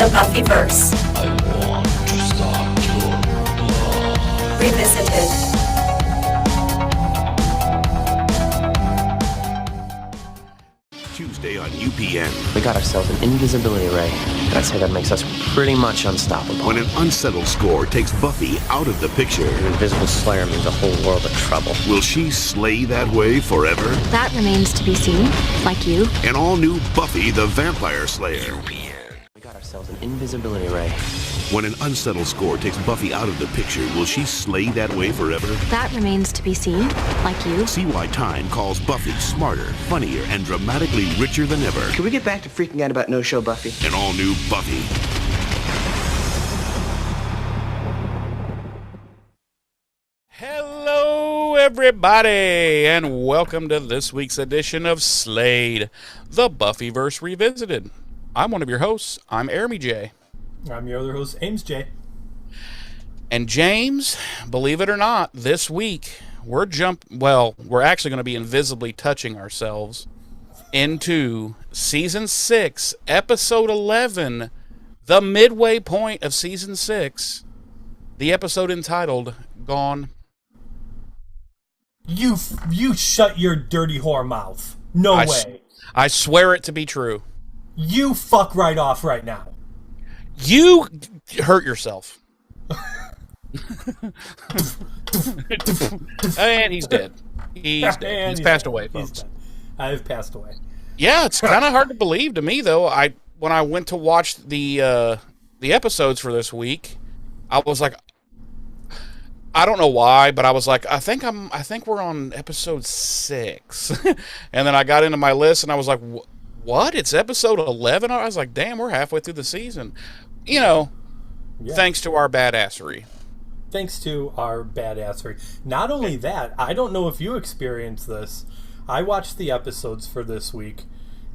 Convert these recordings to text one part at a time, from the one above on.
The Buffyverse. I want to start your blood. Revisited. Tuesday on UPN. We got ourselves an invisibility ray. I'd say that makes us pretty much unstoppable. When an unsettled score takes Buffy out of the picture, An invisible slayer means a whole world of trouble. will she slay that way forever? That remains to be seen, like you. An all-new Buffy the Vampire Slayer. We got ourselves an invisibility ray. When an unsettled score takes Buffy out of the picture, will she slay that way forever? That remains to be seen, like you. See why Time calls Buffy smarter, funnier, and dramatically richer than ever. Can we get back to freaking out about no-show Buffy? An all-new Buffy. Hello, everybody, and welcome to this week's edition of Slade, the Buffyverse Revisited. I'm one of your hosts. I'm Jeremy J. I'm your other host, Ames J. And James, believe it or not, this week we're actually going to be invisibly touching ourselves into Season 6, Episode 11, the midway point of Season 6, the episode entitled Gone. You shut your dirty whore mouth. No way. I swear it to be true. You fuck right off right now. You hurt yourself. And he's dead. He's dead. He's passed away, folks. I have passed away. Yeah, it's kind of hard to believe to me, though. When I went to watch the episodes for this week, I was like, I don't know why, but I was like, I think we're on episode 6. And then I got into my list and I was like, what? It's episode 11? I was like, damn, we're halfway through the season. You know, thanks to our badassery. Thanks to our badassery. Not only that, I don't know if you experienced this. I watched the episodes for this week,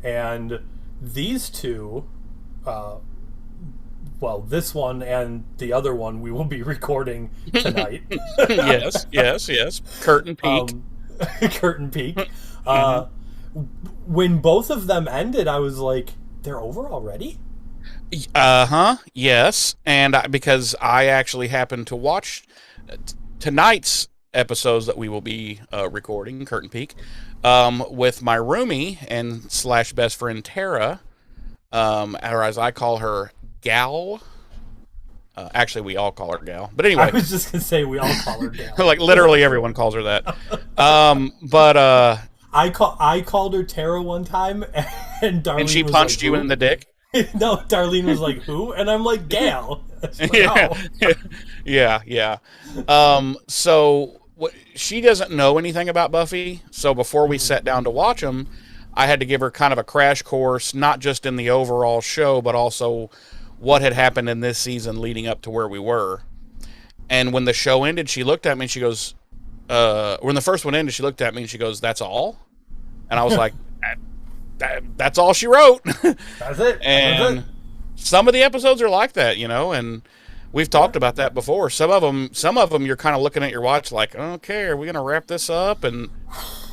and these two, this one and the other one we will be recording tonight. Yes. Curtain peek. Curtain peek. When both of them ended, I was like, they're over already? Yes. And because I actually happened to watch tonight's episodes that we will be recording, Curtain Peek, with my roomie and / best friend Tara, or as I call her, Gal. Actually, we all call her Gal. But anyway. I was just going to say we all call her Gal. Like, literally everyone calls her that. I called her Tara one time, and Darlene and she was punched like, you who? in the dick? No, Darlene was like, who? And I'm like, Gal. Like, Yeah. So she doesn't know anything about Buffy, so before we sat down to watch them, I had to give her kind of a crash course, not just in the overall show, but also what had happened in this season leading up to where we were. And when the show ended, she looked at me and she goes, when the first one ended, she looked at me and she goes, "That's all?" And I was like, that's all she wrote. That's it. And some of the episodes are like that, and we've talked about that before. Some of them you're kind of looking at your watch like, okay, are we going to wrap this up? And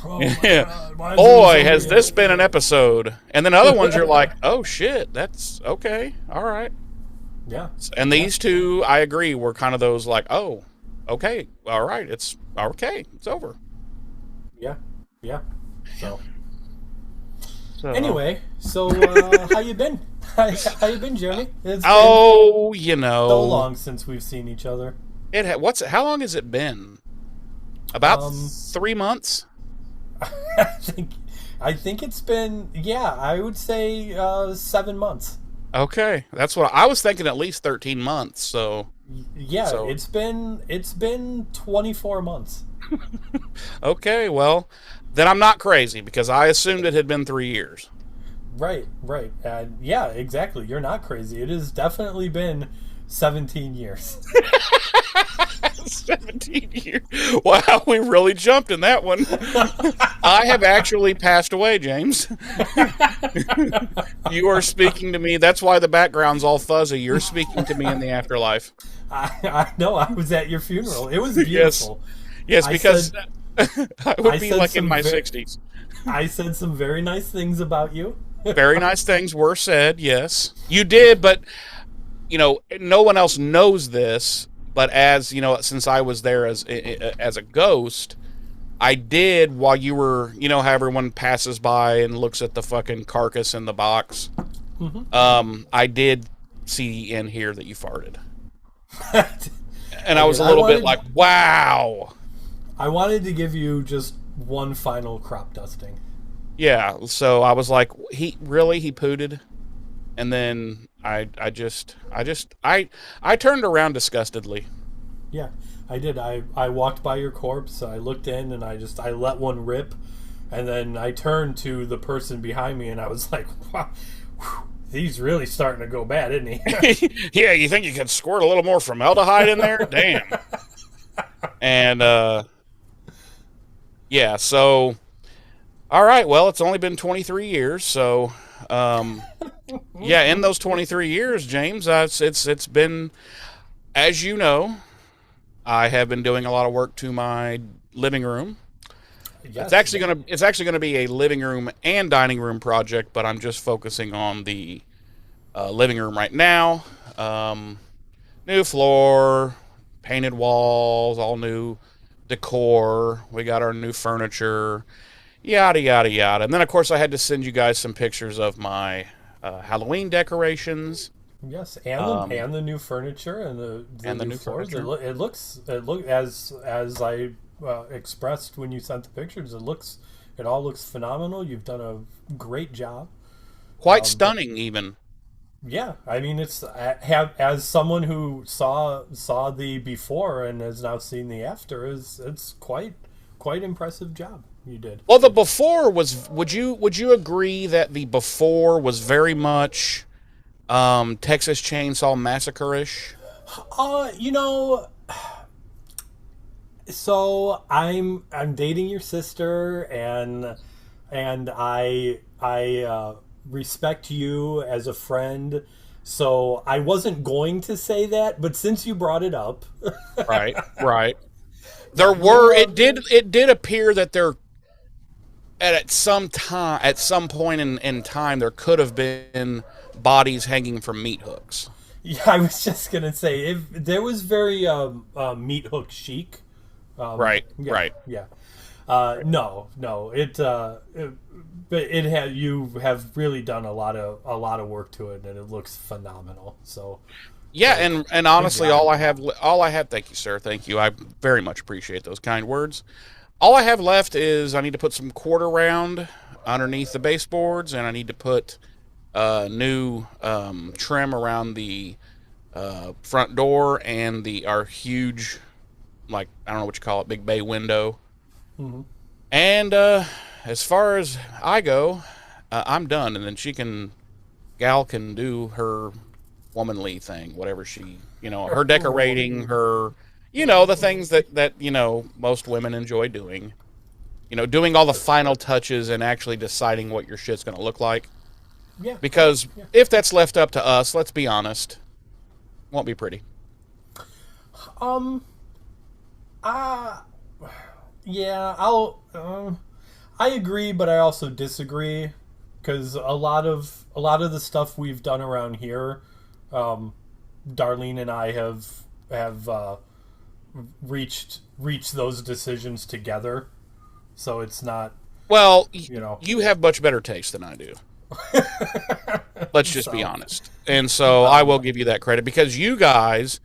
boy, has this been an episode. And then other ones you're like, oh shit, that's okay. All right. Yeah. And these two, I agree, were kind of those like, oh, okay, all right, it's okay, it's over. Yeah. So anyway, how you been? How you been, Jeremy? It's been so long since we've seen each other. How long has it been? About 3 months? I think it's been, I would say 7 months. Okay, that's what I was thinking. At least 13 months. So it's been 24 months. Okay, well, then I'm not crazy because I assumed it had been 3 years. Right. Yeah, exactly. You're not crazy. It has definitely been 17 years. 17 years. Wow, we really jumped in that one. I have actually passed away, James. You are speaking to me. That's why the background's all fuzzy. You're speaking to me in the afterlife. I know. I was at your funeral. It was beautiful. Yes, because I would be like in my 60s. I said some very nice things about you. Very nice things were said, yes. You did, but no one else knows this, but as since I was there as a ghost, I did, while you were, how everyone passes by and looks at the fucking carcass in the box. I did see and hear that you farted. And I was a little bit like, wow. I wanted to give you just one final crop dusting. Yeah, so I was like, he pooted? And then I turned around disgustedly. Yeah, I did. I walked by your corpse, I looked in, and I let one rip, and then I turned to the person behind me, and I was like, wow, whew, he's really starting to go bad, isn't he? Yeah, you think you could squirt a little more formaldehyde in there? Damn. And, yeah, so, all right, well, it's only been 23 years, so, yeah, in those 23 years, James, it's been, as you know, I have been doing a lot of work to my living room. Yes, it's actually gonna be a living room and dining room project, but I'm just focusing on the living room right now. New floor, painted walls, all new decor. We got our new furniture, yada yada yada. And then of course I had to send you guys some pictures of my Halloween decorations. Yes, and the new furniture and the new floors. It looks as I expressed when you sent the pictures. It all looks phenomenal. You've done a great job. Quite stunning, even. Yeah, I mean, it's as someone who saw the before and has now seen the after, it's quite impressive job you did. Well, the before was. Would you agree that the before was very much Texas Chainsaw Massacre-ish? So I'm dating your sister, and I respect you as a friend. So I wasn't going to say that, but since you brought it up, right. It did appear that there at some point in time there could have been bodies hanging from meat hooks. Yeah, I was just gonna say there was very meat hook chic. Right. Yeah. No. But you have really done a lot of work to it, and it looks phenomenal. So. Yeah, and honestly, all I have. Thank you, sir. Thank you. I very much appreciate those kind words. All I have left is I need to put some quarter round underneath the baseboards, and I need to put new trim around the front door and our huge, like, I don't know what you call it, big bay window. Mm-hmm. And as far as I go, I'm done, and then Gal can do her womanly thing, whatever she, her decorating, her, the things that most women enjoy doing. Doing all the final touches and actually deciding what your shit's going to look like. Yeah. Because if that's left up to us, let's be honest, it won't be pretty. Yeah, I agree, but I also disagree, because a lot of the stuff we've done around here, Darlene and I have reached those decisions together, so it's not. Well, you have much better taste than I do. Let's just be honest, and so I will give you that credit, because you guys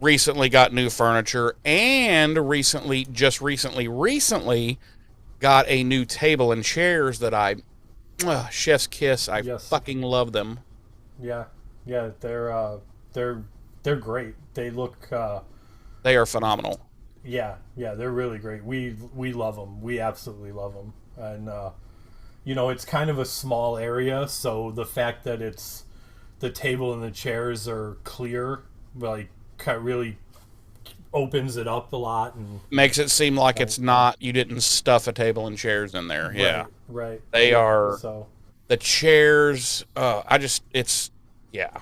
recently got new furniture and recently got a new table and chairs that chef's kiss. I fucking love them. Yeah, they're great. They look. They are phenomenal. Yeah, they're really great. We love them. We absolutely love them. And it's kind of a small area, so the fact that the table and the chairs are clear, like, really opens it up a lot and makes it seem like it's not, you didn't stuff a table and chairs in there. Yeah, right. They are. So the chairs. Yeah.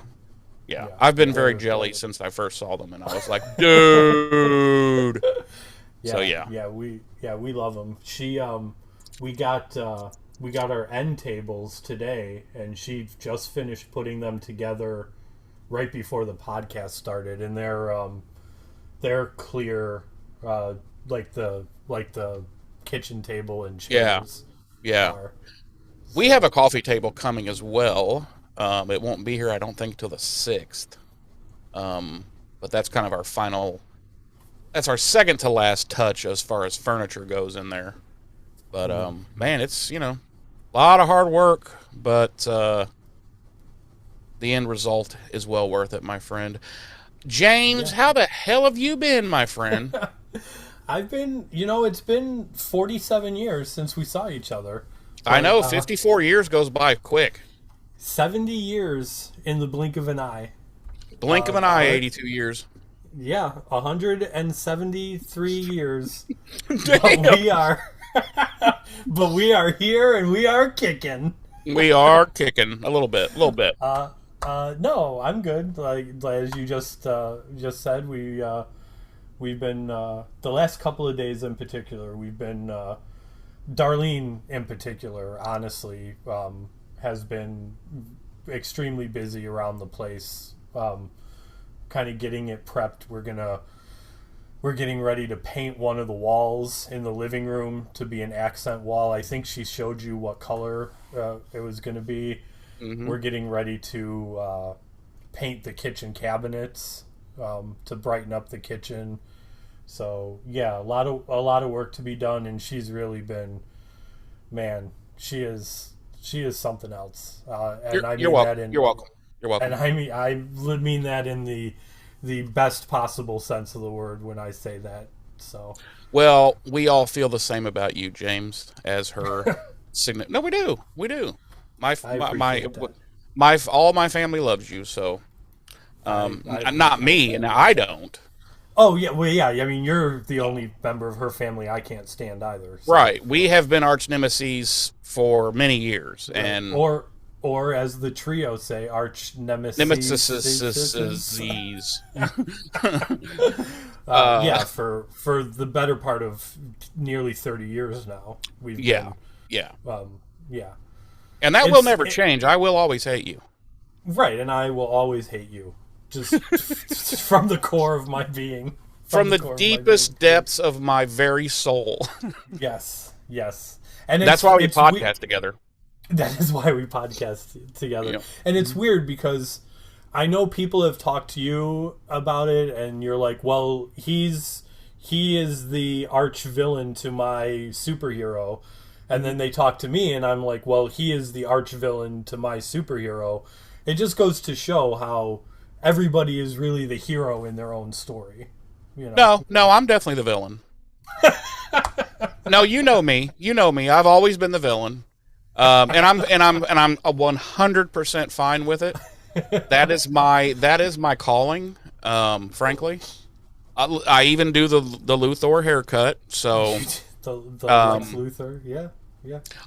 I've been very jelly since I first saw them, and I was like, dude. We love them. We got our end tables today, and she just finished putting them together right before the podcast started, and they're clear, like the kitchen table and chairs. Yeah. We have a coffee table coming as well. It won't be here, I don't think, till the 6th. But that's kind of our final. That's our second to last touch as far as furniture goes in there. But man, it's a lot of hard work, but the end result is well worth it, my friend. James, how the hell have you been, my friend? I've been, it's been 47 years since we saw each other. I know, 54 years goes by quick. 70 years in the blink of an eye. Blink of an eye, 82 years. Yeah, 173 years. Damn. But we are here and we are kicking. We are kicking a little bit. No, I'm good. Like as you just said, we've been the last couple of days in particular. We've been Darlene in particular. Honestly, has been extremely busy around the place. Kind of getting it prepped. We're getting ready to paint one of the walls in the living room to be an accent wall. I think she showed you what color it was going to be. Mm-hmm. We're getting ready to paint the kitchen cabinets to brighten up the kitchen. So yeah, a lot of work to be done, and she's really been, man, she is something else. And you're welcome. You're welcome. And I would mean that in the best possible sense of the word when I say that. So, well, we all feel the same about you, James, as her significant. No, we do. All my family loves you. So, not me, and I don't. Oh yeah, well yeah. I mean, you're the only member of her family I can't stand either. So. Right. We have been arch nemesis for many years, and or as the trio say, arch nemesis. Yeah, for the better part of nearly 30 years now. Yeah. And that will never change. I will always hate you. Right, and I will always hate you. Just from the core of my being. From the deepest depths of my very soul. Yes. And that's why we podcast together. That is why we podcast together. Yep. And it's weird because I know people have talked to you about it, and you're like, well, he is the arch villain to my superhero. And then they talk to me, and I'm like, well, he is the arch villain to my superhero. It just goes to show how everybody is really the hero in their own story. No, I'm definitely the villain. No, you know me. I've always been the villain. And I'm 100% fine with it. That is my calling. Frankly, I even do the Luthor haircut. So the Lex Luthor, yeah.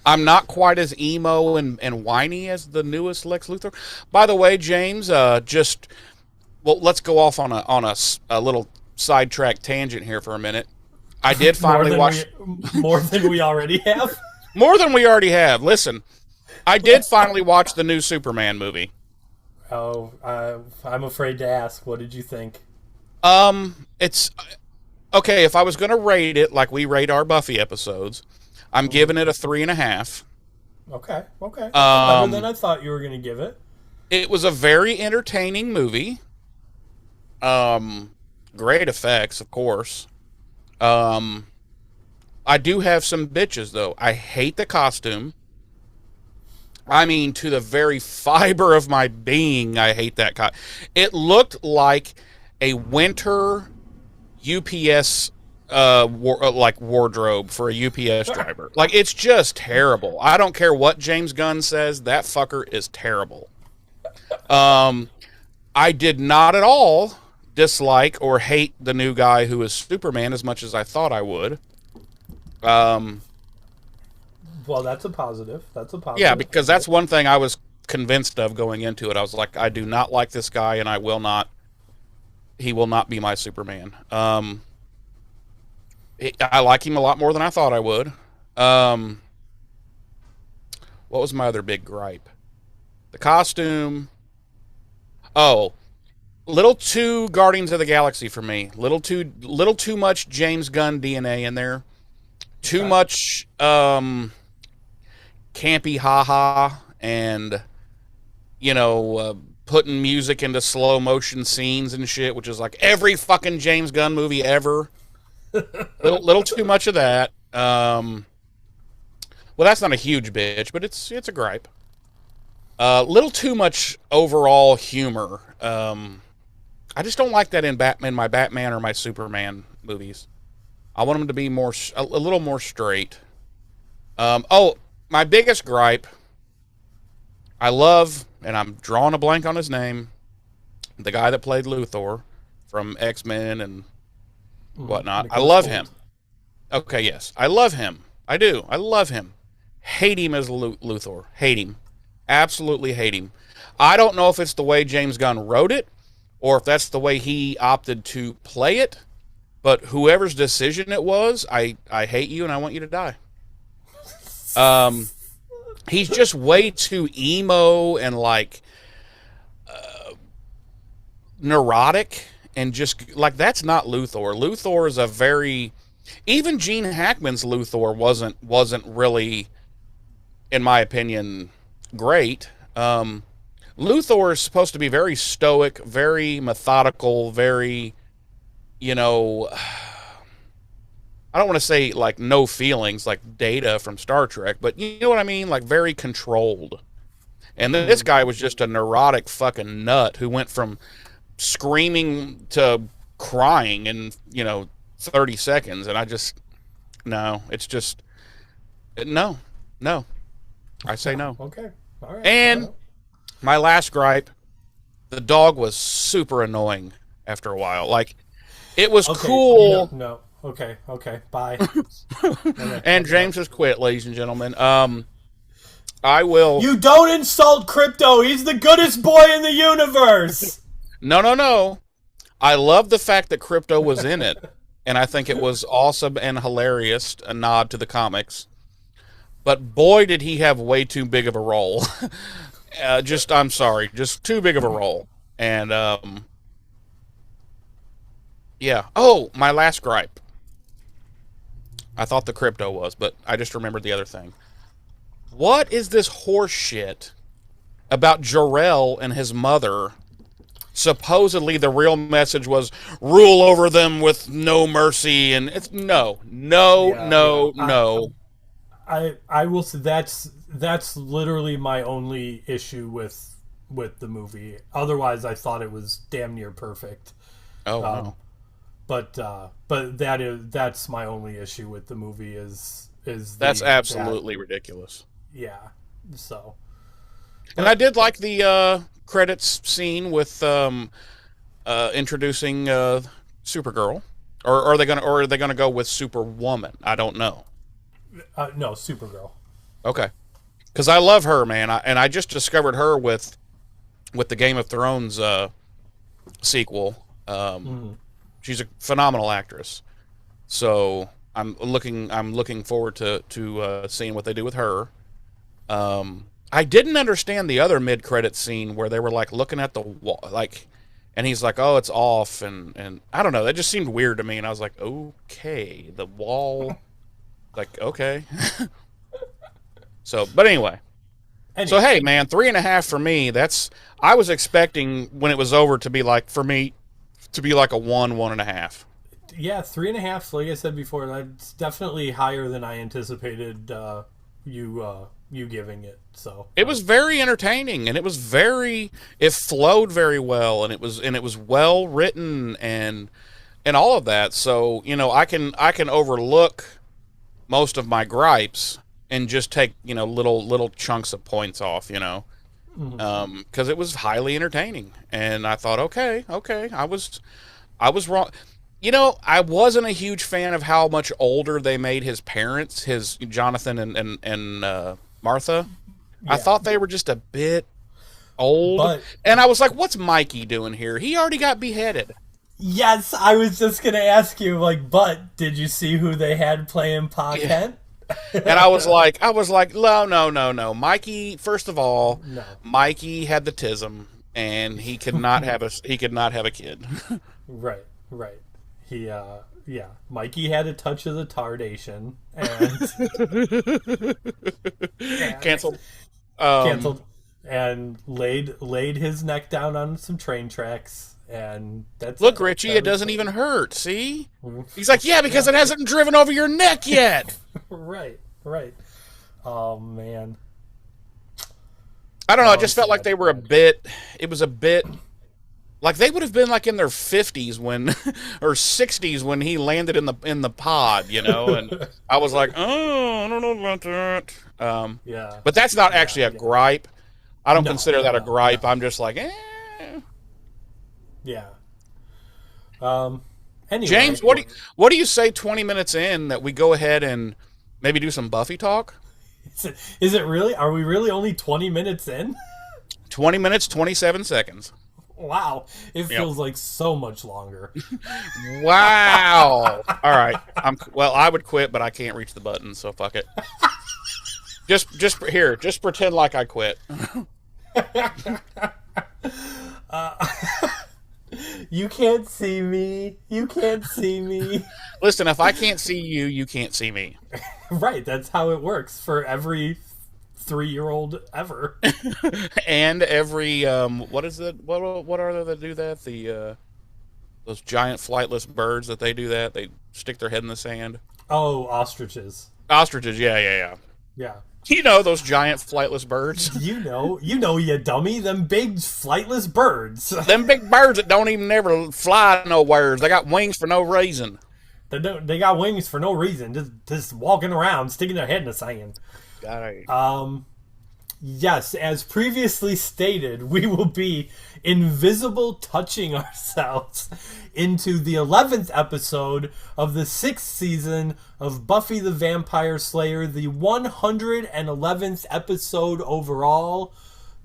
I'm not quite as emo and whiny as the newest Lex Luthor. By the way, James, let's go off on a little sidetrack tangent here for a minute. I did finally watch more than we already have. More than we already have. Listen, I did finally watch the new Superman movie. Oh, I'm afraid to ask. What did you think? It's okay. If I was going to rate it like we rate our Buffy episodes, I'm giving it a 3.5. Okay. Better than I thought you were going to give it. It was a very entertaining movie. Great effects, of course. I do have some bitches, though. I hate the costume. I mean, to the very fiber of my being, I hate that costume. It looked like a winter UPS wardrobe for a UPS driver. Like, it's just terrible. I don't care what James Gunn says. That fucker is terrible. I did not at all dislike or hate the new guy who is Superman as much as I thought I would. Well, that's a positive. Yeah, because that's one thing I was convinced of going into it. I was like, I do not like this guy, and he will not be my Superman. I like him a lot more than I thought I would. What was my other big gripe? The costume. Oh, Little too Guardians of the Galaxy for me. Little too much James Gunn DNA in there. Too much campy haha and putting music into slow motion scenes and shit, which is like every fucking James Gunn movie ever. little too much of that. Well, that's not a huge bitch, but it's a gripe. Little too much overall humor. I just don't like that in my Batman or my Superman movies. I want them to be a little more straight. My biggest gripe. I love, and I'm drawing a blank on his name, the guy that played Luthor from X-Men and whatnot. I love him. Okay, yes. I love him. I do. I love him. Hate him as Luthor. Hate him. Absolutely hate him. I don't know if it's the way James Gunn wrote it or if that's the way he opted to play it, but whoever's decision it was, I hate you and I want you to die. He's just way too emo and like neurotic and just like that's not Luthor. Luthor is a very even Gene Hackman's Luthor wasn't really, in my opinion, great. Luthor is supposed to be very stoic, very methodical, very, I don't want to say like no feelings like Data from Star Trek, but you know what I mean? Like very controlled. And then this guy was just a neurotic fucking nut who went from screaming to crying in, 30 seconds. And no. I say no. Okay. All right. And my last gripe, the dog was super annoying after a while. Like, it was cool. No. Okay. Bye. And James has quit, ladies and gentlemen. I will. You don't insult Crypto. He's the goodest boy in the universe. No. I love the fact that Crypto was in it, and I think it was awesome and hilarious, a nod to the comics. But boy, did he have way too big of a role. I'm sorry, just too big of a role. And, yeah. Oh, my last gripe. I thought the Crypto was, but I just remembered the other thing. What is this horse shit about Jor-El and his mother? Supposedly the real message was rule over them with no mercy, and it's no. I will say that's literally my only issue with the movie. Otherwise, I thought it was damn near perfect. Oh, wow. But that's my only issue with the movie is that's absolutely ridiculous. Yeah. So. And I did like the credits scene with introducing Supergirl, or are they gonna go with Superwoman? I don't know. No, Supergirl. Okay, because I love her, man, and I just discovered her with the Game of Thrones sequel. She's a phenomenal actress, so I'm looking forward to seeing what they do with her. I didn't understand the other mid-credit scene where they were like looking at the wall, like, and he's like, "Oh, it's off," and I don't know. That just seemed weird to me, and I was like, "Okay, the wall." Like, okay. But anyway. So, hey, man, 3.5 for me. I was expecting when it was over to be like, for me, to be like a 1.5. Yeah, 3.5, like I said before, that's definitely higher than I anticipated you giving it. So it was very entertaining, and it flowed very well, and it was well written and all of that. So, I can overlook most of my gripes and just take little chunks of points off, because it was highly entertaining, and I thought, okay, I was wrong. I wasn't a huge fan of how much older they made his parents, his Jonathan and Martha. Yeah. I thought they were just a bit old, and I was like, what's Mikey doing here? He already got beheaded. Yes, I was just going to ask you, but did you see who they had playing Pa Kent? And I was like, no. Mikey, first of all, no. Mikey had the tism. and he could not have a kid. Right. He, yeah. Mikey had a touch of the tardation, and Canceled. canceled, and laid his neck down on some train tracks, and that's Look, it. Richie, That it was doesn't it. even hurt. See? He's like, yeah, because it hasn't driven over your neck yet. Right. Oh man. I don't know. I Oh, just felt like they were it was a bit like they would have been like in their 50s when or 60s when he landed in the pod, and I was like, oh, I don't know about that. Yeah. But that's not actually a gripe. I don't No, consider that a no, gripe. no. I'm just like, Yeah. Anyway, James, what do you say 20 minutes in that we go ahead and maybe do some Buffy talk? Is it really? Are we really only 20 minutes in? 20 minutes, 27 seconds. Wow. It feels like so much longer. Wow. All right. I would quit, but I can't reach the button, so fuck it. Just pretend like I quit. You can't see me. You can't see me. Listen, if I can't see you, you can't see me. Right, that's how it works for every 3-year-old ever. And every what is it? What are there that do that? Those giant flightless birds that they do that. They stick their head in the sand. Oh, ostriches. Ostriches, yeah. Yeah. Those giant flightless birds. You dummy. Them big flightless birds. Them big birds that don't even ever fly nowhere. They got wings for no reason. They got wings for no reason. Just walking around, sticking their head in the sand. Yes, as previously stated, we will be invisible touching ourselves into the 11th episode of the 6th season of Buffy the Vampire Slayer, the 111th episode overall,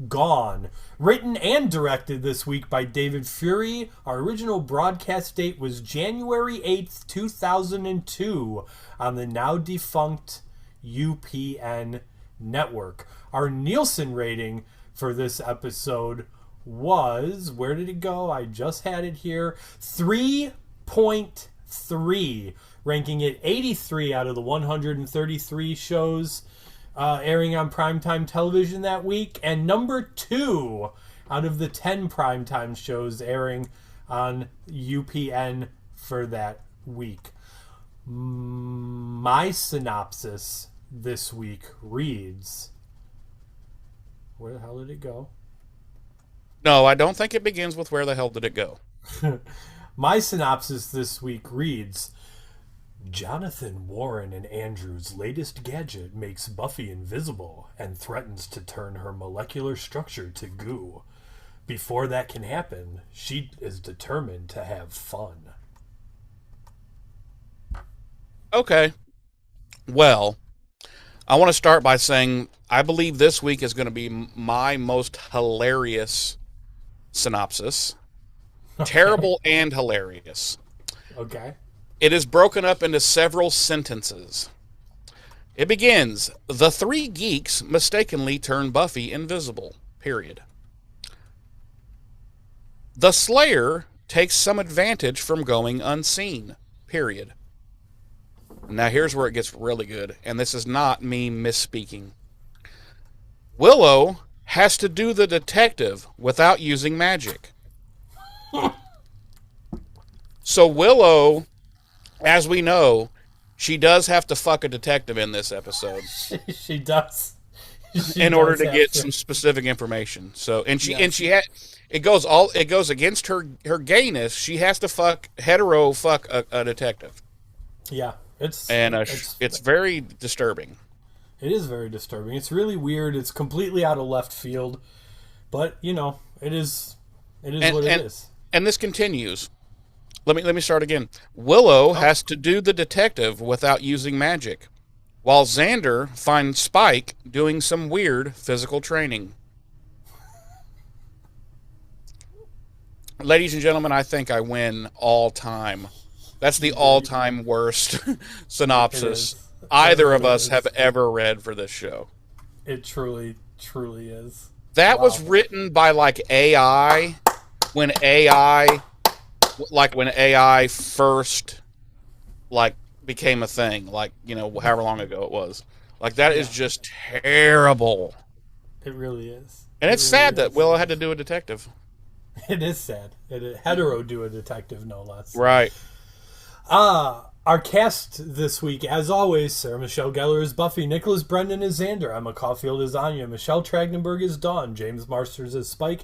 Gone. Written and directed this week by David Fury. Our original broadcast date was January 8th, 2002 on the now defunct UPN network. Our Nielsen rating for this episode was, where did it go? I just had it here. 3.3, ranking it 83 out of the 133 shows airing on primetime television that week, and number 2 out of the 10 primetime shows airing on UPN for that week. My synopsis this week reads... Where the hell did it go? No, I don't think it begins with where the hell did it go. My synopsis this week reads... Jonathan Warren and Andrew's latest gadget makes Buffy invisible and threatens to turn her molecular structure to goo. Before that can happen, she is determined to have fun. Okay. Well, I want to start by saying I believe this week is going to be my most hilarious synopsis. Terrible and hilarious. Okay. It is broken up into several sentences. It begins, the three geeks mistakenly turn Buffy invisible. Period. The Slayer takes some advantage from going unseen. Period. Now here's where it gets really good, and this is not me misspeaking. Willow has to do the detective without using magic. So Willow, as we know, she does have to fuck a detective in this episode. She does. In order to get some specific information. So it goes against her gayness. She has to fuck a detective. Yeah, it's very disturbing. It is very disturbing. It's really weird. It's completely out of left field, but it is what it is. And this continues. Let me start again. Willow has to do the detective without using magic, while Xander finds Spike doing some weird physical training. Ladies and gentlemen, I think I win all time. That's the all-time worst synopsis either of us have ever read for this show. It truly, truly is. That was written by like AI when AI first like became a thing, like, however long ago it was. Like that is just terrible. It really is. And it's sad that Willow had to do a detective. It is sad. Hetero do a detective, no less. Right. Our cast this week, as always, Sarah Michelle Gellar is Buffy, Nicholas Brendan is Xander, Emma Caulfield is Anya, Michelle Trachtenberg is Dawn, James Marsters as Spike,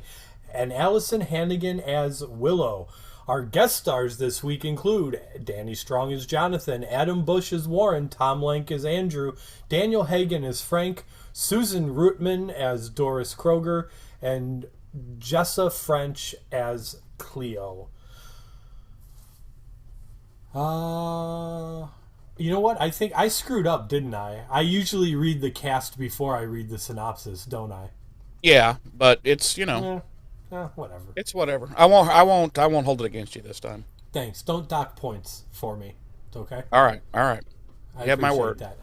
and Allison Hannigan as Willow. Our guest stars this week include Danny Strong as Jonathan, Adam Bush as Warren, Tom Lank as Andrew, Daniel Hagen as Frank, Susan Rootman as Doris Kroger, and Jessa French as Cleo. You know what? I think I screwed up, didn't I? I usually read the cast before I read the synopsis, don't I? Yeah, but it's, Whatever. it's whatever. I won't hold it against you this time. Thanks. Don't dock points for me. Okay? All right. I You have my appreciate word. that.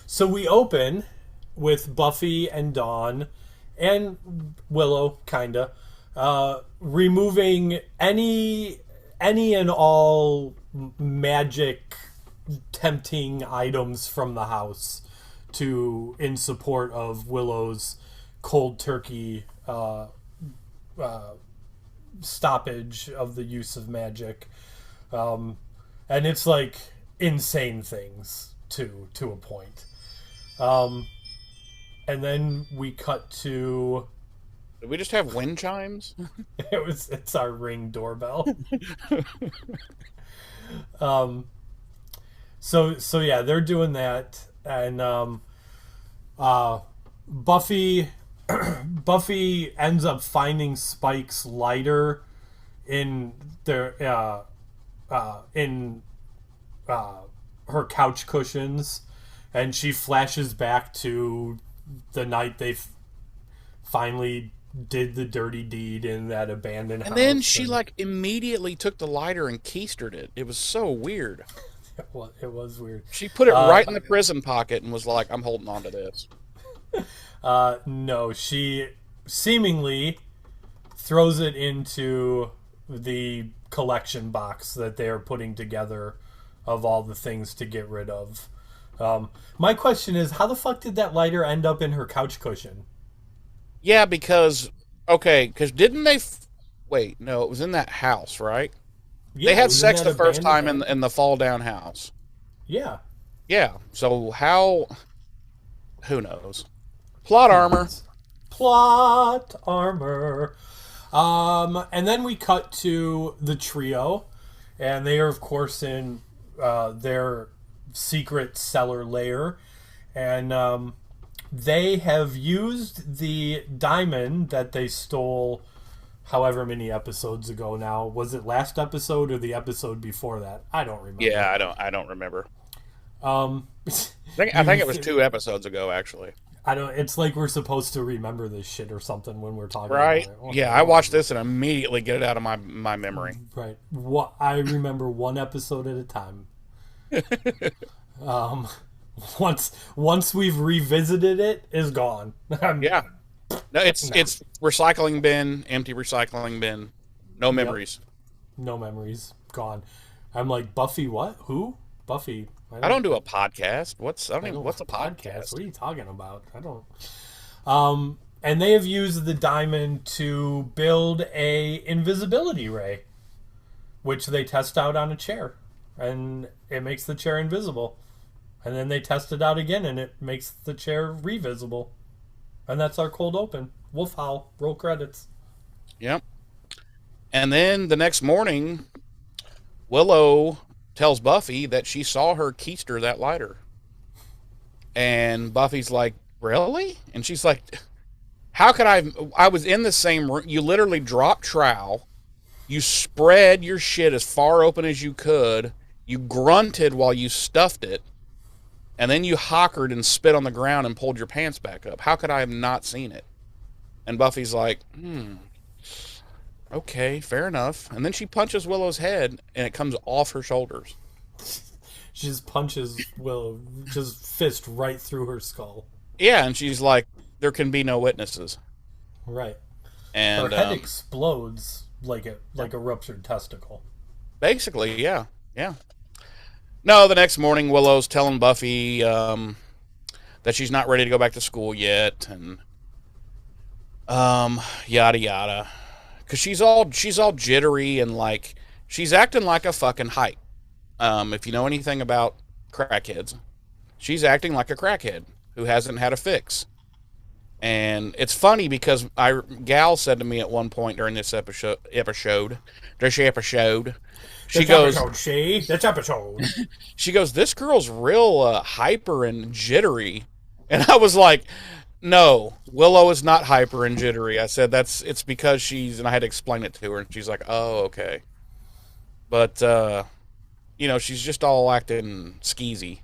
So we open with Buffy and Dawn and Willow, kinda, removing any and all magic tempting items from the house in support of Willow's cold turkey stoppage of the use of magic, and it's like insane things to a point. And then we cut to Did we just have wind chimes? it's our Ring doorbell. So yeah, they're doing that, and Buffy ends up finding Spike's lighter in her couch cushions, and she flashes back to the night they finally did the dirty deed in that abandoned house. And then she immediately took the lighter and keistered it. It was so weird. It was weird. She put it right in the prison pocket and was like, I'm holding on to this. No, she seemingly throws it into the collection box that they're putting together of all the things to get rid of. My question is, how the fuck did that lighter end up in her couch cushion? Yeah, because didn't they... Wait, no, it was in that house, right? Yeah, they it had was sex in that the first time abandoned in the fall down house. Yeah. Yeah, so how... Who knows? Plot armor. Plot armor. And then we cut to the trio, and they are, of course, in their secret cellar lair, and they have used the diamond that they stole however many episodes ago now. Was it last episode or the episode before that? I don't remember. Yeah, I don't remember. I I think it was 2 episodes ago, actually. It's like we're supposed to remember this shit or something when we're talking Right? about it. Yeah, I watched this and immediately get it out of my memory. Right. I remember one episode at a time. Once we've revisited it, is gone. Yeah. No, it's recycling bin, empty recycling bin. No memories. Yep. No memories. Gone. I'm like, Buffy what? Who? Buffy. I don't do a podcast. What's a podcast? What are you talking about? I don't. And they have used the diamond to build a invisibility ray, which they test out on a chair, and it makes the chair invisible. And then they test it out again, and it makes the chair revisible. And that's our cold open. Wolf Howl. Roll credits. Yep. And then the next morning, Willow tells Buffy that she saw her keister that lighter. And Buffy's like, really? And she's like, how could I was in the same room. You literally dropped trowel. You spread your shit as far open as you could. You grunted while you stuffed it. And then you hockered and spit on the ground and pulled your pants back up. How could I have not seen it? And Buffy's like, okay, fair enough. And then she punches Willow's head, and it comes off her shoulders. She just punches Willow, just fist right through her skull. Yeah, and she's like, there can be no witnesses. Right. And her head explodes like a ruptured testicle. Basically, yeah. No, the next morning, Willow's telling Buffy that she's not ready to go back to school yet, and yada yada, because she's all jittery and like she's acting like a fucking hype. If you know anything about crackheads, she's acting like a crackhead who hasn't had a fix. And it's funny because Gal said to me at one point during this episode, she goes, "This girl's real hyper and jittery," and I was like, "No, Willow is not hyper and jittery." I said it's because she's, and I had to explain it to her, and she's like, "Oh, okay," but she's just all acting skeezy.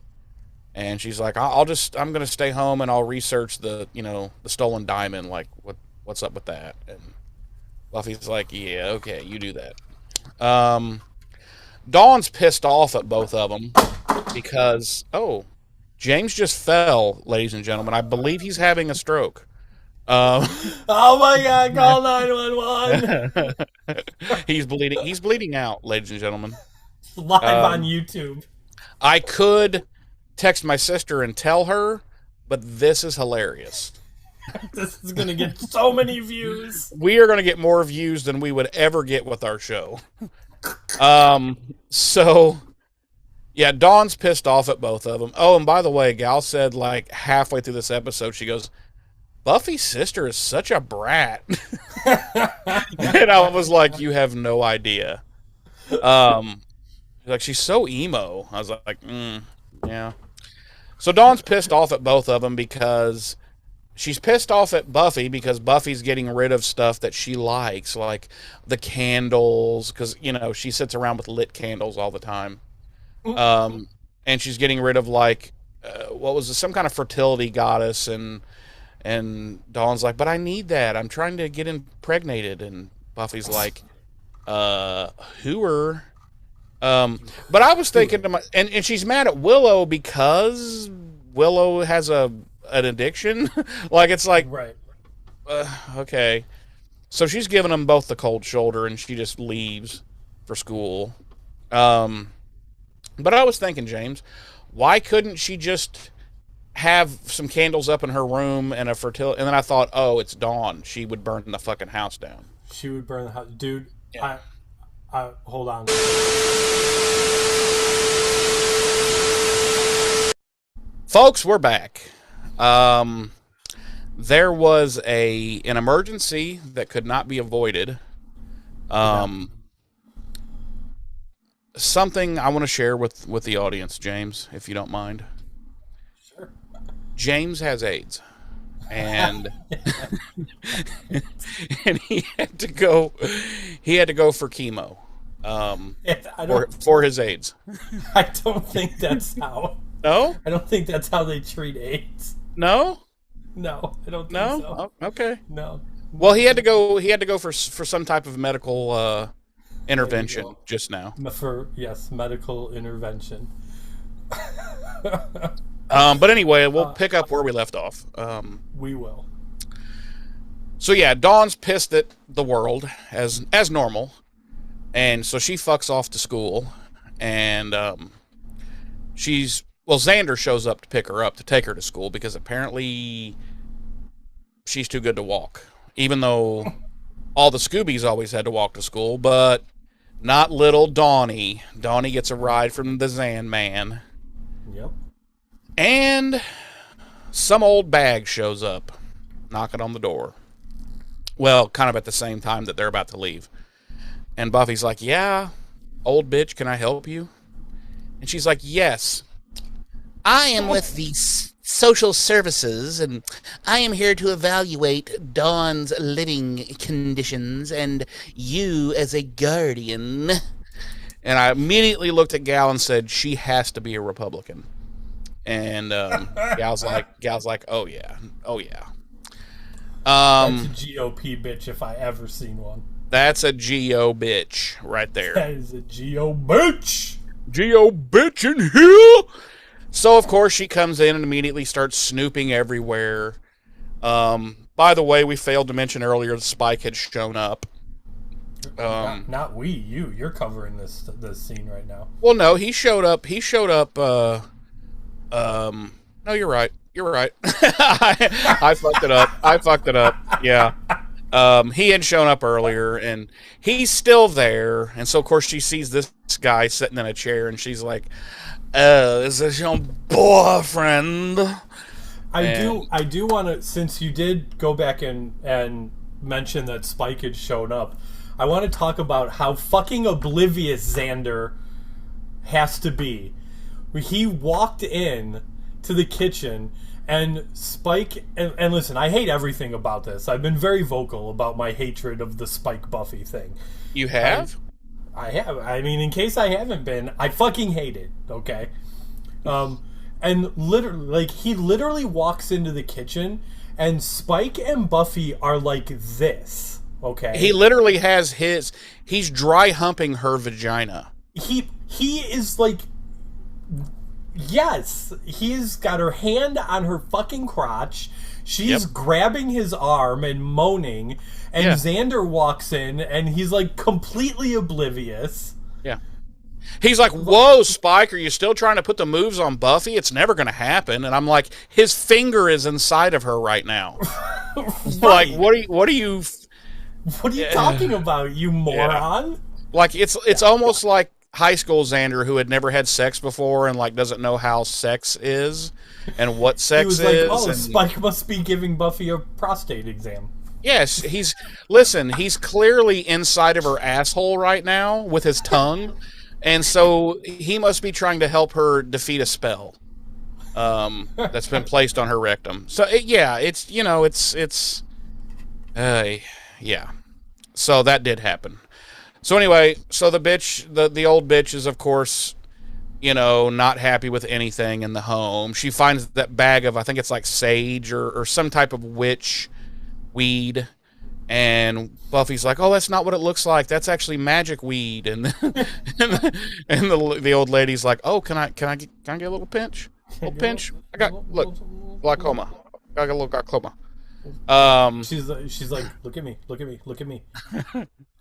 And she's like, I'm going to stay home and I'll research the stolen diamond. Like, what's up with that? And Buffy's like, yeah, okay, you do that. Dawn's pissed off at both of them because, James just fell, ladies and gentlemen. I believe he's having a stroke. Oh my God, call 911. He's bleeding. He's bleeding out, ladies and gentlemen. Live on YouTube. I could text my sister and tell her, but this is hilarious. This is gonna get so many views. We are gonna get more views than we would ever get with our show. So yeah, Dawn's pissed off at both of them. Oh, and by the way, Gal said like halfway through this episode, she goes, Buffy's sister is such a brat. And I was like, you have no idea. Like, she's so emo. I was like, yeah. So Dawn's pissed off at both of them because she's pissed off at Buffy because Buffy's getting rid of stuff that she likes, like the candles, because, she sits around with lit candles all the time. And she's getting rid of, like, some kind of fertility goddess, and Dawn's like, but I need that. I'm trying to get impregnated. And Buffy's like, hooer. But I was thinking to and she's mad at Willow because Willow has an addiction. Like, it's like, right. Okay. So she's giving them both the cold shoulder and she just leaves for school. But I was thinking, James, why couldn't she just have some candles up in her room and a fertility? And then I thought, it's Dawn. She would burn the fucking house down. She would burn the house. Dude, yeah. Hold on. Folks, we're back. There was an emergency that could not be avoided. Something I want to share with the audience, James, if you don't mind. Sure. James has AIDS. And and he had to go for chemo for his AIDS. I don't think that's how. No? I don't think that's how they treat AIDS. No? No, I don't think so. Oh, okay. No. Well, he had to go for some type of medical intervention just now. Medical intervention. But anyway, we'll pick up where we left off. We will. So yeah, Dawn's pissed at the world as normal, and so she fucks off to school, and Xander shows up to pick her up to take her to school because apparently she's too good to walk, even though all the Scoobies always had to walk to school, but not little Dawnie. Dawnie gets a ride from the Zan Man. Yep. And some old bag shows up, knocking on the door. Well, kind of at the same time that they're about to leave. And Buffy's like, yeah, old bitch, can I help you? And she's like, yes. I am with the social services, and I am here to evaluate Dawn's living conditions, and you as a guardian. And I immediately looked at Gal and said, she has to be a Republican. And Gal's like, oh yeah. That's a GOP bitch if I ever seen one. That's a GO bitch right there. That is a GO bitch. GO bitch in here. So of course she comes in and immediately starts snooping everywhere. By the way, we failed to mention earlier that Spike had shown up. Not we, you. You're covering this scene right now. Well, no, he showed up. No, you're right. You're right. I fucked it up. Yeah. He had shown up earlier, and he's still there. And so, of course, she sees this guy sitting in a chair, and she's like, "Oh, is this your boyfriend?" I do want to, since you did go back and mention that Spike had shown up, I want to talk about how fucking oblivious Xander has to be. He walked in to the kitchen, and Spike, and listen, I hate everything about this. I've been very vocal about my hatred of the Spike Buffy thing. You have? I have. I mean, in case I haven't been, I fucking hate it, okay? And literally, like, he literally walks into the kitchen, and Spike and Buffy are like this, okay? He literally has he's dry humping her vagina. He is like, yes, he's got her hand on her fucking crotch. She's grabbing his arm and moaning, and Xander walks in, and he's like completely oblivious. Yeah. He's like, "Whoa, Spike, are you still trying to put the moves on Buffy? It's never going to happen." And I'm like, his finger is inside of her right now. Right. Like, what are you talking about, you moron? Yeah. Like, it's almost like high school Xander, who had never had sex before and like doesn't know how sex is and what sex he was is. Like, Spike must be giving Buffy a prostate exam. Yes, he's clearly inside of her asshole right now with his tongue. And so he must be trying to help her defeat a spell that's been placed on her rectum. So yeah. So that did happen. So anyway, so the old bitch is, of course, not happy with anything in the home. She finds that bag of, I think it's like sage or some type of witch weed. And Buffy's like, "Oh, that's not what it looks like. That's actually magic weed." And the old lady's like, "Oh, can I get a little pinch? A little pinch? I got glaucoma. I got a little glaucoma." She's like, "Look at me.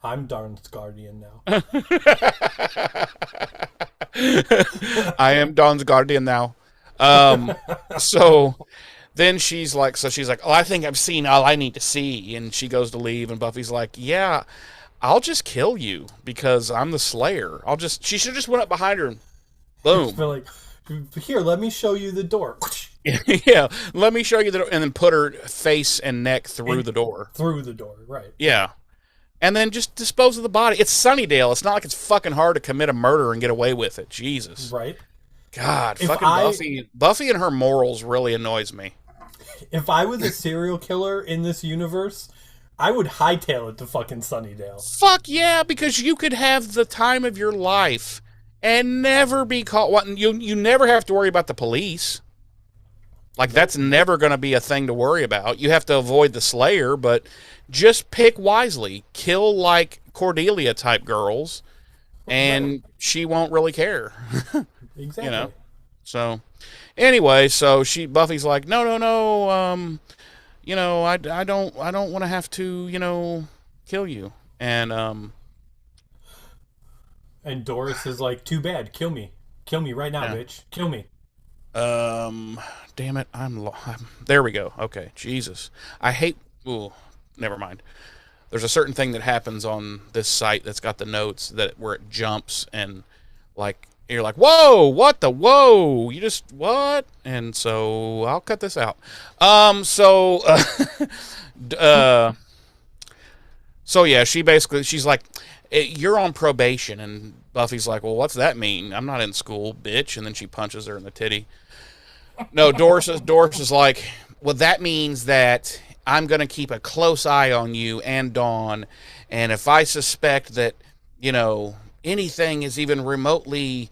I'm Dawn's guardian now." I am Dawn's guardian now. So then she's like, "Oh, I think I've seen all I need to see." And she goes to leave, and Buffy's like, "Yeah, I'll just kill you because I'm the Slayer. She should just went up behind her and boom. Like, "Here, let me show you the door." Yeah, let me show you the door, and then put her face and neck through the door. Through the door, right. Yeah. And then just dispose of the body. It's Sunnydale. It's not like it's fucking hard to commit a murder and get away with it. Jesus. Right. God, Buffy and her morals really annoys me. If I was a serial killer in this universe, I would hightail it to fucking Sunnydale. Fuck yeah, because you could have the time of your life and never be caught. You never have to worry about the police. Like, that's never going to be a thing to worry about. You have to avoid the Slayer, but just pick wisely. Kill, like, Cordelia-type girls, and she won't really care. Exactly. So, anyway, Buffy's like, no, I don't want to have to, kill you. And Doris is like, "Too bad. Kill me right now, bitch. Kill me." Damn it, I'm there we go. Okay, Jesus. I hate, never mind. There's a certain thing that happens on this site that's got the notes where it jumps and like, you're like, "Whoa, whoa, you just, what?" And so I'll cut this out. So yeah, she's like, "You're on probation." And Buffy's like, "Well, what's that mean? I'm not in school, bitch." And then she punches her in the titty. No, Doris is like, "Well, that means that I'm going to keep a close eye on you and Dawn. And if I suspect that, anything is even remotely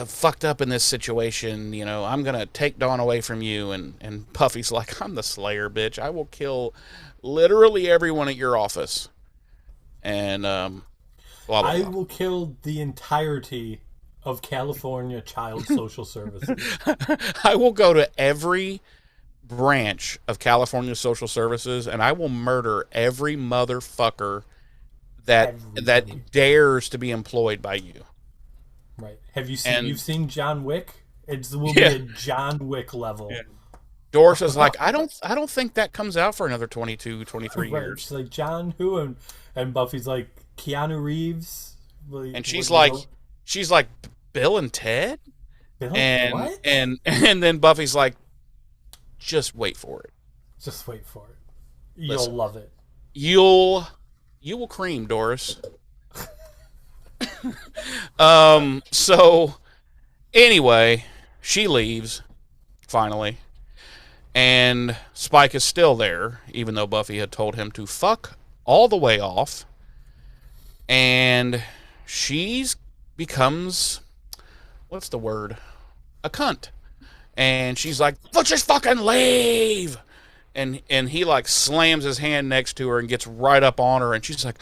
fucked up in this situation, I'm going to take Dawn away from you." And Buffy's like, "I'm the Slayer, bitch. I will kill literally everyone at your office." And, blah, blah, blah. I will kill the entirety of California Child Social Services. I will go to every branch of California Social Services, and I will murder every motherfucker that dares to be employed by you. Right. Have you seen? You've seen John Wick? It will be a John Wick level. Yeah. Doris is like, I don't think that comes out for another 22, 23 right. years. She's like, John who? And Buffy's like, Keanu Reeves. And she's like, Bill and Ted. Bill and what? and then Buffy's like, just wait for it. Just wait for it. You'll love it. You will cream, Doris. So anyway, she leaves finally, and Spike is still there, even though Buffy had told him to fuck all the way off. And she's becomes, what's the word? A cunt. And she's like, let's just fucking leave. And he like slams his hand next to her and gets right up on her, and she's like,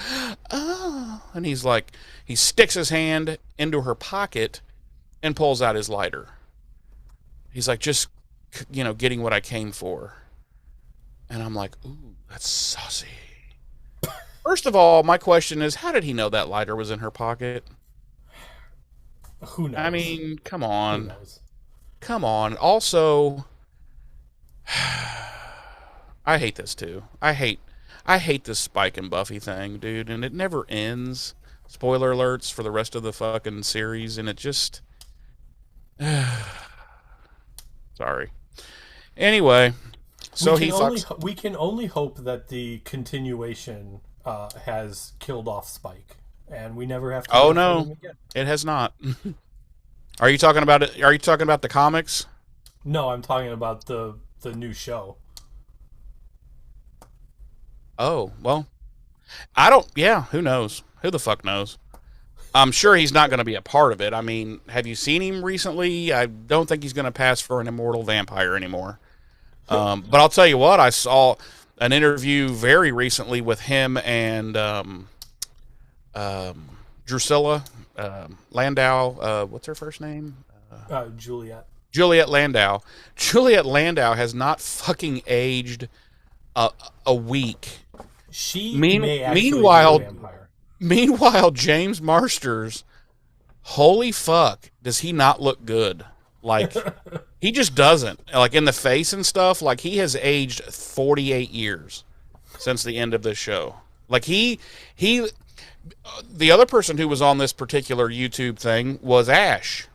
oh. And he's like, he sticks his hand into her pocket and pulls out his lighter. He's like, just, getting what I came for. And I'm like, ooh, that's saucy. First of all, my question is, how did he know that lighter was in her pocket? Who knows? I mean, come on. Who knows? Come on. Also, I hate this too. I hate this Spike and Buffy thing, dude, and it never ends. Spoiler alerts for the rest of the fucking series, and it just... Sorry. Anyway, so he fucks... We can only hope that the continuation has killed off Spike, and we never have to... Oh, no. It has not. Are you talking about it? Are you talking about the comics? No, I'm talking about the new show. Oh, well, I don't... Yeah, who knows? Who the fuck knows? I'm sure he's not going to be a part of it. I mean, have you seen him recently? I don't think he's going to pass for an immortal vampire anymore. But I'll tell you what, I saw an interview very recently with him and Drusilla Landau. What's her first name? Juliet. Juliet Landau. Juliet Landau has not fucking aged a week. She may actually be a vampire. Meanwhile, James Marsters, holy fuck, does he not look good? Like, he just doesn't. Like, in the face and stuff, like, he has aged 48 years since the end of this show. Like, the other person who was on this particular YouTube thing was Ash.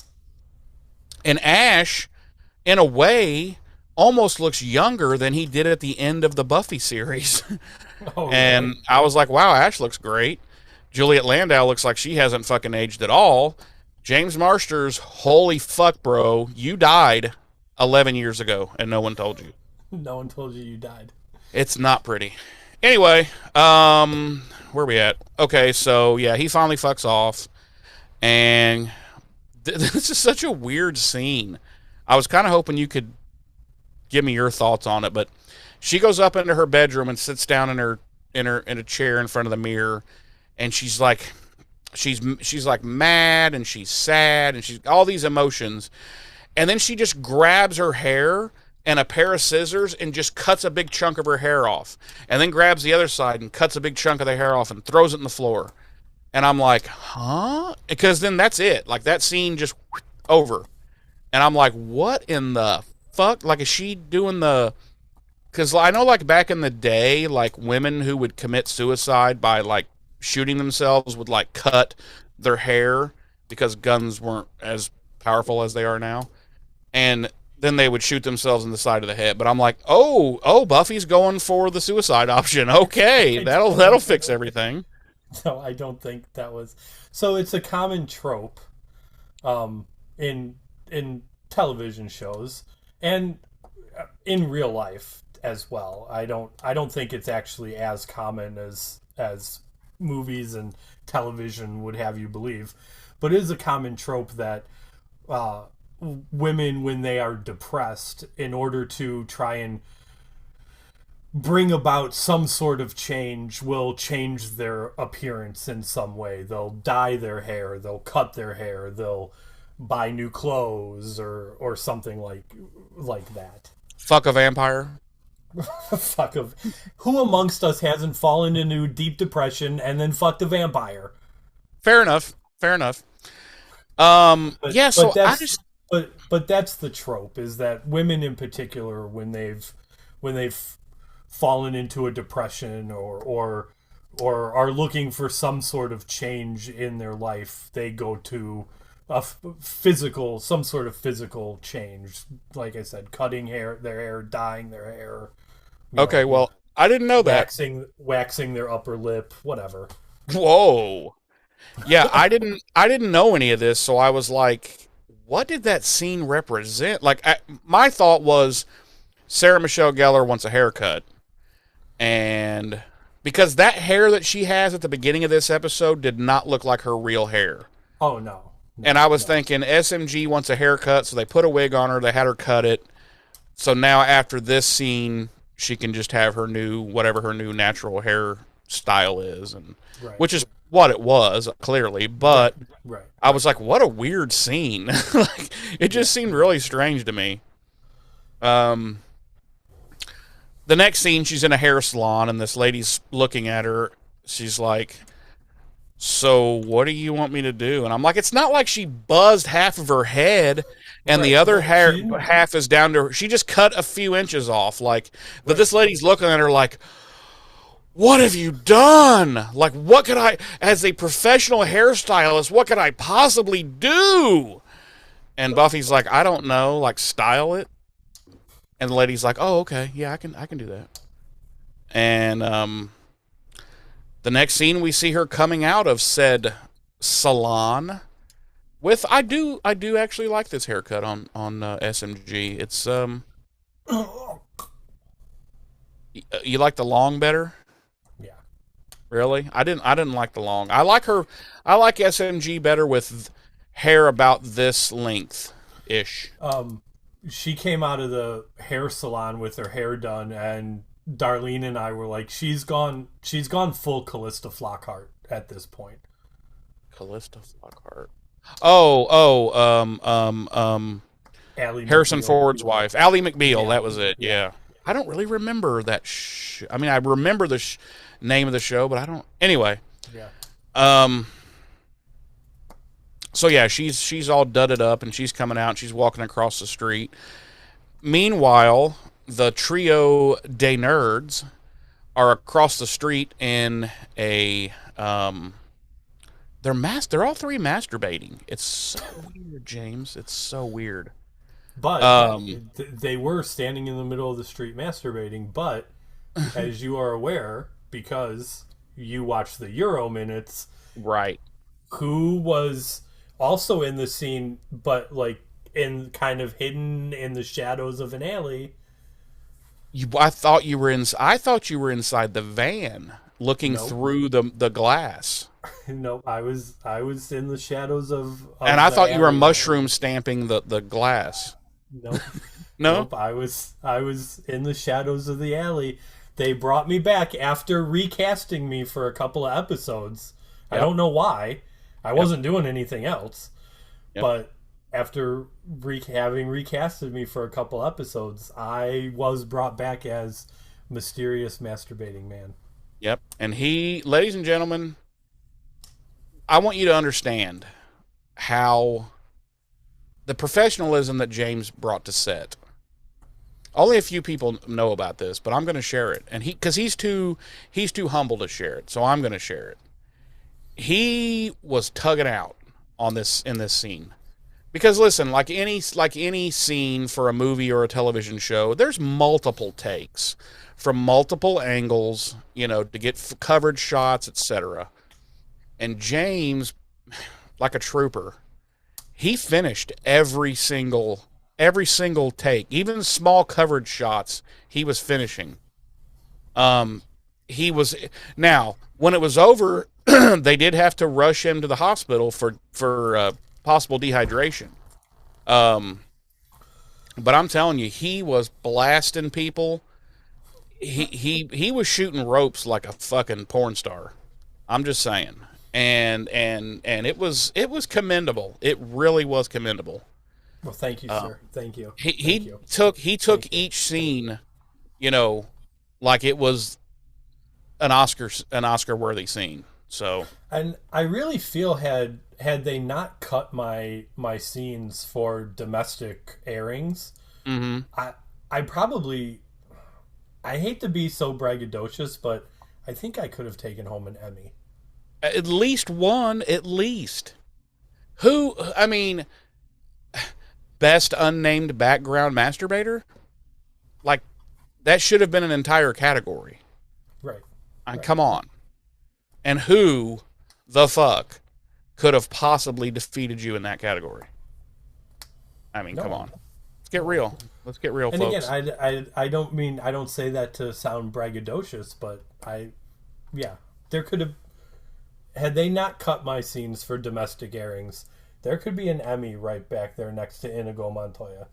And Ash, in a way, almost looks younger than he did at the end of the Buffy series. And right. I was like, wow, Ash looks great. Juliet Landau looks like she hasn't fucking aged at all. James Marsters, holy fuck, bro, you died 11 years ago, and no one told you. No one told you died. It's not pretty. Anyway, where we at? Okay, so, yeah, he finally fucks off, and this is such a weird scene. I was kind of hoping you could give me your thoughts on it, but she goes up into her bedroom and sits down in a chair in front of the mirror, and she's like mad, and she's sad, and she's all these emotions, and then she just grabs her hair and a pair of scissors and just cuts a big chunk of her hair off, and then grabs the other side and cuts a big chunk of the hair off and throws it in the floor. And I'm like, huh? Because then that's it. Like, that scene just over. And I'm like, what in the fuck? Like, is she doing the... Because I know, like, back in the day, like, women who would commit suicide by, like, shooting themselves would, like, cut their hair because guns weren't as powerful as they are now. And then they would shoot themselves in the side of the head. But I'm like, oh, Buffy's going for the suicide option. Okay, that'll fix everything. No, I don't think that was... So it's a common trope in television shows and in real life as well. I don't think it's actually as common as movies and television would have you believe. But it is a common trope that women, when they are depressed, in order to try and bring about some sort of change, will change their appearance in some way. They'll dye their hair, they'll cut their hair, they'll buy new clothes or something like that. Fuck a vampire. Fuck of who amongst us hasn't fallen into deep depression and then fucked a vampire? Fair enough. Fair enough. Yeah. So I just. But that's the trope, is that women in particular, when they've fallen into a depression or are looking for some sort of change in their life, they go to some sort of physical change. Like I said, cutting their hair, dyeing their hair. Okay, well, I didn't know that. Waxing their upper lip, whatever. Whoa. Yeah, I didn't know any of this, so I was like, what did that scene represent? Like, my thought was Sarah Michelle Gellar wants a haircut. And because that hair that she has at the beginning of this episode did not look like her real hair. Oh, no. And I was thinking SMG wants a haircut, so they put a wig on her, they had her cut it. So now after this scene, she can just have whatever her new natural hair style is, and which is what it was, clearly. But I was like, what a weird scene. Like, it just seemed really strange to me. The next scene, she's in a hair salon, and this lady's looking at her. She's like, so what do you want me to do? And I'm like, it's not like she buzzed half of her head and the other half is down to her. She just cut a few inches off. Like, but this lady's looking at her like, what have you done? Like, what could I, as a professional hairstylist, what could I possibly do? And Buffy's like, I don't know, like, style it. And the lady's like, oh, okay, yeah, I can do that. And the next scene, we see her coming out of said salon with, I do actually like this haircut on SMG. It's you like the long better? Yeah. Really? I didn't like the long. I like SMG better with hair about this length ish. She came out of the hair salon with her hair done, and Darlene and I were like, she's gone full Callista Flockhart at this point. Callista Flockhart. Harrison McBeal. Ford's wife, Ally McBeal. Yeah. That was it. Yeah. I don't really remember that. I mean, I remember the name of the show, but I don't. Anyway. Yeah. So yeah, she's all dudded up, and she's coming out, and she's walking across the street. Meanwhile, the trio de nerds are across the street in a they're all three masturbating. It's so weird, James. It's so weird. But they were standing in the middle of the street masturbating, but as you are aware, because you watched the Euro minutes, right, who was also in the scene, but like in kind of hidden in the shadows of an alley. I thought you were inside the van looking through the glass. No, I was in the shadows of and I thought you were alley. mushroom stamping the glass. Nope. No? Nope, I was in the shadows of the alley. They brought me back after recasting me for a couple of episodes. Yep. I don't know why. I wasn't doing anything else. Yep. But after having recasted me for a couple episodes, I was brought back as mysterious masturbating man. Yep. And ladies and gentlemen, I want you to understand how the professionalism that James brought to set. Only a few people know about this, but I'm going to share it. And because he's too humble to share it, so I'm going to share it. He was tugging out in this scene. Because listen, like any scene for a movie or a television show, there's multiple takes from multiple angles, to get coverage shots, etc. And James, like a trooper, he finished every single take, even small coverage shots. He was finishing. Now when it was over, they did have to rush him to the hospital for possible dehydration. But I'm telling you, he was blasting people. He was shooting ropes like a fucking porn star. I'm just saying. And it was commendable. It really was commendable. Well, thank you, sir. Thank you. He took each scene, like it was an Oscar worthy scene. So, and I really feel had they not cut my scenes for domestic airings, I hate to be so braggadocious, but I think I could have taken home an Emmy. At least one, at least. Who, I mean, best unnamed background masturbator? Like, that should have been an entire category. Right. Come on. And who the fuck could have possibly defeated you in that category? I mean, come on. Let's get real. Let's get real, folks. And again, I don't say that to sound braggadocious, but there could have, had they not cut my scenes for domestic airings, there could be an Emmy right back there next to Inigo Montoya.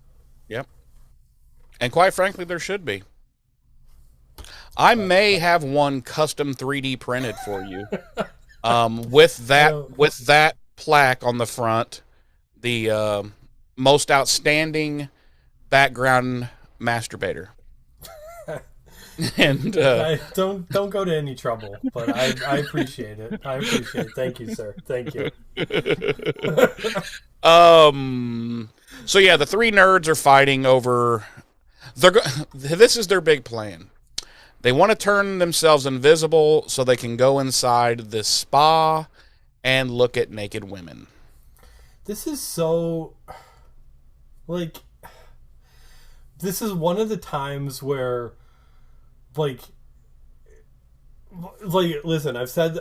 Yep. And quite frankly, there should be. I may have one custom 3D printed for you. With that plaque on the front, the most outstanding background masturbator. And don't go to any trouble, but I appreciate it. I appreciate it. Thank you, sir. Thank you. So yeah, the three nerds are fighting over. This is their big plan. They want to turn themselves invisible so they can go inside this spa and look at naked women. This is so, this is one of the times where, listen, I've said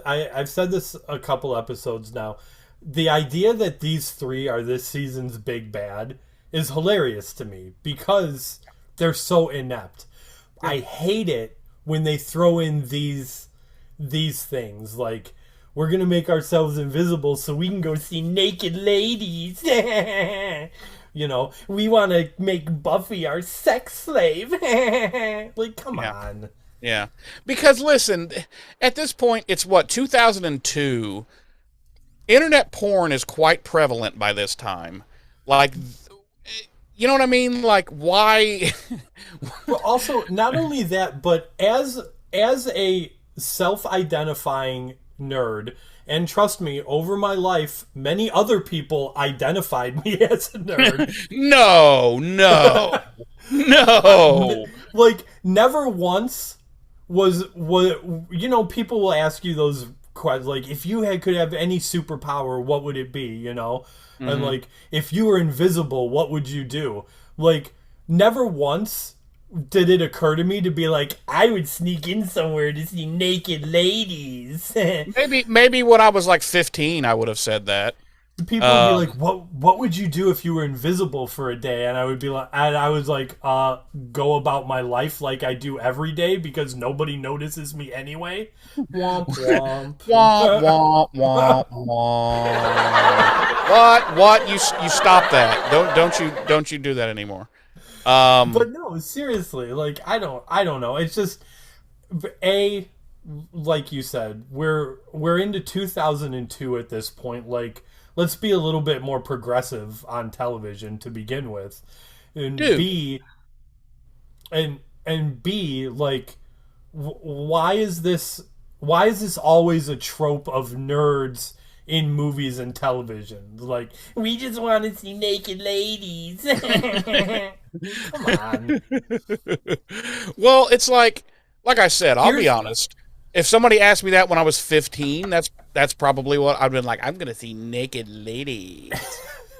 this a couple episodes now. The idea that these three are this season's big bad is hilarious to me because they're so inept. I hate it when they throw in these things like, we're gonna make ourselves invisible so we can go see naked ladies. We want to make Buffy our sex slave. Come on. Yeah. Because listen, at this point, it's 2002. Internet porn is quite prevalent by this time. Like, you know what I mean? Like, why? Well, also, not only that, but as a self-identifying nerd, and trust me, over my life, many other people identified me as a nerd. No. Never once was people will ask you those questions, like, if you could have any superpower, what would it be, And if you were invisible, what would you do? Never once did it occur to me to be like, I would sneak in somewhere to see naked ladies. maybe when I was 15, I would have said that. People would be like, "What would you do if you were invisible for a day?" And I would be like, go about my life like I do every day because nobody notices me anyway. Womp womp. Womp womp womp. What? You stop that. Don't you do that anymore. But no, seriously, I don't know. It's just like you said, we're into 2002 at this point. Let's be a little bit more progressive on television to begin with, and B, why is this always a trope of nerds in movies and television? We just want to see naked ladies. Come on. Well, it's like I said, I'll be honest. If somebody asked me that when I was 15, that's probably what I'd been like, I'm going to see naked ladies.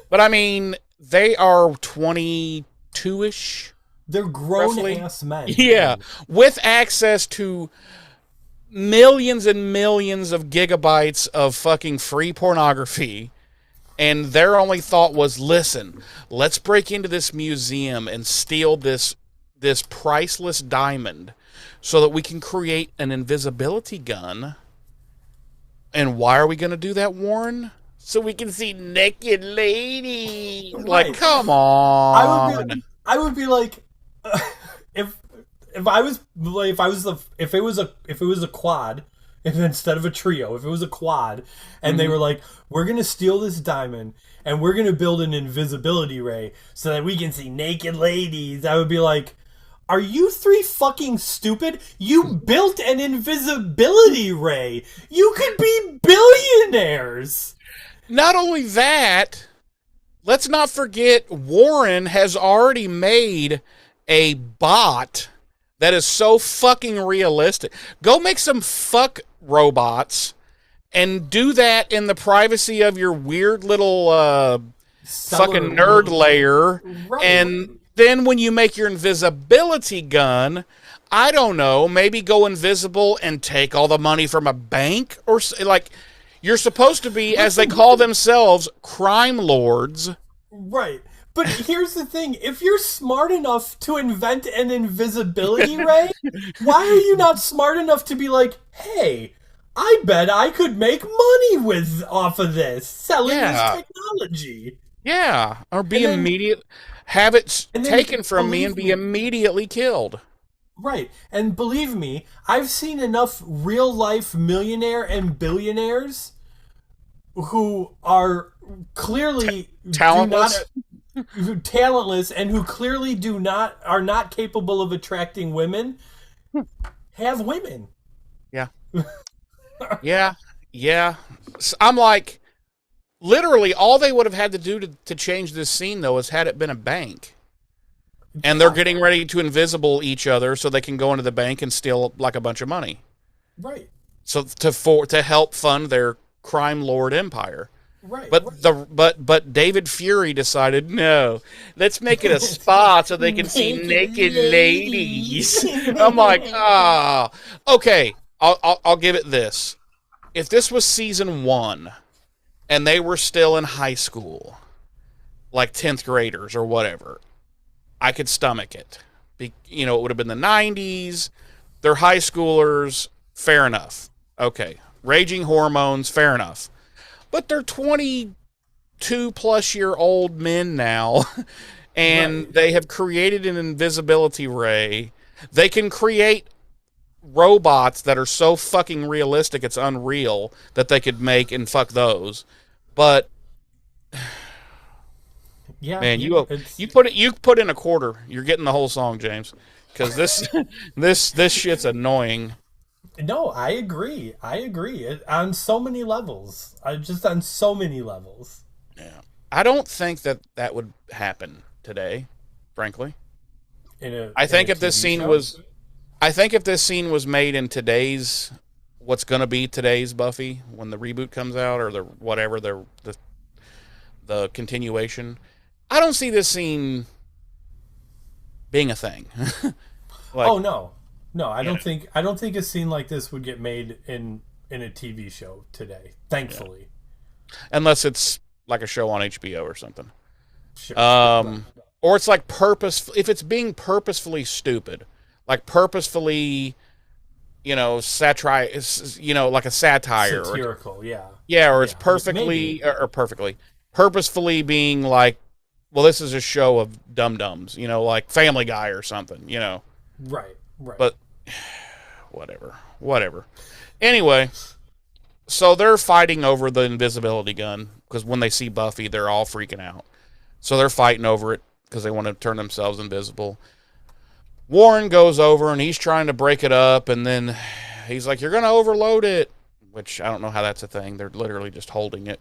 But I mean, they are 22-ish. They're grown-ass men. Yeah, with access to millions and millions of gigabytes of fucking free pornography. And their only thought was, listen, let's break into this museum and steal this priceless diamond so that we can create an invisibility gun. And why are we going to do that, Warren? So we can see naked ladies. Right. Come on. I would be like, if it was a quad, instead of a trio, if it was a quad, and they were like, we're going to steal this diamond, and we're going to build an invisibility ray so that we can see naked ladies, I would be like, are you three fucking stupid? You built an invisibility ray. You could be billionaires. Not only that, let's not forget Warren has already made a bot that is so fucking realistic. Go make some fuck robots and do that in the privacy of your weird little fucking nerd lair. Right. And then when you make your invisibility gun, I don't know, maybe go invisible and take all the money from a bank or like you're supposed to be, as they call themselves, crime lords. Right. But here's the thing. If you're smart enough to invent an invisibility ray, why are you not smart enough to be like, hey, I bet I could make money off of this, selling this technology. Yeah. Or be immediate, have it taken from me and be immediately killed. Right. And believe me, I've seen enough real life millionaire and billionaires who are clearly talentless. Talentless and who clearly are not capable of attracting women have women. Yeah. Yeah. So I'm like, literally all they would have had to do to change this scene though is had it been a bank. And they're getting ready to invisible each other so they can go into the bank and steal like a bunch of money. Right. So to help fund their crime lord empire. Right. But David Fury decided, no, let's make it a spa so they can see naked ladies. I'm like, okay, I'll give it this. If this was season 1 and they were still in high school, like 10th graders or whatever, I could stomach it. It would have been the 90s. They're high schoolers. Fair enough. Okay. Raging hormones. Fair enough. But they're 22-plus-year-old men now, and they have created an invisibility ray. They can create robots that are so fucking realistic it's unreal that they could make and fuck those. But yeah, man, you put in a quarter, you're getting the whole song, James, because this shit's annoying. No, I agree. On so many levels. On so many levels. Yeah. I don't think that would happen today, frankly. I think if this scene was made in today's, what's going to be today's Buffy, when the reboot comes out, or the continuation, I don't see this scene being a thing. Oh, no. No, I don't think a scene like this would get made in a TV show today. Thankfully, unless it's like a show on HBO or something. Sure. Or it's like if it's being purposefully stupid, like purposefully, satire, like a satire, satirical, or it's purposefully being like, well, this is a show of dum-dums, like Family Guy or something, Right. But whatever. Anyway, so they're fighting over the invisibility gun because when they see Buffy, they're all freaking out. So they're fighting over it because they want to turn themselves invisible. Warren goes over and he's trying to break it up, and then he's like, "You're going to overload it," which I don't know how that's a thing. They're literally just holding it.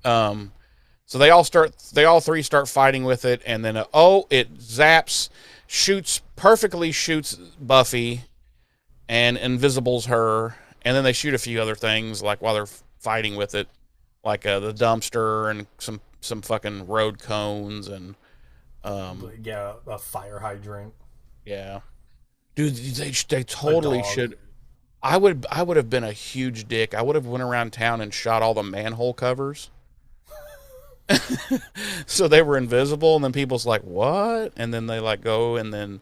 So they all three start fighting with it, and then it zaps. Perfectly shoots Buffy and invisibles her, and then they shoot a few other things like while they're fighting with it, like the dumpster and some fucking road cones and a fire hydrant. Yeah, dude, they totally should. I would have been a huge dick. I would have went around town and shot all the manhole covers. So they were invisible, and then people's like, what? And then they go, and then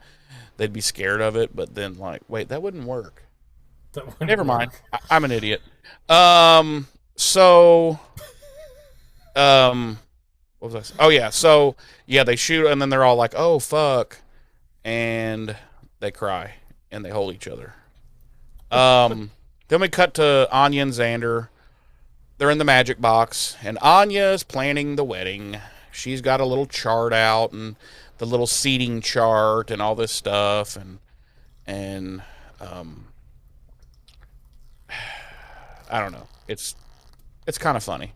they'd be scared of it, but then wait, that wouldn't work. Never mind. I'm an idiot. What was I saying? Oh yeah, so yeah, they shoot, and then they're all like, oh fuck, and they cry and they hold each other. Then we cut to Anya and Xander. They're in the magic box, and Anya's planning the wedding. She's got a little chart out, and the little seating chart, and all this stuff, and I don't know. It's kind of funny.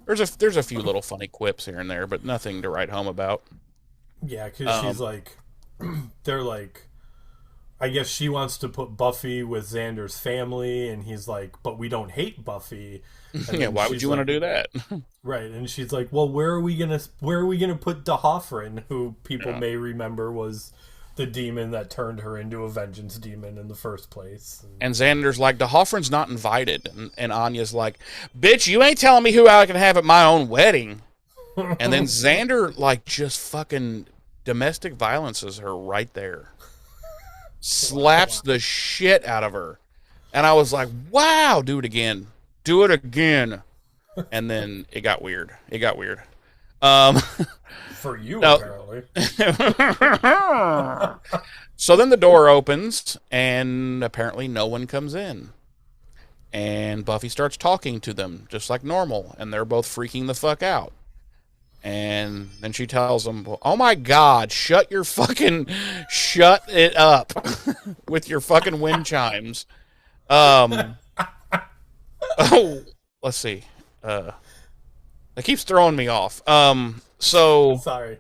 There's a few little funny quips here and there, but nothing to write home about. Yeah, because she's like, they're like, I guess she wants to put Buffy with Xander's family, and he's like, but we don't hate Buffy. And Yeah, why would you want to do that? Right, and she's like, well, where are we gonna put D'Hoffryn, who people may remember was the demon that turned her into a vengeance demon in the first place. And Xander's like, D'Hoffryn's not invited, and Anya's like, bitch, you ain't telling me who I can have at my own wedding. And then Xander like just fucking domestic violences her right there. Slaps the shit out of her. And I was like, wow, do it again. Do it again. And then it got weird. For you, apparently. So then the door opens, and apparently no one comes in. And Buffy starts talking to them, just like normal, and they're both freaking the fuck out. And then she tells them, oh my God, shut it up with your fucking wind chimes. Oh, let's see. It keeps throwing me off. So sorry.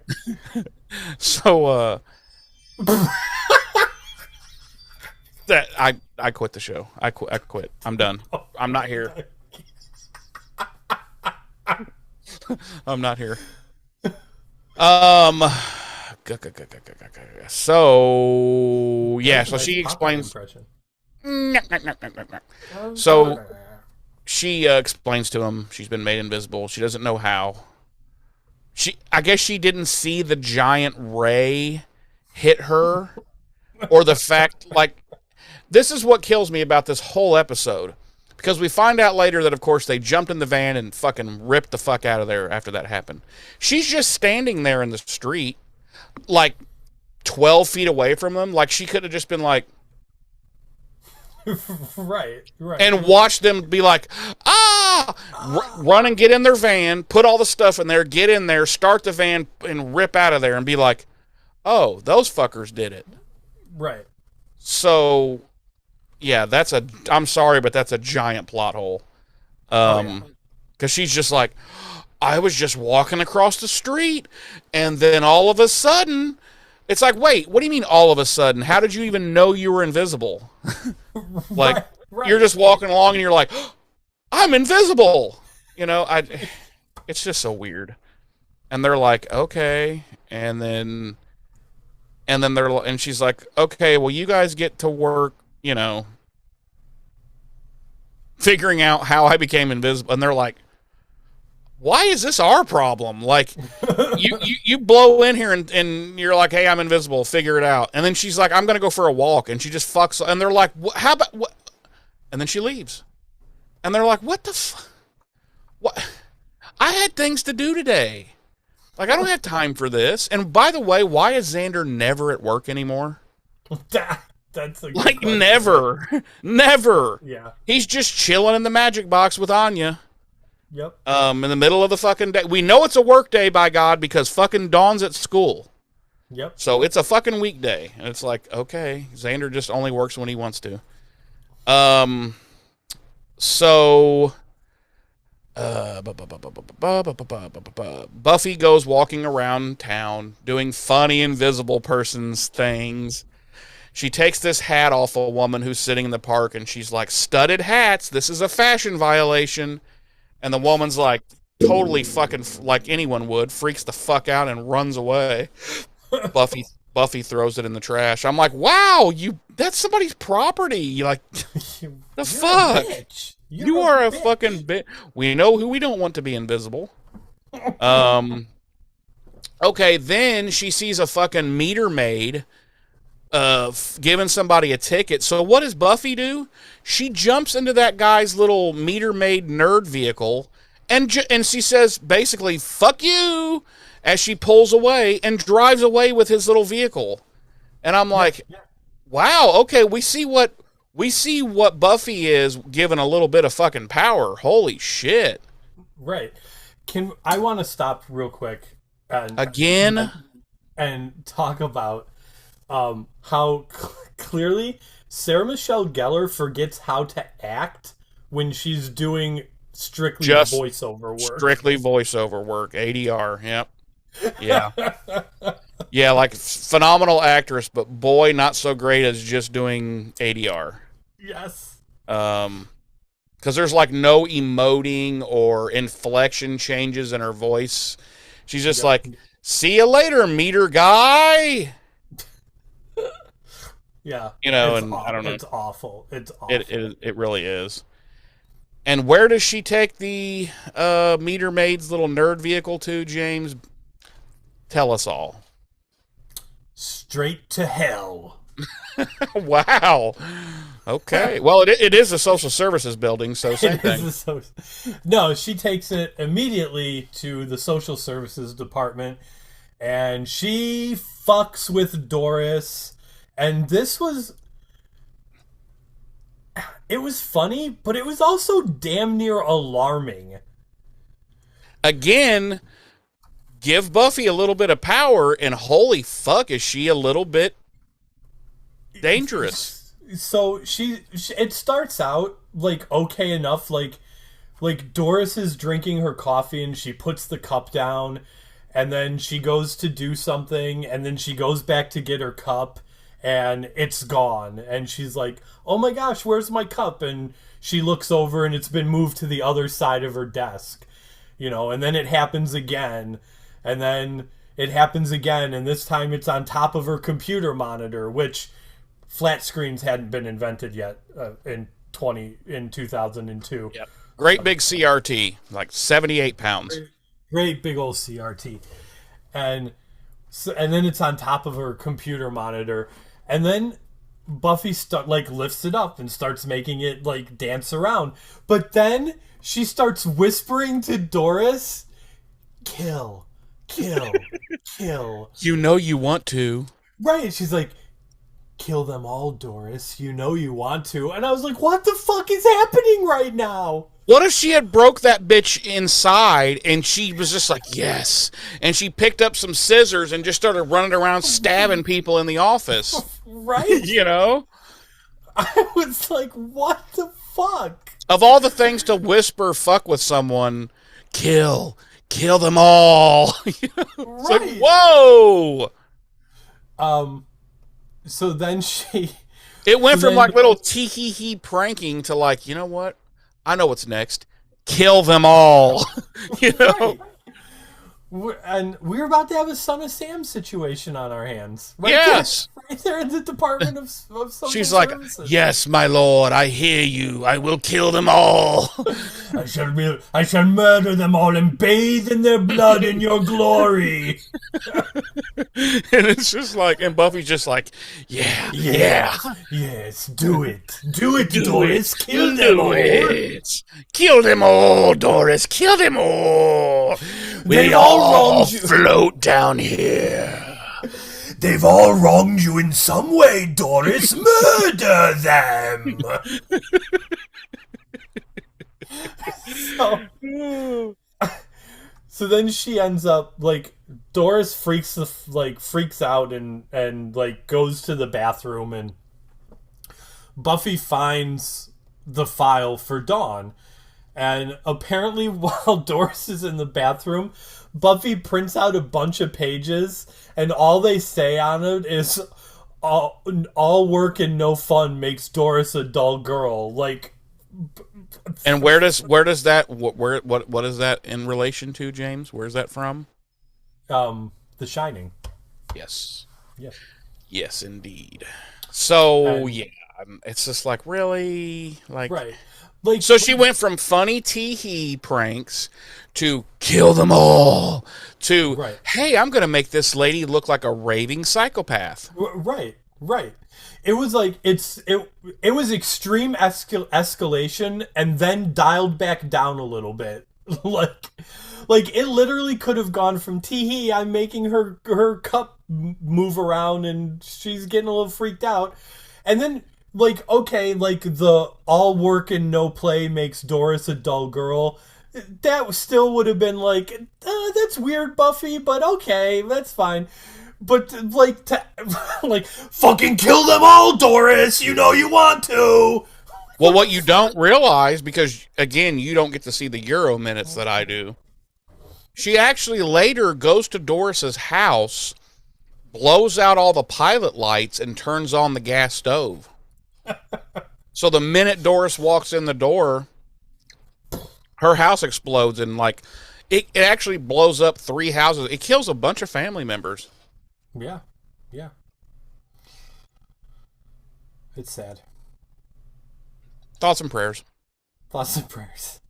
So that I quit the show. I quit. I'm done. I'm not here. I'm not here. So yeah, so she explains. So she explains to him she's been made invisible. She doesn't know how. I guess she didn't see the giant ray hit her, or the fact, like, this is what kills me about this whole episode, because we find out later that, of course, they jumped in the van and fucking ripped the fuck out of there after that happened. She's just standing there in the street, like 12 feet away from them. Like, she could have just been like, right. And watch them be like, run and get in their van, put all the stuff in there, get in there, start the van, and rip out of there, and be like, oh, those fuckers did it. Right. So, yeah, I'm sorry, but that's a giant plot hole. Because she's just like, I was just walking across the street, and then all of a sudden, it's like, wait, what do you mean all of a sudden? How did you even know you were invisible? Like, right. You're just walking along and you're like, I'm invisible. You know, it's just so weird. And they're like, okay. And then she's like, okay, well, you guys get to work, you know, figuring out how I became invisible. And they're like, why is this our problem? Like, you blow in here and you're like, hey, I'm invisible, figure it out. And then she's like, I'm going to go for a walk. And she just fucks. And they're like, how about what? And then she leaves. And they're like, what the fuck? What? I had things to do today. Like, I don't have time for this. And by the way, why is Xander never at work anymore? That's a good like, question. Never. Yeah. He's just chilling in the magic box with Anya. Yep. In the middle of the fucking day. We know it's a work day, by God, because fucking Dawn's at school. Yep. So it's a fucking weekday. And it's like, okay, Xander just only works when he wants to. Buffy goes walking around town doing funny invisible person's things. She takes this hat off a woman who's sitting in the park, and she's like, studded hats, this is a fashion violation. And the woman's like, totally fucking, like anyone would, freaks the fuck out and runs away. Buffy throws it in the trash. I'm like, wow, that's somebody's property. You're like, the fuck? You are a fucking bitch. We know who we don't want to be invisible. Okay, then she sees a fucking meter maid giving somebody a ticket. So what does Buffy do? She jumps into that guy's little meter maid nerd vehicle, and she says basically, fuck you, as she pulls away and drives away with his little vehicle. And I'm like, wow, okay, we see what we see what Buffy is given a little bit of fucking power. Holy shit. Right. I want to stop real quick and talk about how clearly Sarah Michelle Gellar forgets how to act when she's doing strictly voiceover work. Strictly voiceover work. ADR. Yep. Yeah. Yeah, like phenomenal actress, but boy, not so great as just doing ADR. Yes. Because there's like no emoting or inflection changes in her voice. She's just like, see you later, meter guy. Yeah. You know, and I don't know. It's awful. It's awful. It really is. And where does she take the meter maid's little nerd vehicle to, James? Tell us all. Straight to hell. Wow. Okay. Well, it is a social services building, so same thing. No, she takes it immediately to the social services department, and she fucks with Doris. And it was funny, but it was also damn near alarming. Again, give Buffy a little bit of power, and holy fuck, is she a little bit dangerous. So it starts out like okay enough, like Doris is drinking her coffee and she puts the cup down, and then she goes to do something, and then she goes back to get her cup, and it's gone, and she's like, oh my gosh, where's my cup? And she looks over and it's been moved to the other side of her desk, you know, and then it happens again, and then it happens again, and this time it's on top of her computer monitor, which flat screens hadn't been invented yet in 2002. Yep. Great big CRT, like 78 pounds. Great big old CRT. And then it's on top of her computer monitor. And then Buffy lifts it up and starts making it like dance around. But then she starts whispering to Doris, kill, kill, kill. You know you want to. Right. She's like, kill them all, Doris. You know you want to. And I was like, what the fuck is happening right now? What if she had broke that bitch inside and she was just like, yes. And she picked up some scissors and just started running around stabbing people in the office. Right? You know? I was like, what the fuck? Of all the things to whisper fuck with someone, kill them all. You know? It's right. like, whoa! So then it went from like little tee-hee-hee pranking to like, you know what? I know what's next. Kill them all. You know? Right. And we're about to have a Son of Sam situation on our hands. Right yes. There, right there in the Department of Social She's Services. like, yes, my lord, I hear you. I will kill them all. I shall murder them all and bathe in their blood in your glory. And it's just like, and Buffy's just like, yeah. Yes, do it. Do it, Doris. Kill them all. Kill them all, Doris. Kill them all. We all float down here. They've all wronged you in some way, Doris. Murder them. So then she ends up like Doris freaks out and like goes to the bathroom, and Buffy finds the file for Dawn. And apparently while Doris is in the bathroom, Buffy prints out a bunch of pages, and all they say on it is all work and no fun makes Doris a dull girl. Like, and where does that what is that in relation to, James? Where's that from? The Shining. Yes. Yes. Yes, indeed. So yeah, it's just like, really, like, right. Like, so she went from funny tee-hee pranks to kill them all to, right. Hey, I'm going to make this lady look like a raving psychopath. Right. It was like, it was extreme escalation and then dialed back down a little bit. like it literally could have gone from tee-hee, I'm making her cup move around and she's getting a little freaked out. And then like, okay, like the all work and no play makes Doris a dull girl. That still would have been like, that's weird, Buffy, but okay, that's fine. But like, like, fucking kill them all, Doris. You know you want to. Well, what you don't realize, because again, you don't get to see the Euro minutes that I do. She actually later goes to Doris's house, blows out all the pilot lights, and turns on the gas stove. So the minute Doris walks in the door, her house explodes, and like it actually blows up 3 houses. It kills a bunch of family members. Yeah. It's sad. Thoughts and prayers. Thoughts and prayers.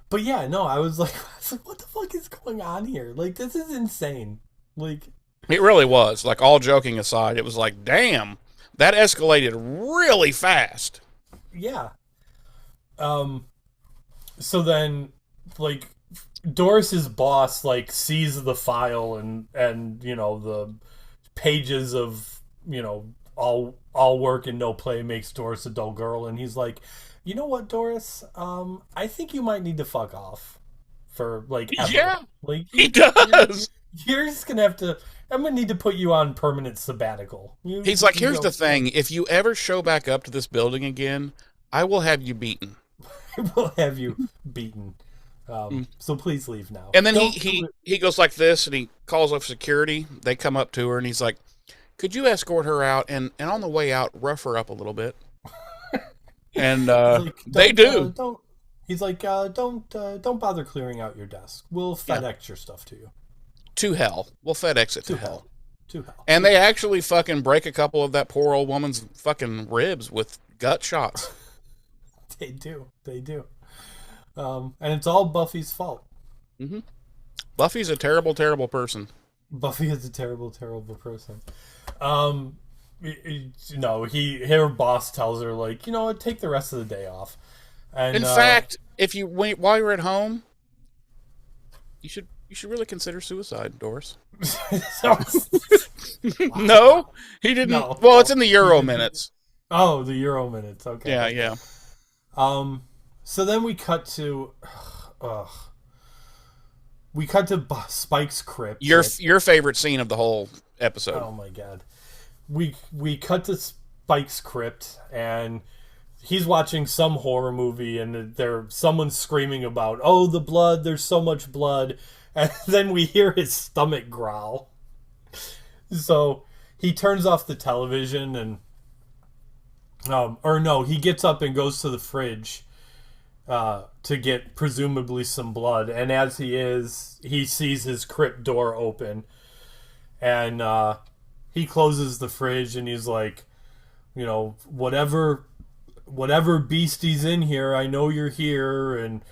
But yeah, no, I was like, what the fuck is going on here? Like, this is insane. Like, It really was. Like, all joking aside, it was like, damn, that escalated really fast. yeah. So then, like, Doris's boss, like, sees the file and you know, the pages of, you know, all work and no play makes Doris a dull girl, and he's like, you know what, Doris? I think you might need to fuck off for, like, ever. Yeah, like, he does. You're just gonna have to. I'm gonna need to put you on permanent sabbatical. He's like, here's the thing: if you ever show back up to this building again, I will have you beaten. I will have you beaten. So please leave now. And then he goes like this, and he calls up security. They come up to her, and he's like, could you escort her out, and on the way out, rough her up a little bit? And like, they do. He's like, don't bother clearing out your desk. We'll FedEx your stuff to you. To hell. We'll FedEx it to hell. To hell. And they actually fucking break a couple of that poor old woman's fucking ribs with gut shots. They do. And it's all Buffy's fault. Mm-hmm. Buffy's a terrible, terrible person. Buffy is a terrible, terrible person. Her boss tells her, like, you know what, take the rest of the day off. And in fact, while you're at home, you should really consider suicide, Doris. No, he didn't. No. Well, it's in the Euro minutes. Oh, the Euro minutes. Okay. Yeah. So then we cut to, Spike's crypt. Your favorite scene of the whole episode. Oh my god. We cut to Spike's crypt, and he's watching some horror movie, and someone's screaming about, oh, the blood, there's so much blood, and then we hear his stomach growl. So he turns off the television, and he gets up and goes to the fridge to get presumably some blood, and as he sees his crypt door open, and he closes the fridge, and he's like, you know, whatever beastie's in here, I know you're here, and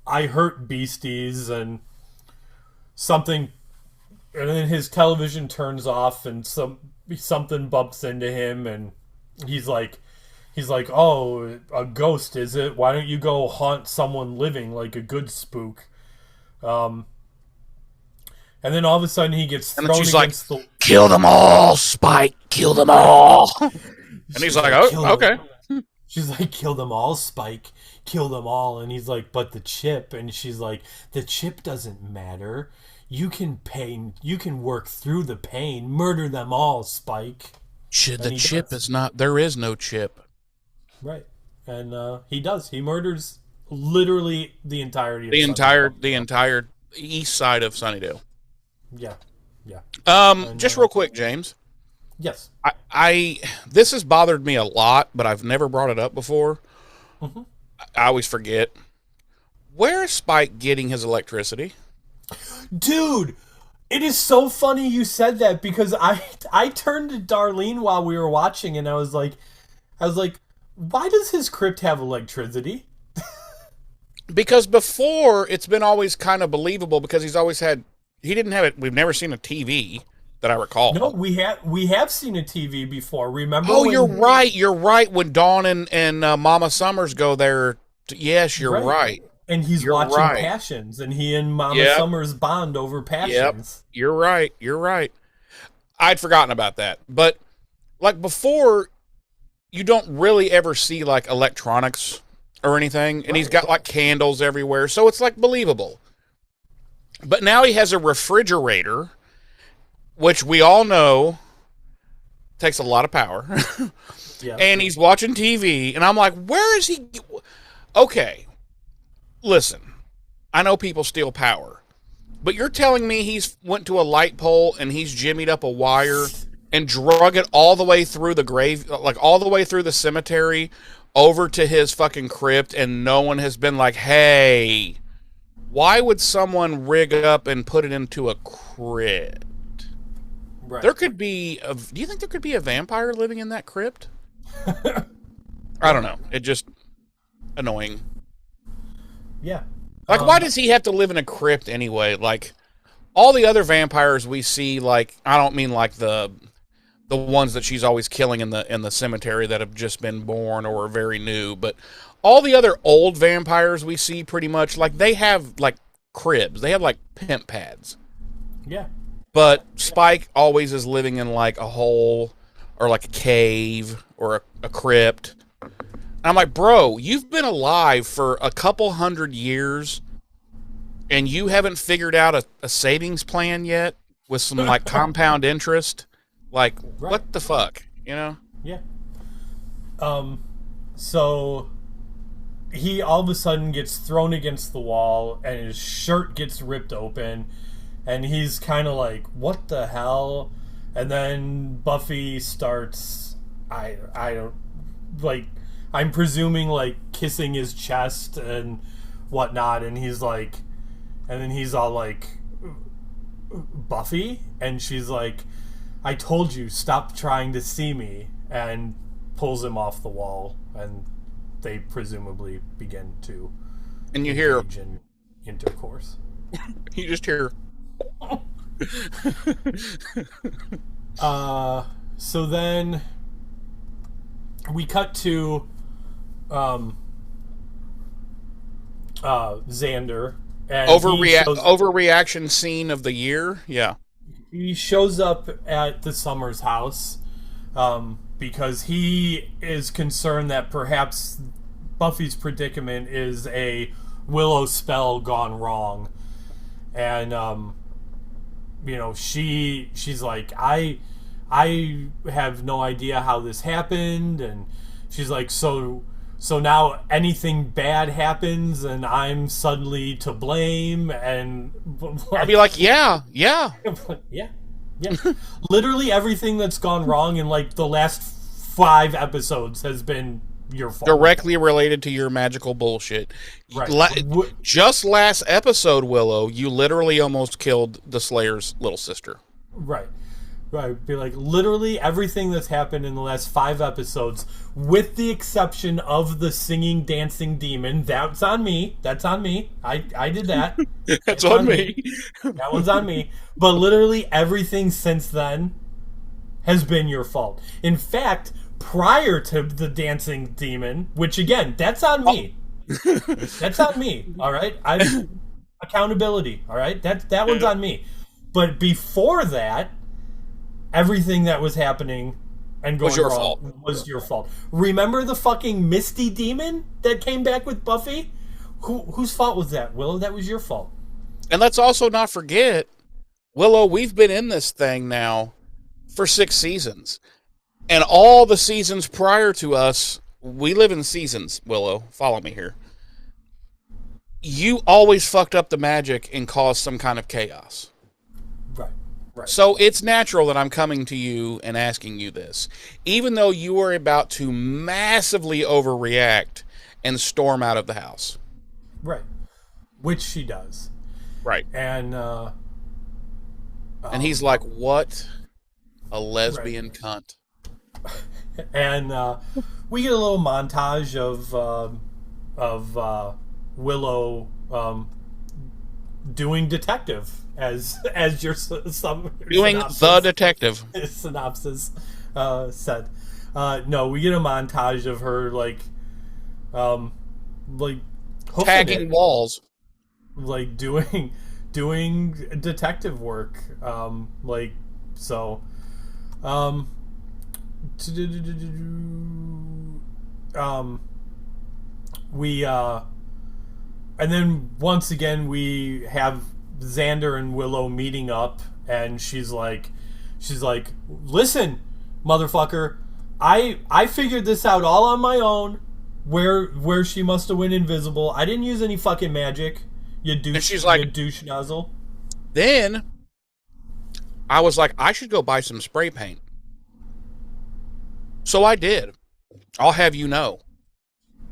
I hurt beasties, and something, and then his television turns off, and something bumps into him, and he's like, oh, a ghost, is it? Why don't you go haunt someone living like a good spook? And then all of a sudden he gets thrown against the... Kill them all, Spike! Kill them all! And he's like, oh, okay. She's like, kill them all, Spike. Kill them all. And he's like, but the chip. And she's like, the chip doesn't matter. You can work through the pain. Murder them all, Spike. The chip is not... There is no chip. Right. And he does. He murders literally the entirety of the entire east side of Sunnydale. Yeah. Just real quick, James. Yes. This has bothered me a lot, but I've never brought it up before. Mm-hmm. I always forget. Where is Spike getting his electricity? Dude, it is so funny you said that, because I turned to Darlene while we were watching, and I was like, why does his crypt have electricity? Because before, it's been always kind of believable, because he didn't have it. We've never seen a TV that I recall. No, we have seen a TV before. Remember? Oh, you're right. You're right. When Dawn and Mama Summers go there. Yes, you're right. And he's watching Passions, and he and Mama Summers bond over Passions. Yep. You're right. I'd forgotten about that. But like before, you don't really ever see like electronics or anything, and he's got like candles everywhere, so it's like believable. But now he has a refrigerator, which we all know takes a lot of power. Yeah. And he's watching TV, and I'm like, where is he? Okay, listen, I know people steal power, but you're telling me he's went to a light pole and he's jimmied up a wire and drug it all the way through the grave, like all the way through the cemetery over to his fucking crypt, and no one has been like, hey, why would someone rig up and put it into a crypt? Right. There could be do you think there could be a vampire living in that crypt? I don't know. It just annoying. Yeah. Like, why does he have to live in a crypt anyway? Like, all the other vampires we see, like, I don't mean like the ones that she's always killing in the cemetery that have just been born or are very new, but all the other old vampires we see pretty much, like, they have like cribs. They have like pimp pads. Yeah. But Spike always is living in like a hole or like a cave or a crypt. And I'm like, bro, you've been alive for a couple 100 years and you haven't figured out a savings plan yet with some like compound interest? Like, what the fuck, you know? Yeah. So he all of a sudden gets thrown against the wall and his shirt gets ripped open. And he's kind of like, what the hell? And then Buffy starts, I don't, like, I'm presuming, like, kissing his chest and whatnot. And he's like, and then he's all like, Buffy? And she's like, I told you, stop trying to see me. And pulls him off the wall. And they presumably begin to and you hear in intercourse. You just hear so then we cut to Xander and overreaction scene of the year. Yeah. He shows up at the Summers house because he is concerned that perhaps Buffy's predicament is a Willow spell gone wrong. And you know, she's like, I have no idea how this happened, and she's like, so now anything bad happens and I'm suddenly to blame, and I'd be like, yeah. yeah. Literally everything that's gone wrong in like the last 5 episodes has been your fault. Directly related to your magical bullshit. Right. Just last episode, Willow, you literally almost killed the Slayer's little sister. Right. Be like, literally everything that's happened in the last 5 episodes, with the exception of the singing, dancing demon. That's on me. I did that. That's on me. That one's on me. But literally everything since then has been your fault. In fact, prior to the dancing demon, which again, that's on me. That's on me. All right, accountability. All right, that one's on me. But before that, everything that was happening and going wrong was your fault. Remember the fucking Misty demon that came back with Buffy? Whose fault was that, Willow? That was your fault. And let's also not forget, Willow, we've been in this thing now for 6 seasons. And all the seasons prior to us, we live in seasons, Willow. Follow me here. You always fucked up the magic and caused some kind of chaos. Right. So it's natural that I'm coming to you and asking you this. Even though you are about to massively overreact and storm out of the house. Right. Which she does. Right. And he's like, what? A lesbian cunt. And we get a little montage of Willow doing detective as your doing the detective synopsis said. No, we get a montage of her like tagging walls, like doing detective work, we and then once again we have Xander and Willow meeting up, and she's like, listen, motherfucker, I figured this out all on my own. Where she must have went invisible. I didn't use any fucking magic. You douche. And she's like, you douche nozzle. Then I was like, I should go buy some spray paint. So I did. I'll have you know.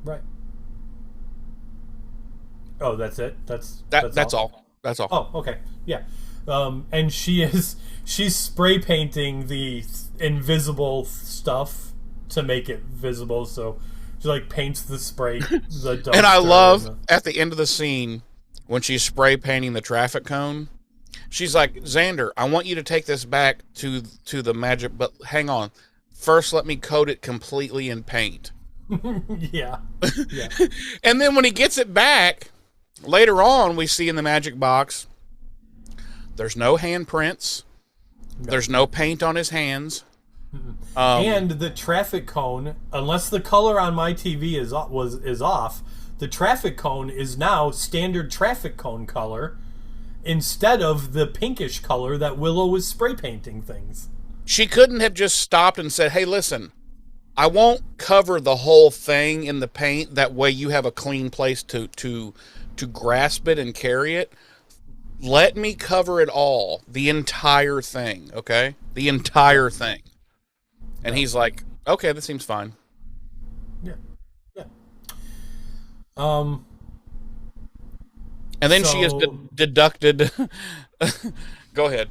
Right. Oh, that's it. That's all. That's all. Oh, okay. Yeah. And she's spray painting the invisible stuff to make it visible. So she like paints the spray. And I love at the end of the scene when she's spray painting the traffic cone. She's like, Xander, I want you to take this back to the magic, but hang on. First, let me coat it completely in paint. Yeah. And then when he gets it back, later on, we see in the magic box, there's no handprints. No. There's no paint on his hands. And the traffic cone, unless the color on my TV is off, the traffic cone is now standard traffic cone color instead of the pinkish color that Willow was spray painting things. She couldn't have just stopped and said, hey, listen, I won't cover the whole thing in the paint. That way you have a clean place to grasp it and carry it. Let me cover it all, the entire thing, okay? The entire thing. And he's like, okay, that seems fine. Yeah. And then she is deducted. Go ahead.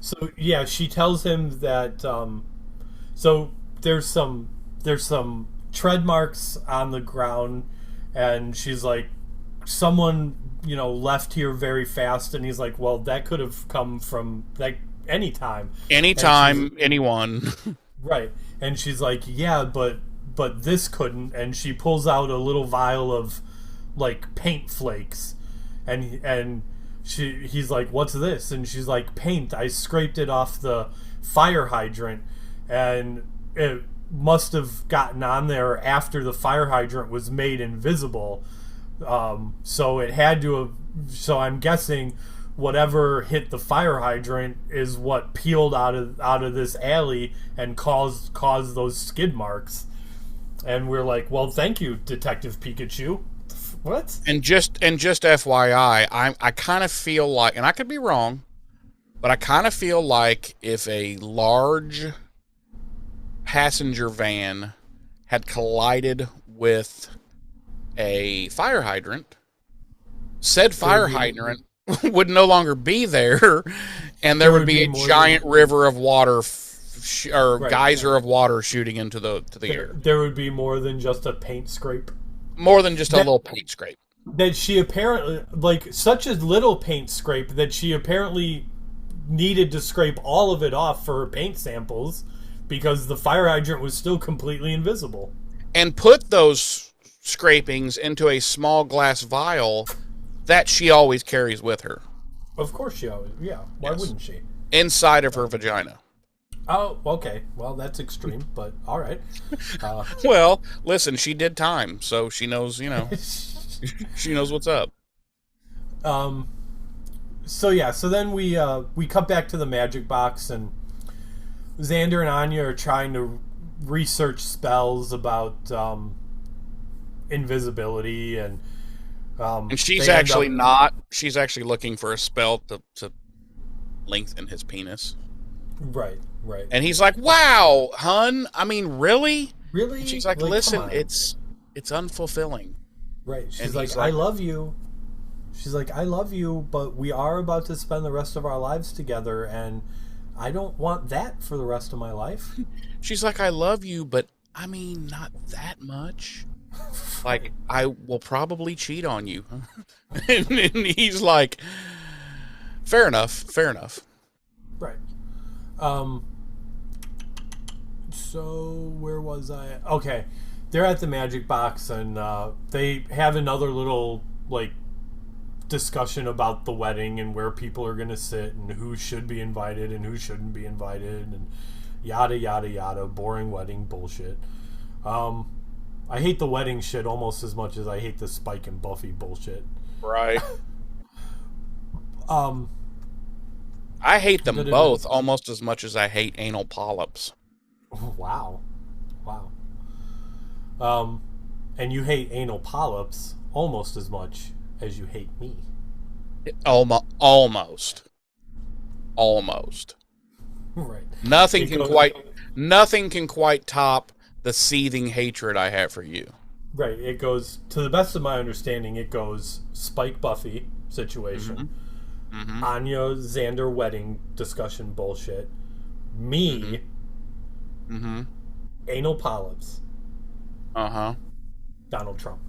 So yeah, she tells him that. So there's some tread marks on the ground, and she's like, someone left here very fast, and he's like, well, that could have come from like anytime, anyone. Right. And she's like, yeah, but this couldn't. And she pulls out a little vial of like paint flakes, and he's like, what's this? And she's like, paint. I scraped it off the fire hydrant, and it must have gotten on there after the fire hydrant was made invisible. So it had to have. So I'm guessing whatever hit the fire hydrant is what peeled out of this alley and caused those skid marks. And we're like, well, thank you, Detective Pikachu. What? And just FYI, I kind of feel like, and I could be wrong, but I kind of feel like if a large passenger van had collided with a fire hydrant, said fire hydrant would no longer be there, and there would be a giant river of water geyser of water shooting into the air. There would be more than just a paint scrape. More than just a little paint scrape. That she apparently, like, such a little paint scrape that she apparently needed to scrape all of it off for her paint samples because the fire hydrant was still completely invisible. And put those scrapings into a small glass vial that she always carries with her. Of course she always, yeah. Why wouldn't she? Inside of her vagina. Oh, okay. Well, that's extreme, but all right. Well, listen, she did time, so she knows, she knows what's up. So yeah, so then we cut back to the magic box, and Xander and Anya are trying to research spells about invisibility, and she's actually not. She's actually looking for a spell to lengthen his penis. Right. And he's like, "Wow, hun. I mean, really? Really?" And she's like, "Listen, it's unfulfilling." Right. She's like, "I love you." She's like, "I love you, but we are about to spend the rest of our lives together, and I don't want that for the rest of my life." She's like, "I love you, but I mean, not that much. Like, I will probably cheat on you." And he's like, fair enough. Right. So where was I? Okay. They're at the magic box, and they have another little, like, discussion about the wedding and where people are going to sit and who should be invited and who shouldn't be invited. yada yada yada, boring wedding bullshit. I hate the wedding shit almost as much as I hate the Spike and Buffy bullshit. Right. I hate them both almost as much as I hate anal polyps. Wow. And you hate anal polyps almost as much as you hate me. Almost. Right. Nothing can quite top the seething hatred I have for you. Right. It goes, to the best of my understanding, it goes Spike Buffy situation, Anya Xander wedding discussion bullshit, me, anal polyps, Donald Trump.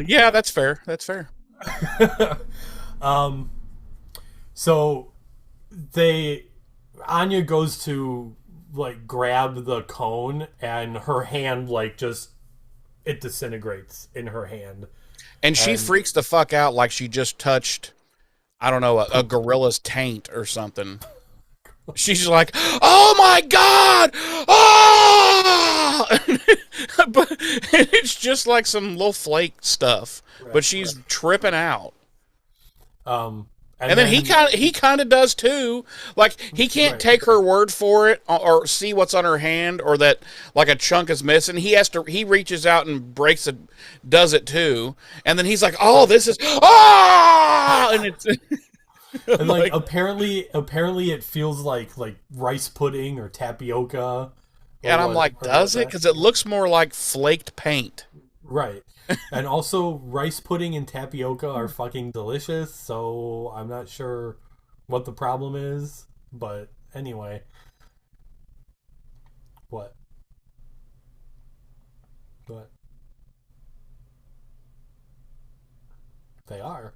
Yeah, that's fair. So Anya goes to like grab the cone and her hand it disintegrates in her hand. And she freaks the fuck out like she just touched, I don't know, a gorilla's taint or something. She's like, "Oh my god! Ah!" But it's just like some little flake stuff. Right, but she's tripping out. And then he kind of does too. Like he can't take her word for it or see what's on her hand or that like a chunk is missing. He reaches out and breaks it, does it too. And then he's like, "Oh, this is and it's." And like apparently it feels like rice pudding or tapioca. And I'm like, does it? Because it looks more like flaked paint. Right. And also rice pudding and tapioca are fucking delicious, so I'm not sure what the problem is. But anyway. What? They are.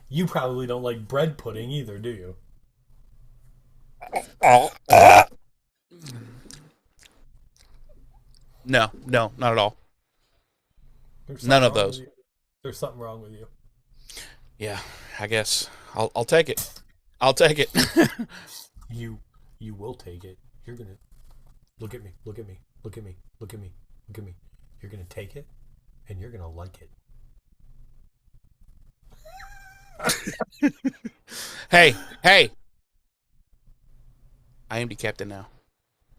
You probably don't like bread pudding either, do you? No, not at all. None of those. There's something wrong with you. Yeah, I guess I'll take it. I'll take it. You will take it. You're gonna look at me. You're gonna take it, and you're gonna like it. Hey! I am the captain now.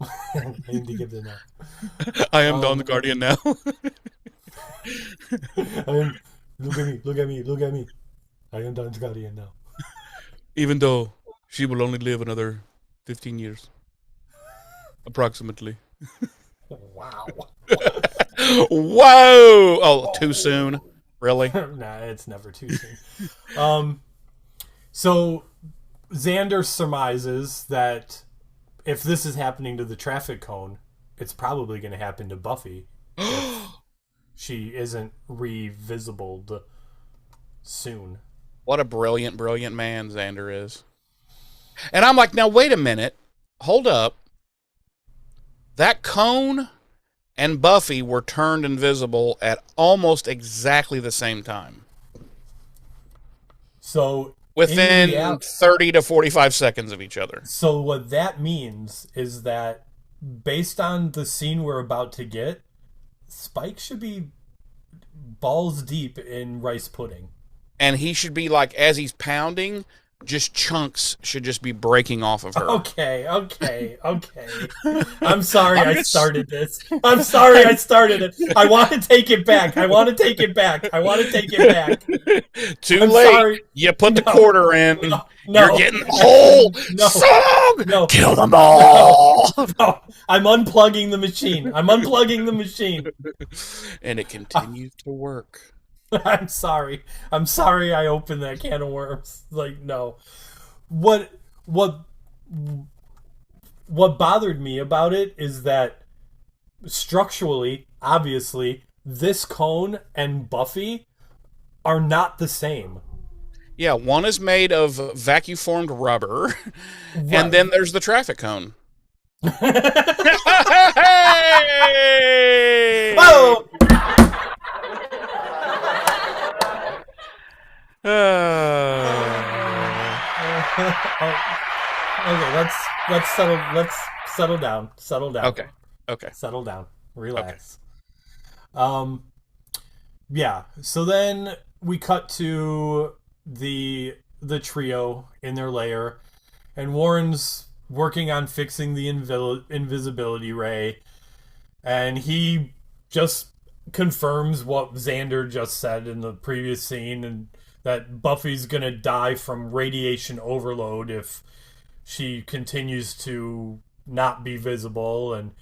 I am the captain now. I am Don the Guardian now. Look at me. I am Don's Guardian now. Even though she will only live another 15 years. Approximately. Wow. Whoa! Oh, too soon? Really? Nah, it's never too soon. So Xander surmises that if this is happening to the traffic cone, it's probably going to happen to Buffy if she isn't revisibled soon. What a brilliant man Xander is. And I'm like, now wait a minute. Hold up. That cone and Buffy were turned invisible at almost exactly the same time. So within 30 to 45 seconds of each other. So what that means is that based on the scene we're about to get, Spike should be balls deep in rice pudding. And he should be like, as he's pounding, just chunks should just be breaking off of her. Okay. I'm sorry I started this. I'm sorry I started it. I want to take it back. Too late. Sorry. You put the quarter in. No. You're getting whole song. No. Kill them all. No. I'm unplugging the machine. And it continues to work. I'm sorry I opened that can of worms. Like, no. What bothered me about it is that structurally, obviously, this cone and Buffy are not the same. Yeah, one is made of vacuum-formed rubber, Right. and then there's the traffic cone. Hey! Oh! Okay, let's settle down. Settle down. Okay. Settle down. Relax. Yeah. So then we cut to the trio in their lair, and Warren's working on fixing the invisibility ray, and he just confirms what Xander just said in the previous scene, and that Buffy's gonna die from radiation overload if she continues to not be visible, and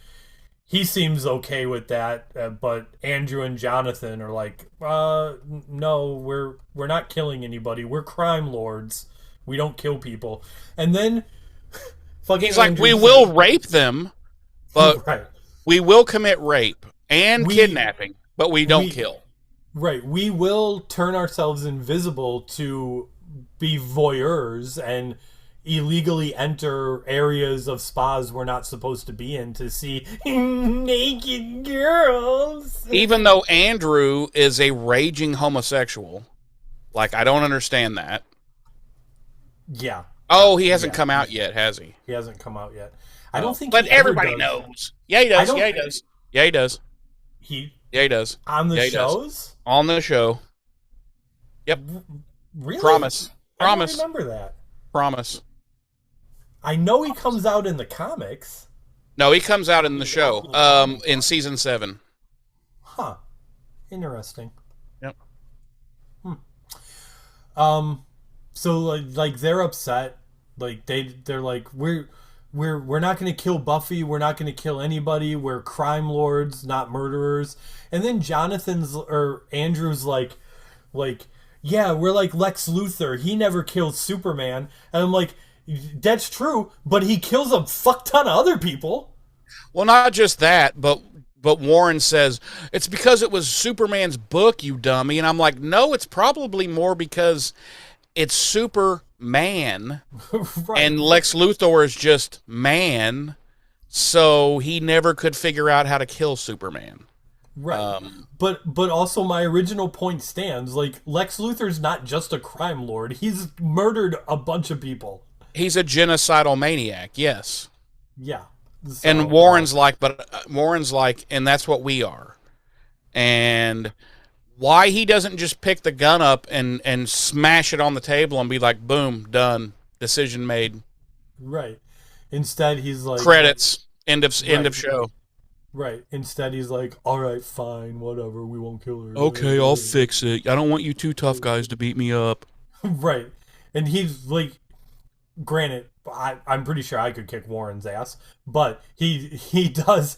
he seems okay with that, but Andrew and Jonathan are like, no, we're not killing anybody. We're crime lords. We don't kill people. And then fucking He's like, Andrew's we will rape them, but right. we will commit rape and kidnapping, but we don't kill. Right. We will turn ourselves invisible to be voyeurs and illegally enter areas of spas we're not supposed to be in to see naked girls. Even though Andrew is a raging homosexual. Like, I don't understand that. Yeah. Oh, he hasn't come out yet, has he? He hasn't come out yet. I don't think But he ever everybody does. knows. Yeah, he does. Yeah, he does. Yeah, he does. Yeah, he does. On the Yeah, he does. shows? On the show. Yep. Really? Promise. I don't remember that. Promise. I know he comes out in the comics. No, he comes out in the show. In season 7. Huh. Interesting. Yep. So like they're upset. Like they're like, we're not going to kill Buffy. We're not going to kill anybody. We're crime lords, not murderers. And then Andrew's like, yeah, we're like Lex Luthor. He never killed Superman. And I'm like, that's true, but he kills a fuck ton of other people. Well, not just that, but Warren says, it's because it was Superman's book, you dummy. And I'm like, no, it's probably more because it's Superman. Right. And Lex Luthor is just man, so he never could figure out how to kill Superman. Right. But also my original point stands. Like, Lex Luthor's not just a crime lord. He's murdered a bunch of people. He's a genocidal maniac, yes. Yeah. So, And Warren's like, and that's what we are. And why he doesn't just pick the gun up and smash it on the table and be like, boom, done, decision made. Right. Instead, he's like, credits, end of show. Right. Instead, he's like, all right, fine, whatever, we won't kill her. Okay, I'll fix it. I don't want you two tough guys to beat me up. Right. And he's like, granted, I'm pretty sure I could kick Warren's ass, but he does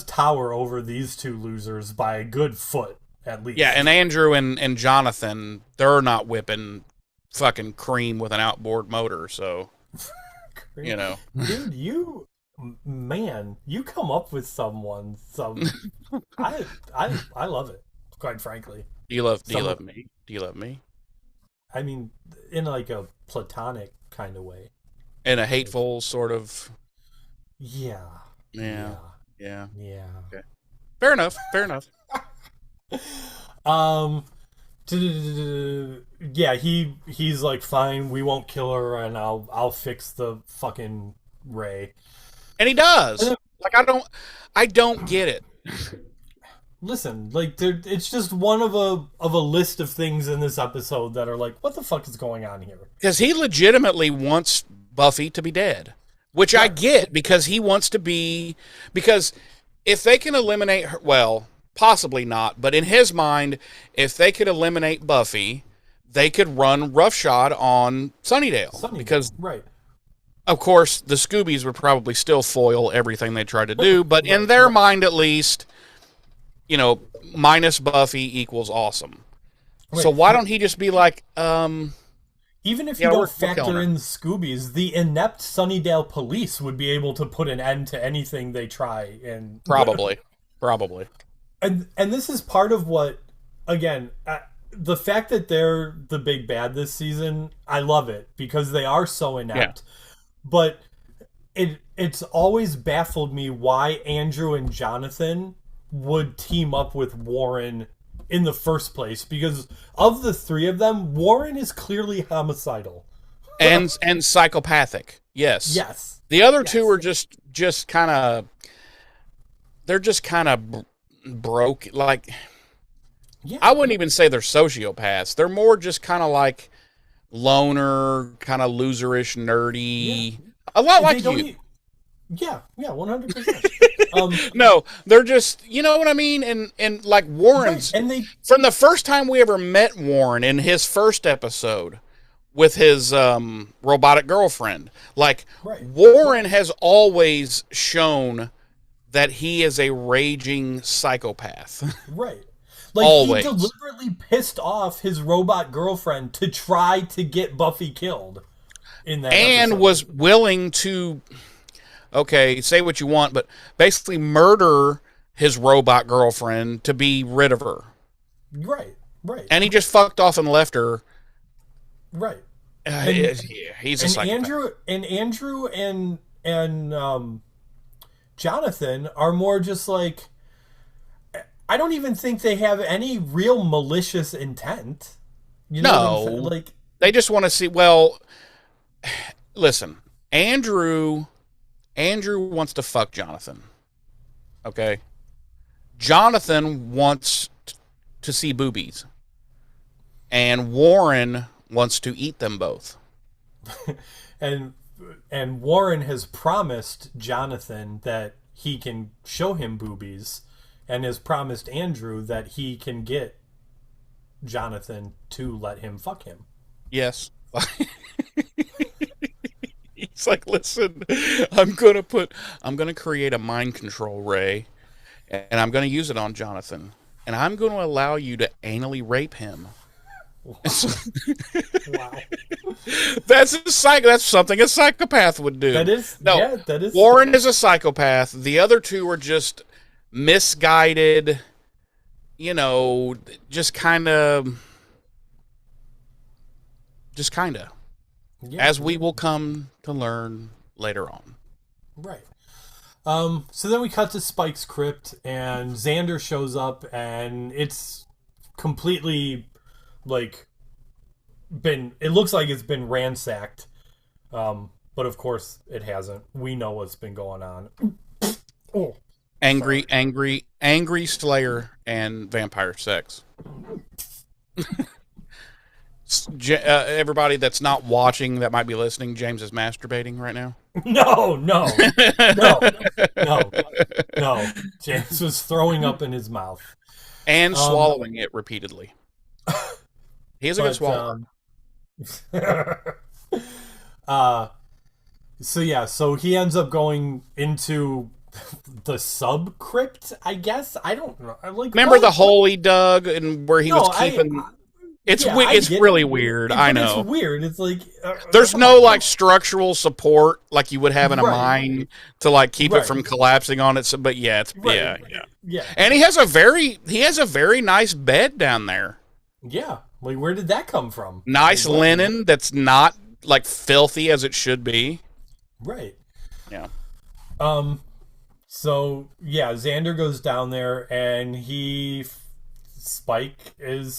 tower over these two losers by a good foot, at least. Yeah, and Andrew and Jonathan, they're not whipping fucking cream with an outboard motor, so, you know. Dude, you come up with some I love it, quite frankly. Do you love me? Do you love me? I mean, in like a platonic kind of way. In a hateful sort of. Yeah. Yeah. Okay. Fair enough. Yeah, he's like, fine, we won't kill her, and I'll fix the fucking Ray. And he does. Like, I don't get it. Listen, like, it's just one of a list of things in this episode that are like, what the fuck is going on here? Because he legitimately wants Buffy to be dead, which I get, because he wants to be. Because if they can eliminate her, well, possibly not, but in his mind, if they could eliminate Buffy, they could run roughshod on Sunnydale. Because, right. Of course, the Scoobies would probably still foil everything they tried to do, but in their mind, at least, you know, minus Buffy equals awesome. Right. So why don't he just be like, even if you don't factor in the Scoobies, the inept Sunnydale police would be able to put an end to anything they try. And probably. And this is part of what, again, the fact that they're the big bad this season, I love it, because they are so inept. Yeah. But it's always baffled me why Andrew and Jonathan would team up with Warren in the first place, because of the three of them, Warren is clearly homicidal and psychopathic. Yes. The other two are just kind of, they're just kind of broke. Like, I wouldn't even say they're sociopaths. They're more just kind of like loner, kind of loserish, nerdy. A lot like you. Yeah, 100%. No, they're just, you know what I mean? And like Warren's, right, and they, from the first time we ever met Warren in his first episode with his robotic girlfriend, like Warren has always shown that he is a raging psychopath. Right. Like, always. He deliberately pissed off his robot girlfriend to try to get Buffy killed in that episode. Was willing to, okay, say what you want, but basically murder his robot girlfriend to be rid of her. Right. And he just fucked off and left her. Right. He's a psychopath. Andrew and Jonathan are more just like, I don't even think they have any real malicious intent. You know what I'm saying? Like, they just want to see. Well, listen, Andrew wants to fuck Jonathan. Okay, Jonathan wants to see boobies, and Warren wants to eat them both. and Warren has promised Jonathan that he can show him boobies, and has promised Andrew that he can get Jonathan to let him fuck him. Yes. He's like, listen, I'm gonna create a mind control ray, and I'm gonna use it on Jonathan, and I'm gonna allow you to anally rape him. Wow. Wow. That's something a psychopath would do. That is. Warren is a psychopath. The other two are just misguided, you know, just kind of, as we will come to learn later on. Right. So then we cut to Spike's crypt, and Xander shows up, and it's completely, like, it looks like it's been ransacked. But of course it hasn't. We know what's been going on. Oh. Angry Slayer and vampire sex. Everybody that's not watching, that might be listening, James is masturbating right now. No. James was throwing up in his mouth. And swallowing it repeatedly. He's a good swallower. So he ends up going into the sub crypt, I guess. I don't know. Remember the hole he dug and where he was keeping. It's really weird. I know. It's weird. It's like there's no like structural support like you would have in a mine to like keep it from collapsing on it. So, but yeah, yeah. And he has a very nice bed down there. Yeah, like where did that come from? Nice linen that's not like filthy as it should be. Right. Yeah. So yeah, Xander goes down there and Spike and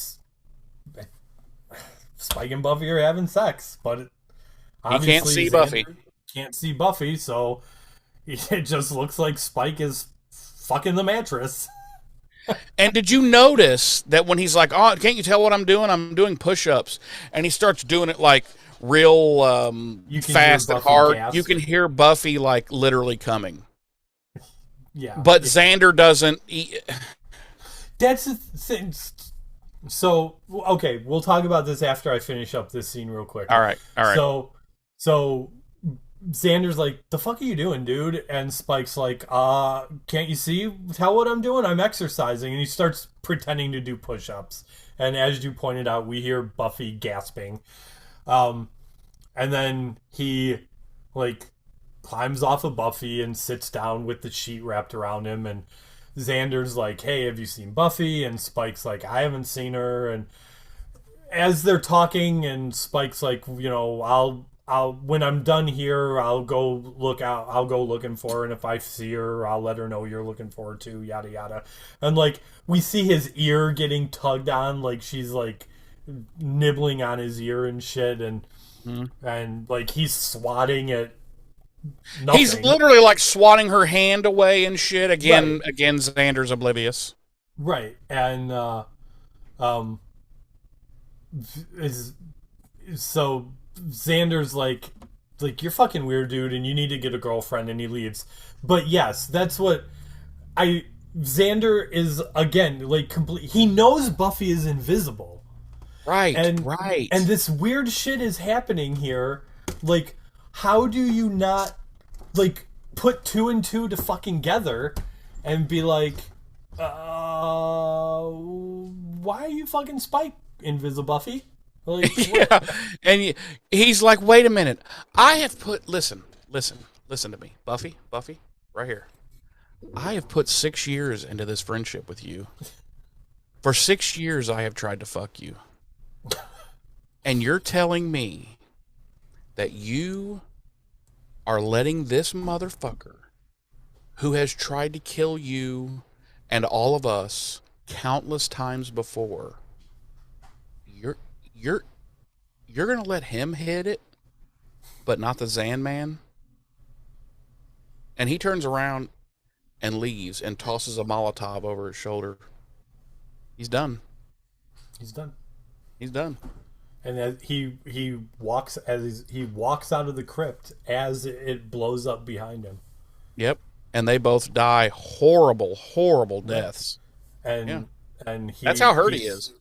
Buffy are having sex, but he can't see Buffy. Can't see Buffy, so it just looks like Spike is fucking the mattress. And did you notice that when he's like, "Oh, can't you tell what I'm doing? I'm doing push-ups," and he starts doing it like real fast and hard. Gasp. You can hear Buffy like literally coming. Yeah, but Xander doesn't. That's the thing. So okay, we'll talk about this after I finish up this scene real quick. All right. So Xander's like, "The fuck are you doing, dude?" And Spike's like, can't you see? Tell what I'm doing. I'm exercising." And he starts pretending to do push-ups. And as you pointed out, we hear Buffy gasping. And then he like climbs off of Buffy and sits down with the sheet wrapped around him. And Xander's like, "Hey, have you seen Buffy?" And Spike's like, "I haven't seen her." And as they're talking, and Spike's like, "You know, I'll when I'm done here, I'll go look out. I'll go looking for her, and if I see her, I'll let her know you're looking for her too. Yada yada. And like we see his ear getting tugged on, like she's like nibbling on his ear and shit, and like he's swatting at nothing. He's literally like swatting her hand away and shit. Again, Xander's oblivious. Right, and so Xander's like you're fucking weird, dude, and you need to get a girlfriend, and he leaves. But yes, that's what Xander is again like complete. He knows Buffy is invisible. Right, and this weird shit is happening here. Like, how do you not like put 2 and 2 to fucking together and be like, why are you fucking Spike, Invisible Buffy? Like, yeah, and he's like, wait a minute, I have put listen to me, Buffy, right here. I have put 6 years into this friendship with you. For 6 years, I have tried to fuck you. And you're telling me that you are letting this motherfucker who has tried to kill you and all of us countless times before, you're gonna let him hit it, but not the Zan man? And he turns around and leaves and tosses a Molotov over his shoulder. He's done. He's done. He's done. And as he walks out of the crypt as it blows up behind him. Yep. And they both die horrible deaths. And that's how hurt he is.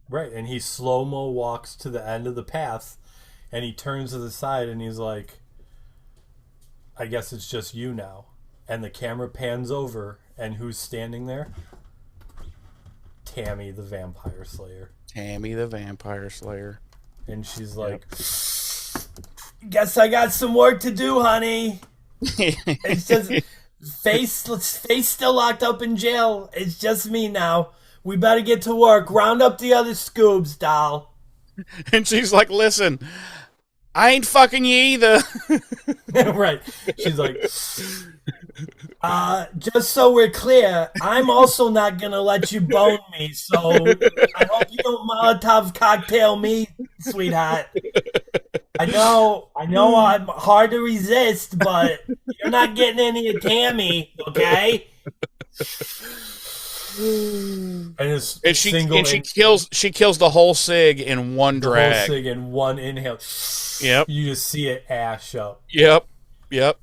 Right, and he slow-mo walks to the end of the path, and he turns to the side, and he's like, I guess it's just you now. And the camera pans over, and who's standing there? Tammy the Vampire Slayer. Tammy the Vampire Slayer. And she's like, guess I got some work to do, honey. It's just face still locked up in jail. It's just me now. We better get to work. Round up the other scoobs, doll. And she's like, listen, I ain't fucking you either. Right. She's like, just so we're clear, I'm also not gonna let you bone me, so I hope you don't Molotov cocktail me, sweetheart. I know I'm hard to resist, but you're not getting any of Tammy, okay? And she kills the whole cig in one drag. The whole cig in one inhale. Yep. You just see it ash up. Yep.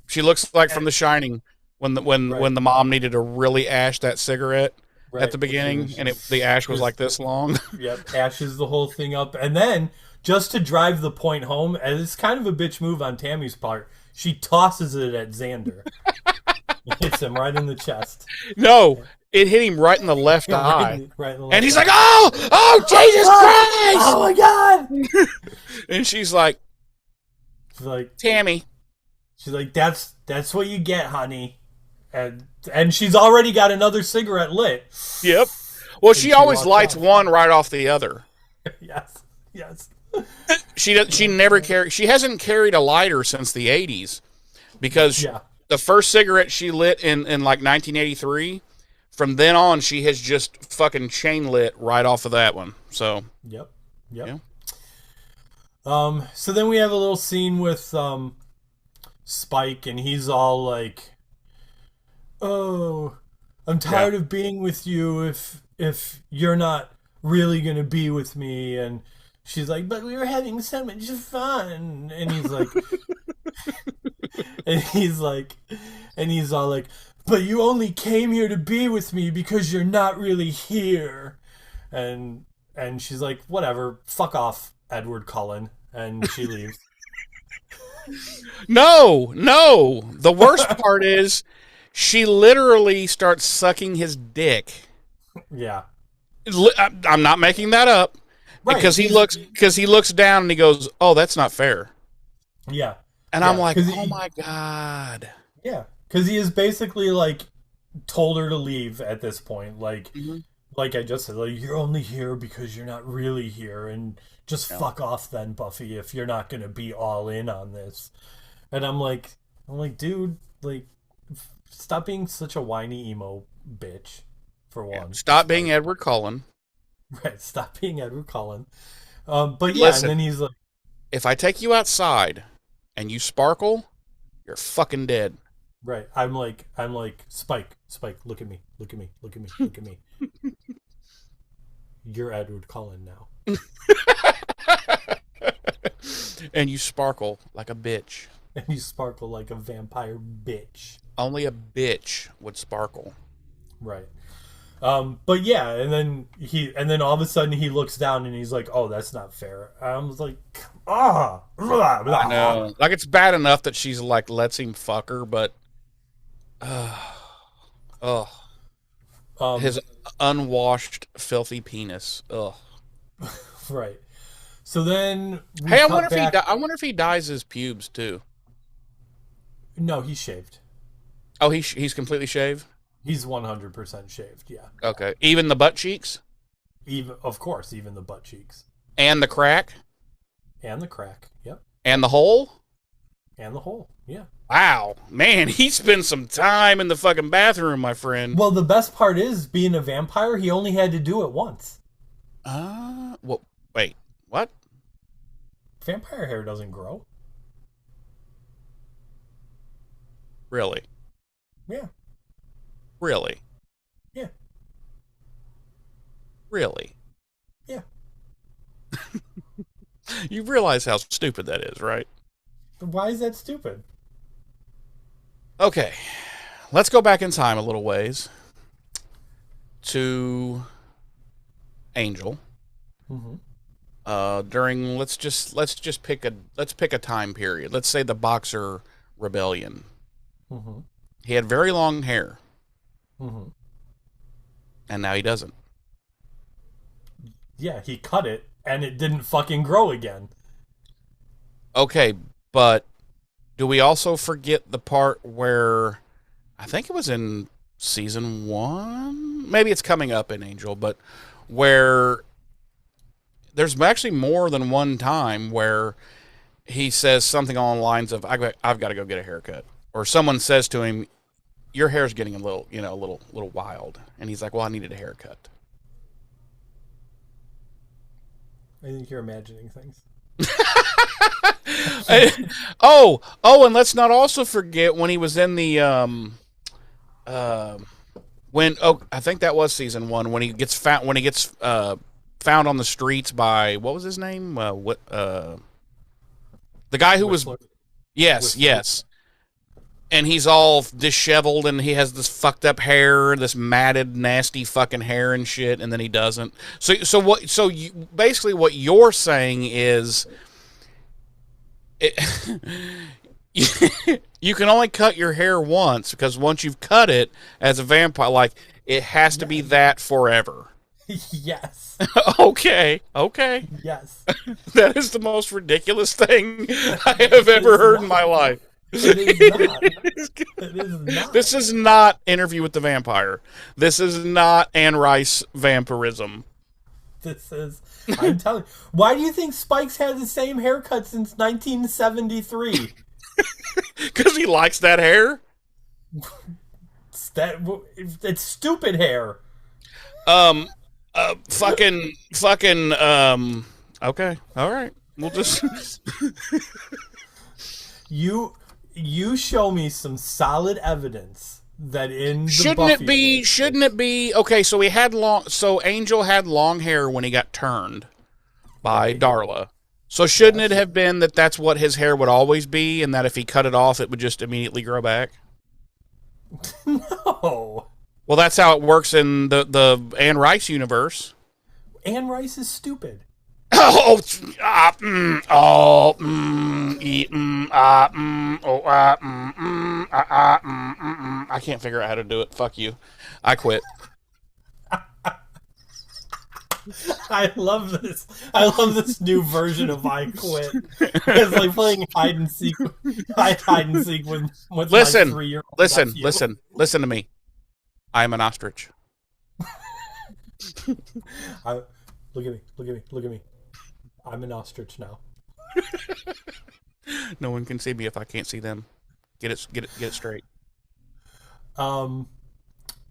She looks like from The Shining when the mom needed to really ash that cigarette at the beginning, and the ash was like this long. Yep. Ashes the whole thing up, and then just to drive the point home, and it's kind of a bitch move on Tammy's part, she tosses it at Xander. It hits him right in the chest. No. It hit him right in the left eye. Right in the left and he's eye. like, oh, Jesus Christ! Oh, my God! And she's like, Tammy. She's like, that's what you get, honey. And she's already got another cigarette lit. Yep. Well, she always lights one right off the other. Yes. She hasn't carried a lighter since the 80s because the first cigarette she lit in like 1983, from then on she has just fucking chain lit right off of that one. So Yep. Yeah. So then we have a little scene with Spike, and he's all like, "Oh, I'm tired of being with you if you're not really gonna be with me." And she's like, "But we were having so much fun." And he's like, and he's all like, "But you only came here to be with me because you're not really here." And she's like, "Whatever, fuck off, Edward Cullen," and she leaves. No. The worst part is she literally starts sucking his dick. Yeah. I'm not making that up. Right. Because he looks down and he goes, "Oh, that's not fair." Yeah. And I'm like, "Oh my God." Yeah. Because he is basically like told her to leave at this point. Like, like I just said, like, you're only here because you're not really here, and Just fuck off then, Buffy, if you're not gonna be all in on this. And I'm like, dude, like, stop being such a whiny emo bitch, for one. Stop being Edward Cullen. Right, stop being Edward Cullen. But yeah, Listen, and then he's like, if I take you outside and you sparkle, you're fucking dead. right, I'm like, Spike, look at me. You're Edward Cullen now. And you sparkle like a bitch. And you sparkle like a vampire bitch. Only a bitch would sparkle. Right. But yeah, and then all of a sudden he looks down and he's like, "Oh, that's not fair." I was like, I know. Like, it's bad enough that she's like lets him fuck her, but his unwashed, filthy penis. Ugh. Right. So then, hey, I wonder if he dyes his pubes too. No, he's shaved. Oh, he's completely shaved. He's 100% shaved. Yeah. Okay, even the butt cheeks. Even the butt cheeks. And the crack. And the crack. Yep. And the hole. And the hole. Yeah. Wow, man, he spent some time in the fucking bathroom, my friend. Well, the best part is, being a vampire, he only had to do it once. Well, wait, what? Vampire hair doesn't grow. Really? Yeah. Really? Yeah. Really? Yeah. You realize how stupid that is, right? Why is that stupid? Okay, let's go back in time a little ways to Angel. Mm-hmm. During let's pick a time period. Let's say the Boxer Rebellion. Mm-hmm. He had very long hair. Mm-hmm. And now he doesn't. Yeah, he cut it and it didn't fucking grow again. Okay, but do we also forget the part where, I think it was in season 1? Maybe it's coming up in Angel, but where there's actually more than one time where he says something along the lines of, I've got to go get a haircut. Or someone says to him, your hair's getting a little wild. And he's like, well, I needed a haircut. I think you're imagining things. And let's not also forget when he was in the I think that was season 1 when he gets found found on the streets by, what was his name? The guy who Whistler. was yes. And he's all disheveled and he has this fucked up hair, this matted, nasty fucking hair and shit, and then he doesn't. So basically what you're saying is you can only cut your hair once, because once you've cut it as a vampire, like, it has to be that forever. Yes. Okay. Yes. That is the most ridiculous thing I have ever heard in my life. It is not. It is not. This is not Interview with the Vampire. This is not Anne Rice vampirism. This is... I'm telling you. Why do you think Spike's had the same haircut since 1973? Because he likes that hair? It's stupid hair. Okay, all right. We'll just... You show me some solid evidence that in the Shouldn't it be okay, so Angel had long hair when he got turned by Darla. So shouldn't it have been that that's what his hair would always be, and that if he cut it off it would just immediately grow back? No. Well, that's how it works in the Anne Rice universe. Anne Rice is stupid. I can't figure out how to do it. Fuck you. I quit. I love this. I love this new version of I Quit. It's like playing hide and seek with my 3-year-old nephew. Listen to me. I am an ostrich. Look at me. I'm an ostrich now. No one can see me if I can't see them. Get it straight.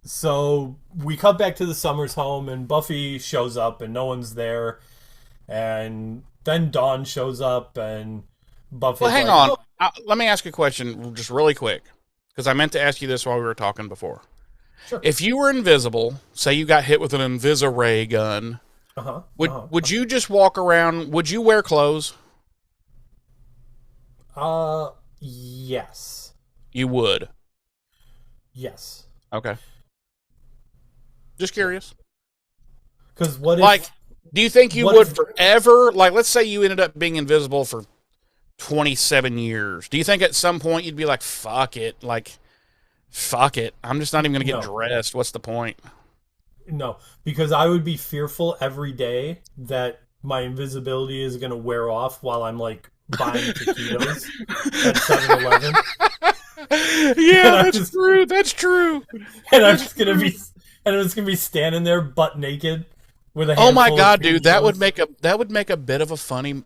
So we cut back to the Summers home, and Buffy shows up, and no one's there. And then Dawn shows up, and Buffy. Well, hang on. Let me ask you a question just really quick, because I meant to ask you this while we were talking before. Sure. If you were invisible, say you got hit with an Invisiray gun, would you just walk around? Would you wear clothes? Yes. You would. Yes. Okay. Just curious. Because what if... Like, do you think you would forever? Like, let's say you ended up being invisible for 27 years. Do you think at some point you'd be like, fuck it? Like, fuck it. I'm just not even going to get dressed. What's the point? No, because I would be fearful every day that my invisibility is going to wear off while I'm, like, buying taquitos at 7-Eleven. Yeah, that's true. That's true. And I'm just going to be standing there butt naked with a handful oh my god, of dude, that would make a bit of a funny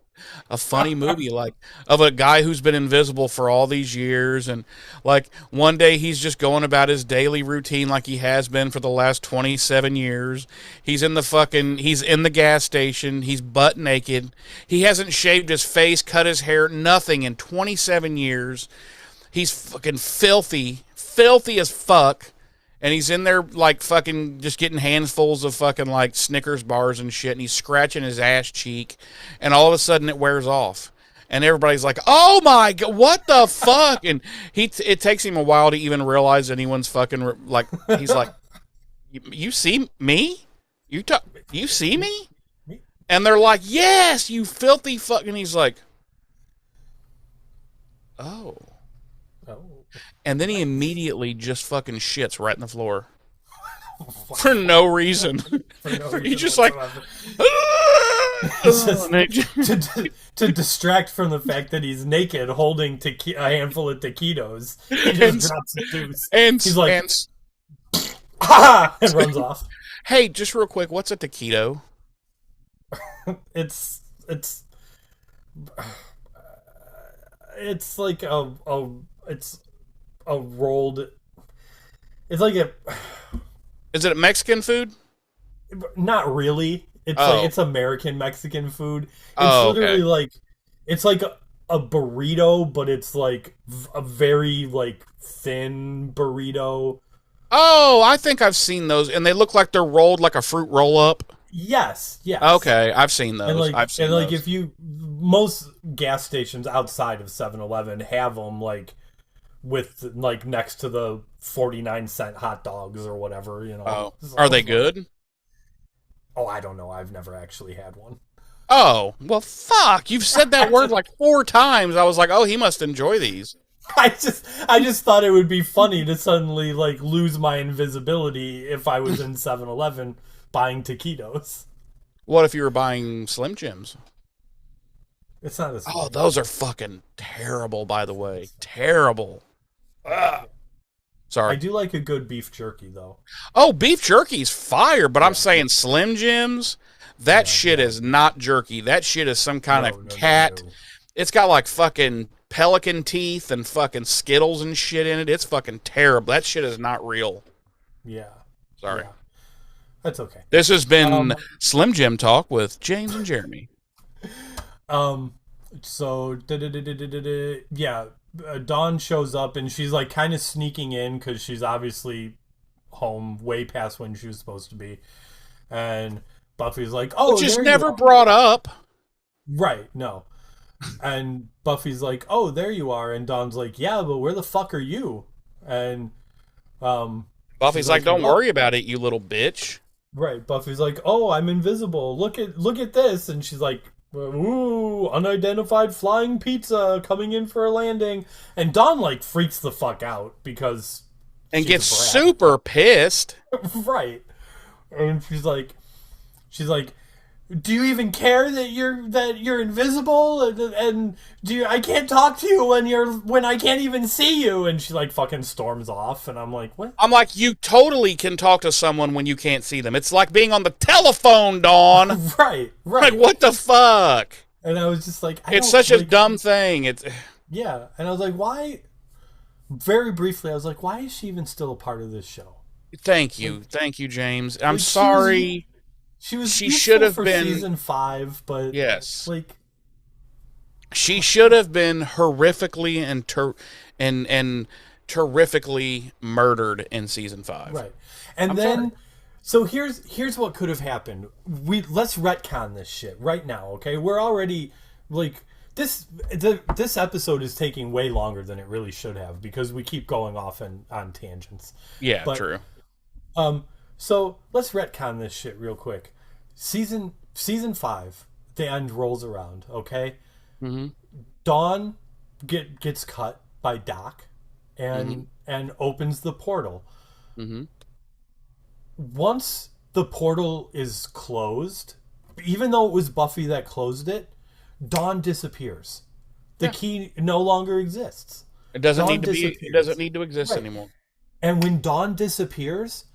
movie, like, of a guy who's been invisible for all these years, and like one day he's just going about his daily routine like he has been for the last 27 years. He's in the gas station, he's butt naked, he hasn't shaved his face, cut his hair, nothing in 27 years. He's fucking filthy as fuck. And he's in there, like, fucking just getting handfuls of fucking, like, Snickers bars and shit. And he's scratching his ass cheek. And all of a sudden it wears off. And everybody's like, oh, my God, what the fuck? And it takes him a while to even realize anyone's fucking, like, he's like, you see me? You see me? And they're like, yes, you filthy fuck. And he's like, oh. And then he immediately just fucking shits right in the floor. For no reason. He's just like... to distract from the fact that he's naked holding a handful of taquitos. He just drops a deuce. And he's like... and runs off. Hey, just real quick, what's a taquito? It's like it's a rolled. It's like a. Is it a Mexican food? Not really. It's like it's American Mexican food. It's literally like it's like a burrito, but it's like a very like thin burrito. Oh, I think I've seen those, and they look like they're rolled like a fruit roll up. Yes. Okay, I've seen those. And like if you most gas stations outside of 7-Eleven have them like with like next to the 49-cent hot dogs or whatever, you know. Oh, are they good? Oh, I don't know. I've never actually had one. Oh, well, fuck! You've said that word like 4 times. I was like, oh, he must enjoy these. I just thought it would be funny to suddenly like lose my invisibility if I was in 7-Eleven buying taquitos. What if you were buying Slim Jims? It's not as funny. Oh, those are fucking terrible, by the way. Terrible. Sorry. I do like a good beef jerky, though. Oh, beef jerky's fire, but I'm saying Slim Jims, that shit is not jerky. That shit is some kind of cat. No. It's got like fucking pelican teeth and fucking Skittles and shit in it. It's fucking terrible. That shit is not real. Yeah. Sorry. Yeah. That's okay. This has been Slim Jim Talk with James and Jeremy. So, yeah, Dawn shows up and she's like kind of sneaking in because she's obviously home way past when she was supposed to be. And Buffy's like, oh, which is never brought up. Right, no. And Buffy's like, oh, there you are. And Dawn's like, yeah, but where the fuck are you? And Buffy's like, don't worry about it, you little bitch. Right, Buffy's like, oh, I'm invisible. Look at this. And she's like, ooh, unidentified flying pizza coming in for a landing. And Dawn like freaks the fuck out because and gets super pissed. Right. And she's like, do you even care that you're invisible and I can't talk to you when I can't even see you? And she like fucking storms off, and I'm like, what? I'm like, you totally can talk to someone when you can't see them. It's like being on the telephone, Dawn. Right. Like, what the fuck? And I was just like, it's such a dumb thing. Yeah, and I was like, why? Very briefly, I was like, why is she even still a part of this show? Thank you, James. I'm sorry. She should have been season 5, but yes, like she should have been horrifically and terrifically murdered in season 5. Right, and so here's what could have happened. Let's retcon this shit right now, okay? We're already like this episode is taking way longer than it really should have because we keep going off on tangents. Yeah, true. So let's retcon this shit real quick. Season 5, the end rolls around, okay? Mm-hmm. Dawn gets cut by Doc and opens the portal. Mm-hmm. Once the portal is closed, even though it was Buffy that closed it, Dawn disappears. The key no longer exists. It doesn't need to exist anymore. And when Dawn disappears,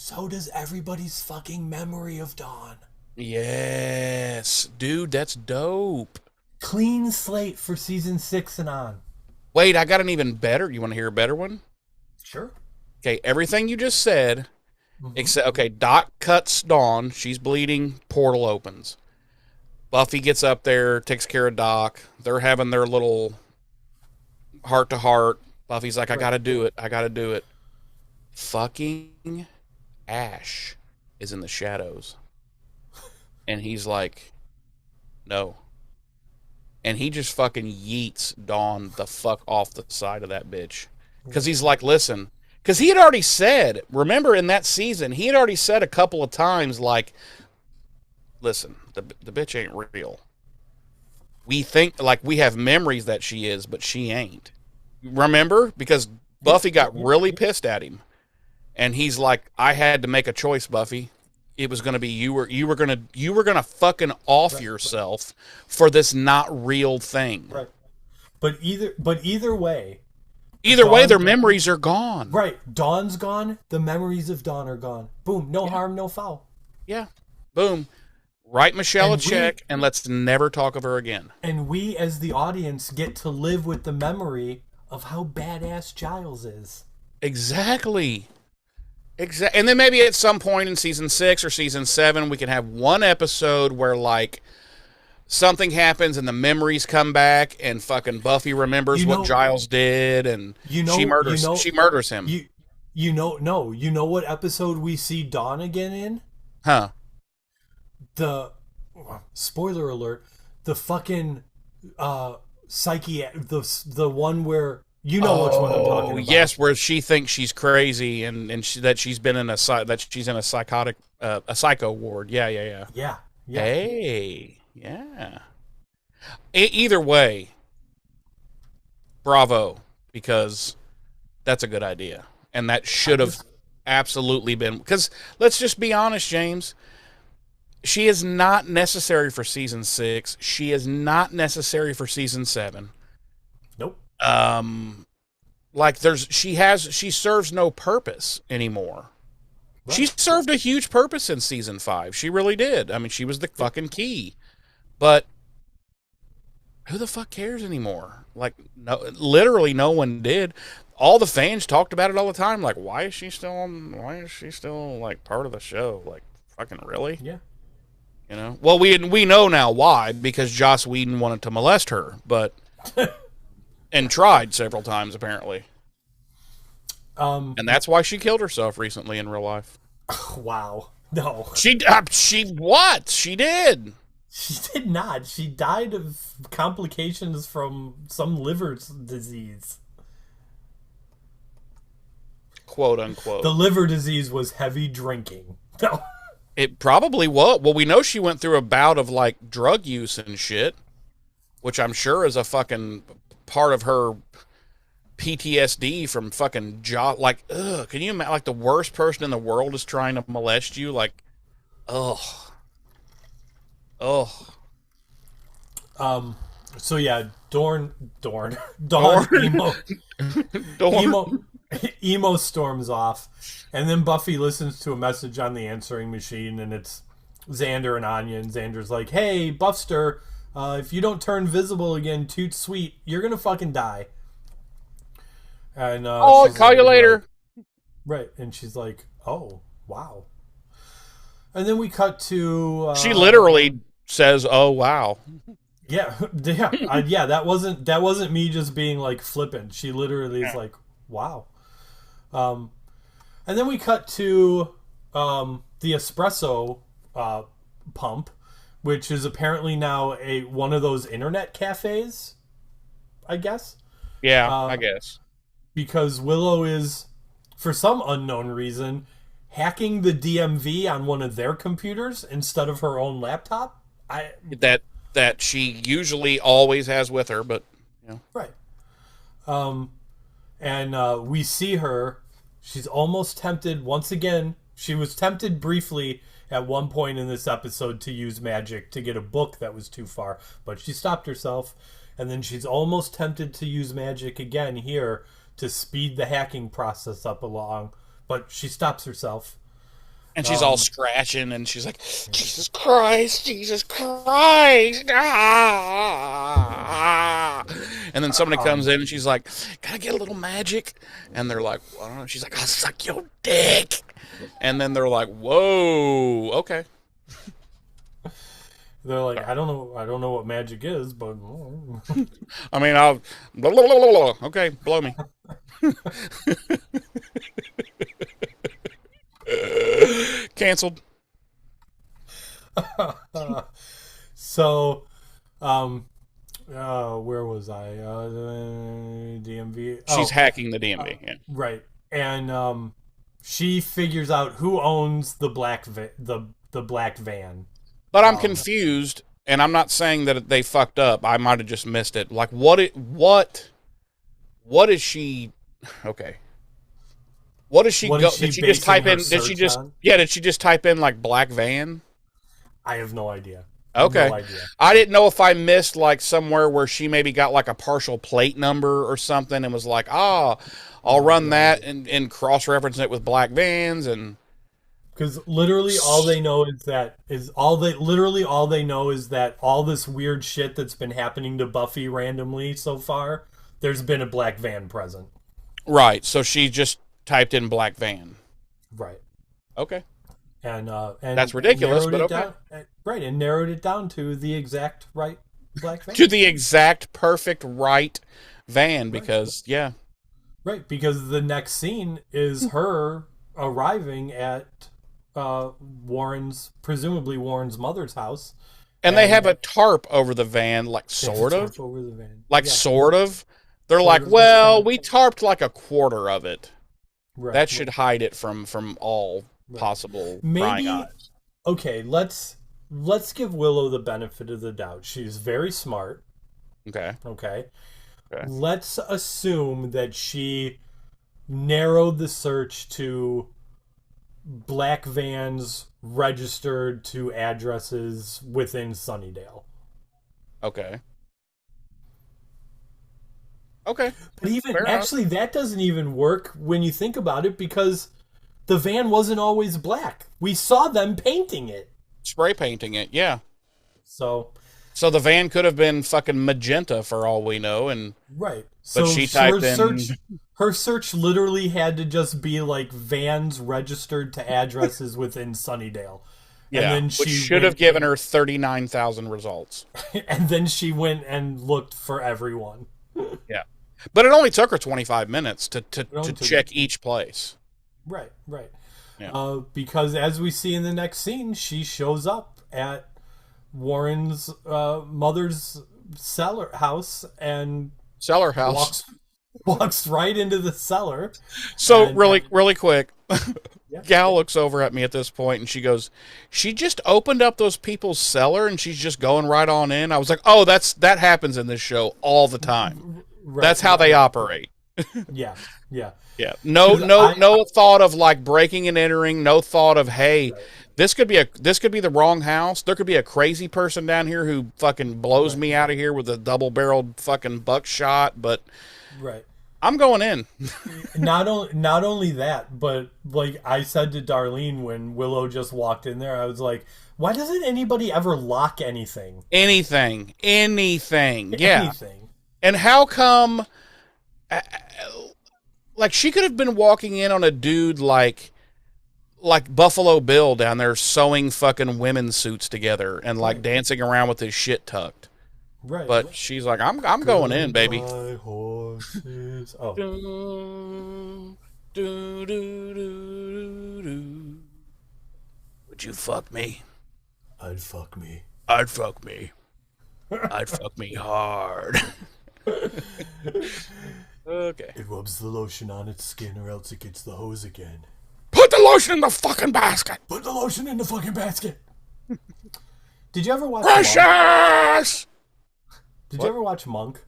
so does everybody's fucking memory of Dawn. Yes. Dude, that's dope. Clean slate for season 6 and on. Wait, I got an even better. You want to hear a better one? Sure. Okay, everything you just said, except, okay, Doc cuts Dawn. She's bleeding. Portal opens. Buffy gets up there, takes care of Doc. They're having their little heart-to-heart. Buffy's like, I gotta do it. Fucking Ash is in the shadows. And he's like, no. And he just fucking yeets Dawn the fuck off the side of that bitch. Because he's like, listen. Because he had already said, remember in that season, he had already said a couple of times, like, listen, the bitch ain't real. We think, like, we have memories that she is, but she ain't. Remember? Because Buffy got really pissed at him. And he's like, I had to make a choice, Buffy. It was going to be you were going to fucking off yourself for this not real thing. Right. But either way, their memories are gone. Right. Dawn's gone. The memories of Dawn are gone. Boom. No harm, no foul. Yeah. Boom. Write Michelle a check and let's never talk of her again. And we, as the audience, get to live with the memory of how badass Giles is. Exactly. And then maybe at some point in season 6 or season 7, we can have one episode where, like, something happens and the memories come back and fucking Buffy remembers what Giles did and she murders him. You know what episode we see Dawn again in? Huh. The spoiler alert, the fucking the one where you know which one I'm talking about. Yes, where she thinks she's crazy and that she's been in a psychotic a psycho ward. Yeah. Hey, yeah. Either way, bravo, because that's a good idea, and that should have absolutely been. Because let's just be honest, James. She is not necessary for season 6. She is not necessary for season 7. Nope. Like she serves no purpose anymore. Right. She served a huge purpose in season 5. She really did. I mean, she was the fucking key. But who the fuck cares anymore? Like, no, literally no one did. All the fans talked about it all the time. Like, why is she still like part of the show? Like, fucking really? Yeah. You know? Well, we know now why, because Joss Whedon wanted to molest her, but and tried several times apparently. And that's why she killed herself recently in real life. Wow. No. She what? She did. She did not. She died of complications from some liver disease. Quote unquote. The liver disease was heavy drinking. No. It probably was. Well, we know she went through a bout of, like, drug use and shit, which I'm sure is a fucking part of her PTSD from fucking like, ugh, can you imagine, like, the worst person in the world is trying to molest you? Like, ugh. Oh, So yeah, Dawn, emo storms off, and then Buffy listens to a message on the answering machine, and it's Xander and Anya, and Xander's like, "Hey, Buffster, if you don't turn visible again, toot sweet, you're gonna fucking die." And I'll call you later. Right, and she's like, "Oh, wow." And then we cut to She literally says, "Oh wow." Yeah. That wasn't me just being like flippant. She literally is like, "Wow." And then we cut to the espresso pump, which is apparently now one of those internet cafes, I guess. Yeah, I guess. Because Willow is, for some unknown reason, hacking the DMV on one of their computers instead of her own laptop. That she usually always has with her, but you know. Right. And we see her. She's almost tempted once again. She was tempted briefly at one point in this episode to use magic to get a book that was too far, but she stopped herself. And then she's almost tempted to use magic again here to speed the hacking process up along, but she stops herself. And she's all scratching, and she's like, Jesus Christ! Ah! And then somebody comes in, and she's like, can I get a little magic? And they're like, I don't know. She's like, I'll suck your dick. And then they're like, whoa, okay. They're like, I don't know what magic is, but I mean, I'll blah, blah, blah, blah. Okay, blow me. Canceled. So, where was I? DMV. She's hacking the DMV. Yeah. Right, and she figures out who owns the black the black van. But I'm confused, and I'm not saying that they fucked up. I might have just missed it. Like, what is she? Okay. What does she go? Did she just type in? Did she just type in like black van? I have no idea. Okay. No idea. I didn't know if I missed like somewhere where she maybe got like a partial plate number or something and was like, I'll run that and cross-reference it with black vans and. Because literally all they know is that all this weird shit that's been happening to Buffy randomly so far. There's been a black van present. Right. So she just typed in black van. Right. Okay. And that's ridiculous, but okay. Right, and narrowed it down to the exact right black van. To the exact perfect right van because yeah. Right, because the next scene is her arriving at presumably Warren's mother's house. And they have a tarp over the van, like sort of. Over the van. Like sort of. They're like, well, we tarped like a quarter of it. Right. That should hide it from all possible prying eyes. Okay, let's give Willow the benefit of the doubt. She's very smart. Okay. Let's assume that she narrowed the search to black vans registered to addresses within Sunnydale. Okay. But even actually, that doesn't even work when you think about it because the van wasn't always black. We saw them painting it, spray painting it. Yeah. So the van could have been fucking magenta for all we know, and right. But she typed her search literally had to just be like vans registered to addresses within Sunnydale. Yeah, and then which should have given her 39,000 results. And then she went and looked for everyone. Yeah. But it only took her 25 minutes to check each place. Right. Yeah. Because as we see in the next scene, she shows up at Warren's mother's house and walks right into the cellar. So really quick, Gal looks over at me at this point and she goes, "She just opened up those people's cellar and she's just going right on in." I was like, "Oh, that happens in this show all the time. Right. That's how they operate." Yeah. No thought of like breaking and entering. No thought of, hey, This could be the wrong house. There could be a crazy person down here who fucking blows me out of here with a double-barreled fucking buckshot, but Right. I'm going in. Not only that, but like I said to Darlene when Willow just walked in there, I was like, why doesn't anybody ever lock anything? Anything. Yeah. Anything. And how come, like, she could have been walking in on a dude like Buffalo Bill down there sewing fucking women's suits together and like dancing around with his shit tucked. Right. But she's like, I'm going in, baby. Horses. Oh. Would you fuck me? I'd fuck me. I'd fuck me. I'd fuck me hard. Okay. It rubs the lotion on its skin or else it gets the hose again. Put the lotion in the fucking basket. Put the lotion in the fucking basket. Did you ever watch Monk? Precious! Did you ever watch Monk?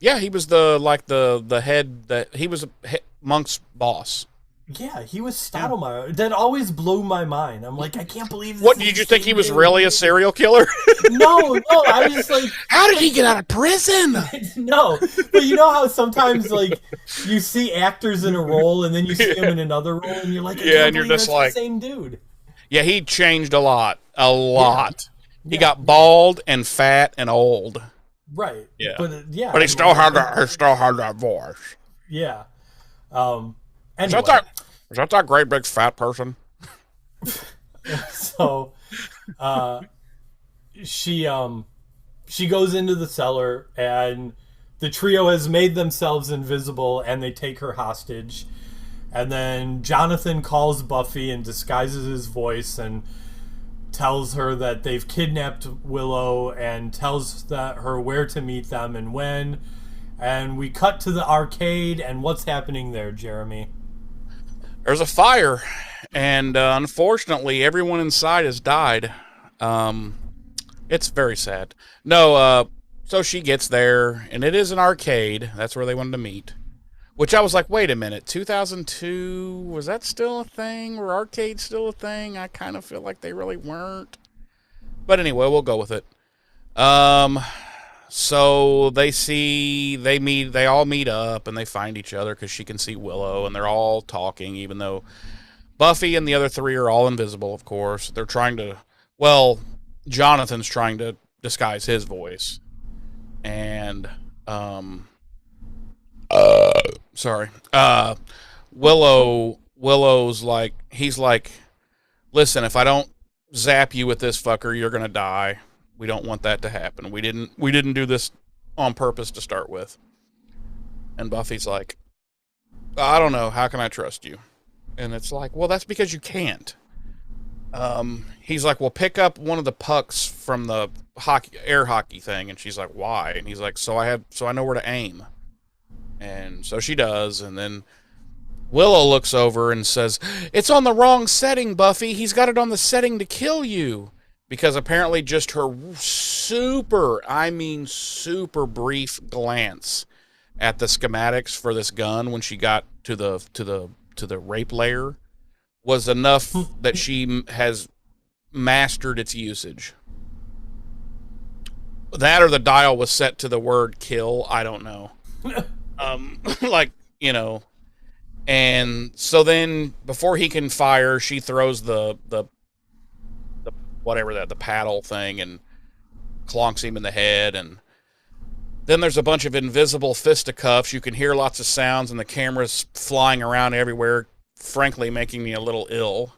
Yeah, he was the head, he was Monk's boss. Yeah, he was Stottlemyre. That always blew my mind. I'm like, I can't believe this. What, did you think he was really a serial killer? No, I was just like... How did he get out of prison? No, but you know how sometimes, like, you see actors in a role and then you see him in another role and you're like, and you're just like... the same dude. Yeah, he changed a lot. Yeah. He got bald and fat and old. Right. Yeah. But he still had that voice. Yeah. Anyway. Is that that great big fat person? So, she goes into the cellar and the trio has made themselves invisible and they take her hostage. And then Jonathan calls Buffy and disguises his voice and tells her that they've kidnapped Willow and tells her where to meet them and when. And we cut to the arcade, and what's happening there, Jeremy? There's a fire, and unfortunately, everyone inside has died. It's very sad. No, so she gets there, and it is an arcade. That's where they wanted to meet. Which I was like, wait a minute, 2002, was that still a thing? Were arcades still a thing? I kind of feel like they really weren't. But anyway, we'll go with it. So they all meet up and they find each other because she can see Willow and they're all talking, even though Buffy and the other three are all invisible, of course. They're trying to, Jonathan's trying to disguise his voice. And, Willow's like, he's like, listen, if I don't zap you with this fucker, you're gonna die. We don't want that to happen. We didn't do this on purpose to start with. And Buffy's like, I don't know, how can I trust you? And it's like, well, that's because you can't. He's like, well, pick up one of the pucks from the air hockey thing. And she's like, why? And he's like, so I know where to aim. And so she does, and then Willow looks over and says, it's on the wrong setting, Buffy. He's got it on the setting to kill you. Because apparently just her super brief glance at the schematics for this gun when she got to the rape layer was enough that she has mastered its usage. That or the dial was set to the word kill, I don't know. And so then before he can fire, she throws the paddle thing and clonks him in the head. And then there's a bunch of invisible fisticuffs. You can hear lots of sounds and the camera's flying around everywhere, frankly making me a little ill.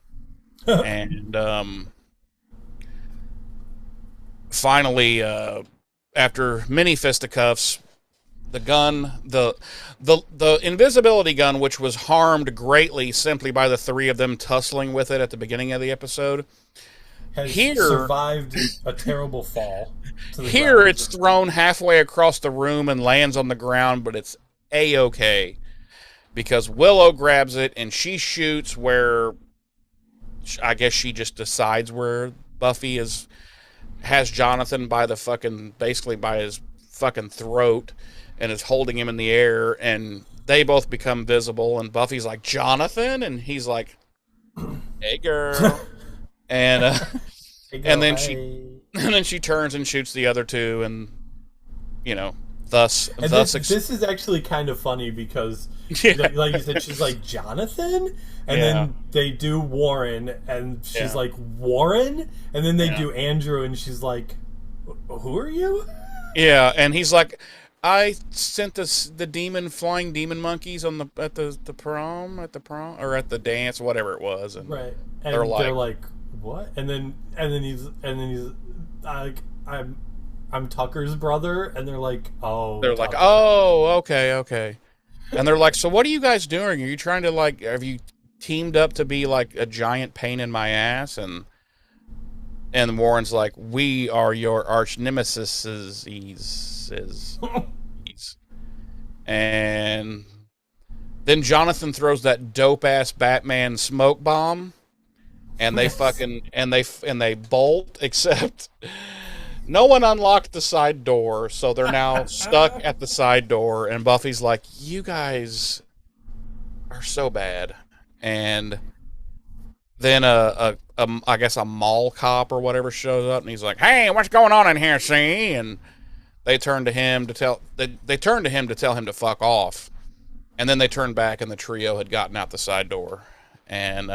And finally, after many fisticuffs, the gun, the invisibility gun, which was harmed greatly simply by the three of them tussling with it at the beginning of the episode, has survived a terrible fall. Here it's thrown halfway across the room and lands on the ground, but it's A-okay. Because Willow grabs it and she shoots where, I guess she just decides where Buffy has Jonathan by his fucking throat and is holding him in the air, and they both become visible, and Buffy's like, Jonathan? And he's like, hey girl. And Hey, girl, and then hey. and then she turns and shoots the other two, and thus And this is actually kind of funny because, like you said, she's like Jonathan, and then they do Warren, and she's like Warren, and then they do Andrew, and she's like, who are you? Yeah, and he's like, I sent the flying demon monkeys at the prom or at the dance, whatever it was, and right, and they're like what? And then he's like, I'm Tucker's brother, and they're like, oh, they're Tucker. like, oh, okay, and they're like, so what are you guys doing? Are you trying to have you teamed up to be like a giant pain in my ass? And Warren's like, we are your arch nemesis. And then Jonathan throws that dope ass Batman smoke bomb, and they they bolt, except no one unlocked the side door, so they're now stuck at the side door, and Buffy's like, you guys are so bad. And then I guess a mall cop or whatever shows up, and he's like, hey, what's going on in here, see? And they turn to him to tell him to fuck off. And then they turned back, and the trio had gotten out the side door. And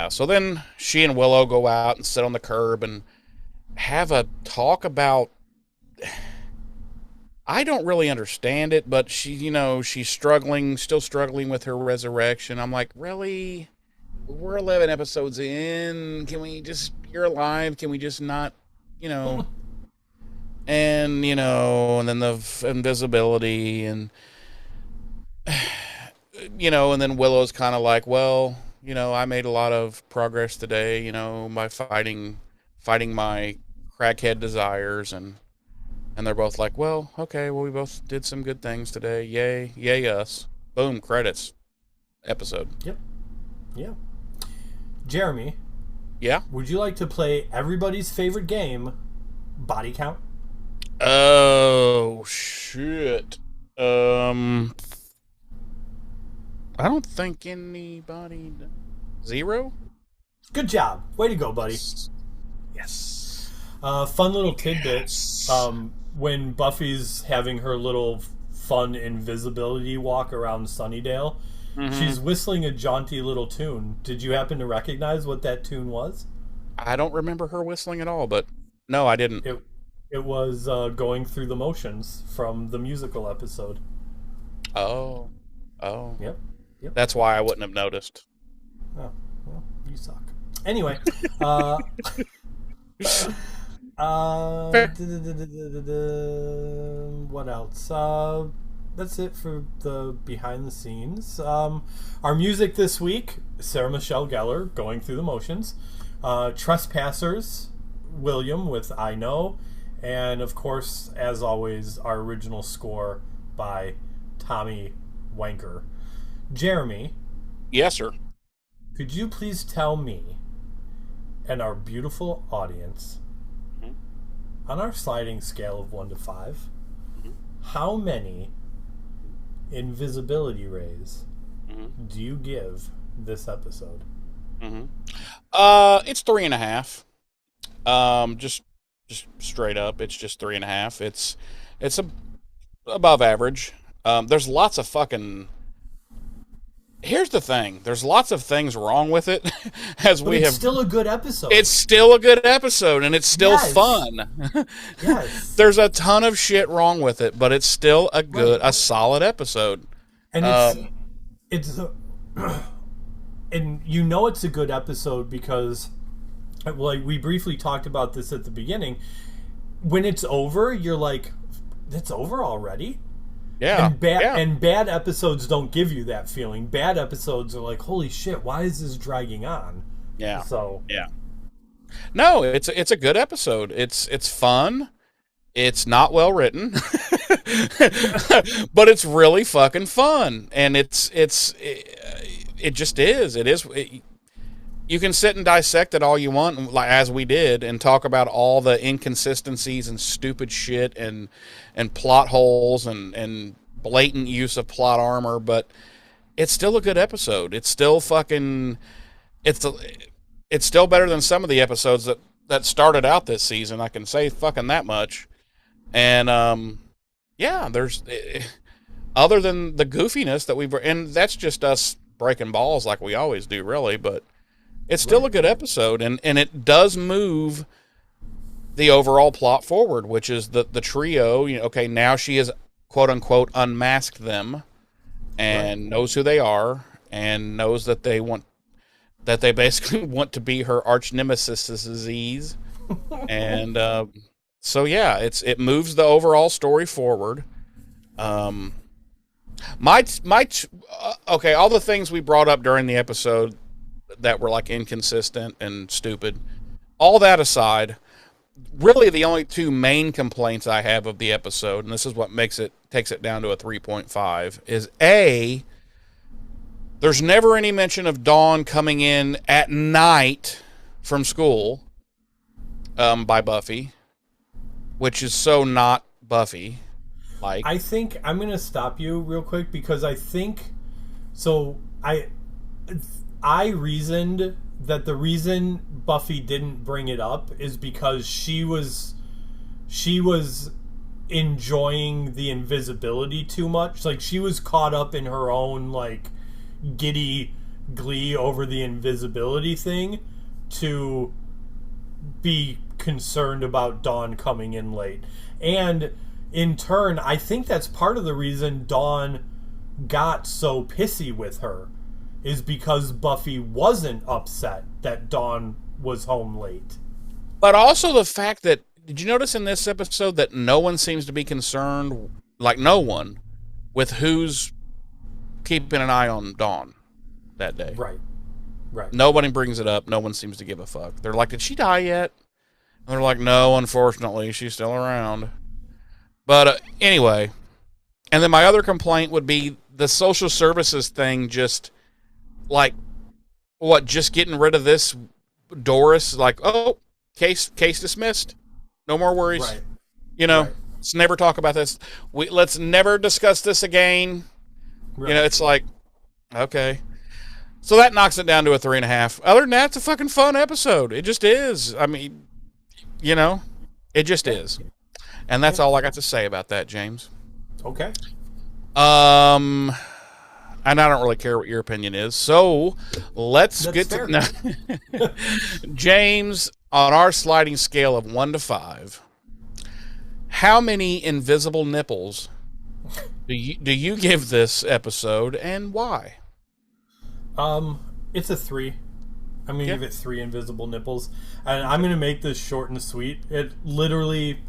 so then she and Willow go out and sit on the curb and have a talk about, I don't really understand it, but she's still struggling with her resurrection. I'm like, really? We're 11 episodes in. Can we just, you're alive. Can we just not, and, and then the invisibility and, and then Willow's kind of like, well, I made a lot of progress today, by fighting my crackhead desires, and they're both like, well, okay, well, we both did some good things today. Yay us. Boom, credits. Episode. Yep. Yeah. Jeremy. Yeah? Would you like to play everybody's favorite game, Body Count? Oh, shit. I don't think anybody... Zero? Good job. Way to go, buddy. Yes. Fun little tidbit. When Buffy's having her little fun invisibility walk around Sunnydale, she's whistling a jaunty little tune. Did you happen to recognize what that tune was? I don't remember her whistling at all, but no, I didn't. It was Going Through the Motions from the musical episode. Oh. Yep. That's why I wouldn't have noticed. Oh, well, you suck. Anyway, what else? That's it for the behind the scenes. Our music this week, Sarah Michelle Gellar, Going Through the Motions. Trespassers, William with I Know. And, of course, as always, our original score by Tommy Wanker. Jeremy. Yes, sir. Could you please tell me and our beautiful audience, on our sliding scale of 1 to 5, how many invisibility rays do you give this episode? It's 3.5. Just straight up, it's just 3.5. It's above average. There's lots of fucking... Here's the thing. There's lots of things wrong with it. It's still a good episode. It's still a good episode, and it's still fun. Yes. There's a ton of shit wrong with it, but it's still a solid episode. And it's and it's a good episode because, like, we briefly talked about this at the beginning. When it's over, you're like, it's over already? Yeah. And bad episodes don't give you that feeling. Bad episodes are like, holy shit, why is this dragging on? Yeah. So yeah. No, it's a good episode. It's fun. It's not well written, but it's really fucking fun, and it just is. It is. You can sit and dissect it all you want, like as we did, and talk about all the inconsistencies and stupid shit and plot holes and blatant use of plot armor, but it's still a good episode. It's still fucking... it's still better than some of the episodes that started out this season. I can say fucking that much. And yeah, there's other than the goofiness that and that's just us breaking balls like we always do, really. But it's still a good episode, and it does move the overall plot forward, which is the trio. Okay, now she has quote unquote unmasked them and knows who they are and knows that they basically want to be her arch nemesis. And so yeah, it moves the overall story forward. Okay, all the things we brought up during the episode that were like inconsistent and stupid, all that aside, really the only two main complaints I have of the episode, and this is what takes it down to a 3.5, is A, there's never any mention of Dawn coming in at night from school by Buffy, which is so not Buffy. Like, I think I'm going to stop you real quick because I think I reasoned that the reason Buffy didn't bring it up is because she was enjoying the invisibility too much. Like, she was caught up in her own like giddy glee over the invisibility thing to be concerned about Dawn coming in late. And in turn, I think that's part of the reason Dawn got so pissy with her, is because Buffy wasn't upset that Dawn was home late. But also the fact that, did you notice in this episode that no one seems to be concerned, like no one, with who's keeping an eye on Dawn that day? Right. Nobody brings it up. No one seems to give a fuck. They're like, did she die yet? And they're like, no, unfortunately, she's still around. But anyway, and then my other complaint would be the social services thing, just like, what, just getting rid of this Doris, like, oh, case dismissed. No more worries. Right. Let's never talk about this. Let's never discuss this again. Right. It's like, okay. So that knocks it down to a 3.5. Other than that, it's a fucking fun episode. It just is. I mean, it just is. And that's all I got to say about that, James. Okay. And I don't really care what your opinion is. So let's get to James, on our sliding scale of 1 to 5, how many invisible nipples do you give this episode, and why? It's a 3. I'm gonna give it 3 invisible nipples, and I'm gonna make this short and sweet. It literally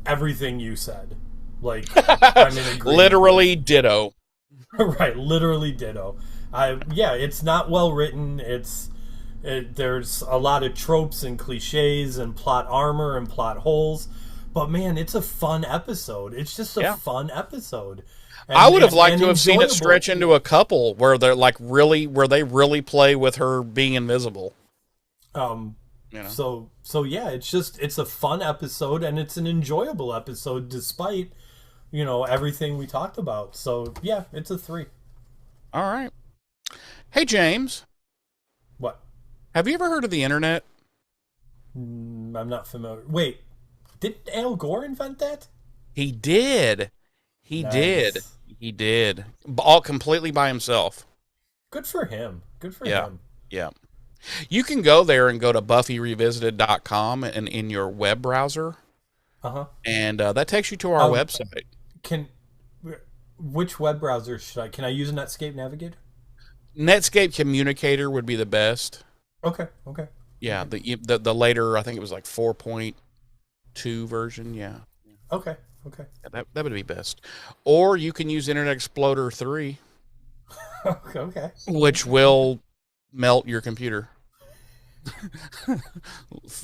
everything you said. Like, I'm in agreement. Literally ditto. Right, literally ditto. It's not well written. There's a lot of tropes and cliches and plot armor and plot holes, but man, it's a fun episode. It's just a fun episode. I would have liked to have seen it stretch into a couple where they're like where they really play with her being invisible. So yeah, it's a fun episode, and it's an enjoyable episode despite everything we talked about. So yeah, it's a 3. All right. Hey James, what? Have you ever heard of the internet? I'm not familiar. Wait, did Al Gore invent that? He did. He Nice. did. He did. All completely by himself. Good for him. Him. Yeah. You can go there and go to BuffyRevisited.com and in your web browser. Uh-huh. And that takes you to our website. Which web browser can I use Netscape Navigator? Netscape Communicator would be the best. Okay. Yeah, the later, I think it was like 4.2 version, yeah. Okay. That would be best. Or you can use Internet Explorer 3. Okay. Which will melt your computer.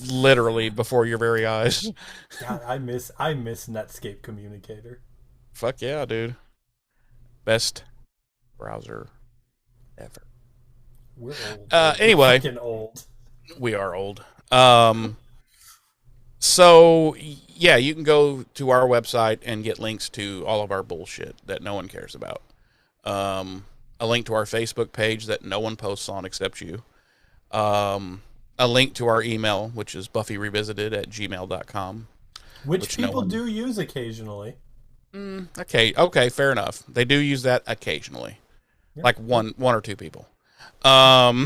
Literally before your very eyes. God, I miss Netscape Communicator. Fuck yeah, dude. Best browser ever. We're old. Anyway. We're fucking old. We are old. So yeah, you can go to our website and get links to all of our bullshit that no one cares about. A link to our Facebook page that no one posts on except you. a link to our email, which is buffyrevisited@gmail.com. Which no people one- do use occasionally. Okay, fair enough. They do use that occasionally, like one or two people. Or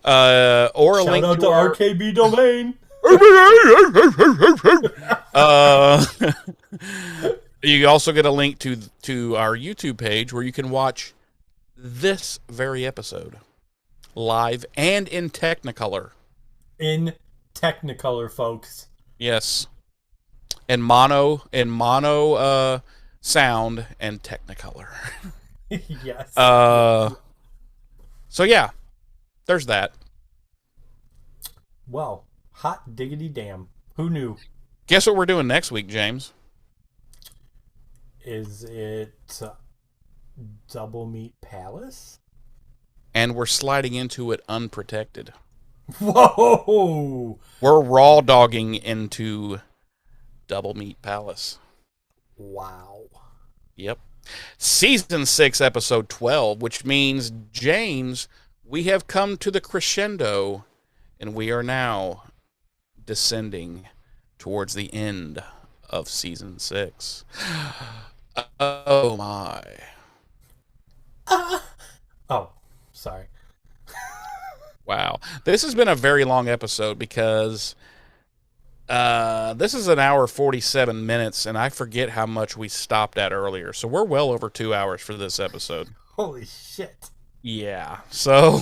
a Shout link out to to our RKB Domain. You also get a link to our YouTube page where you can watch this very episode live and in Technicolor. In Technicolor, folks. Yes, in mono sound and Technicolor. Yes. So yeah, there's that. Well, hot diggity damn. Who knew? Guess what we're doing next week, James? Is it Double Meat Palace? And we're sliding into it unprotected. Whoa! We're raw dogging into Double Meat Palace. Wow. Yep. Season 6, episode 12, which means, James, we have come to the crescendo, and we are now descending towards the end of season 6. Oh my. Oh, sorry. Wow. This has been a very long episode because this is an hour 47 minutes, and I forget how much we stopped at earlier. So we're well over 2 hours for this episode. Holy shit. Yeah. So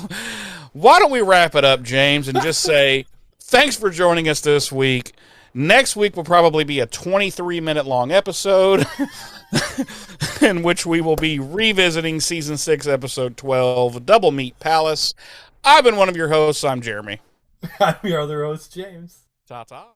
why don't we wrap it up, James, and just say thanks for joining us this week. Next week will probably be a 23-minute long episode in which we will be revisiting Season 6, Episode 12, Double Meat Palace. I've been one of your hosts. I'm Jeremy. I'm your other host, James. Ta-ta.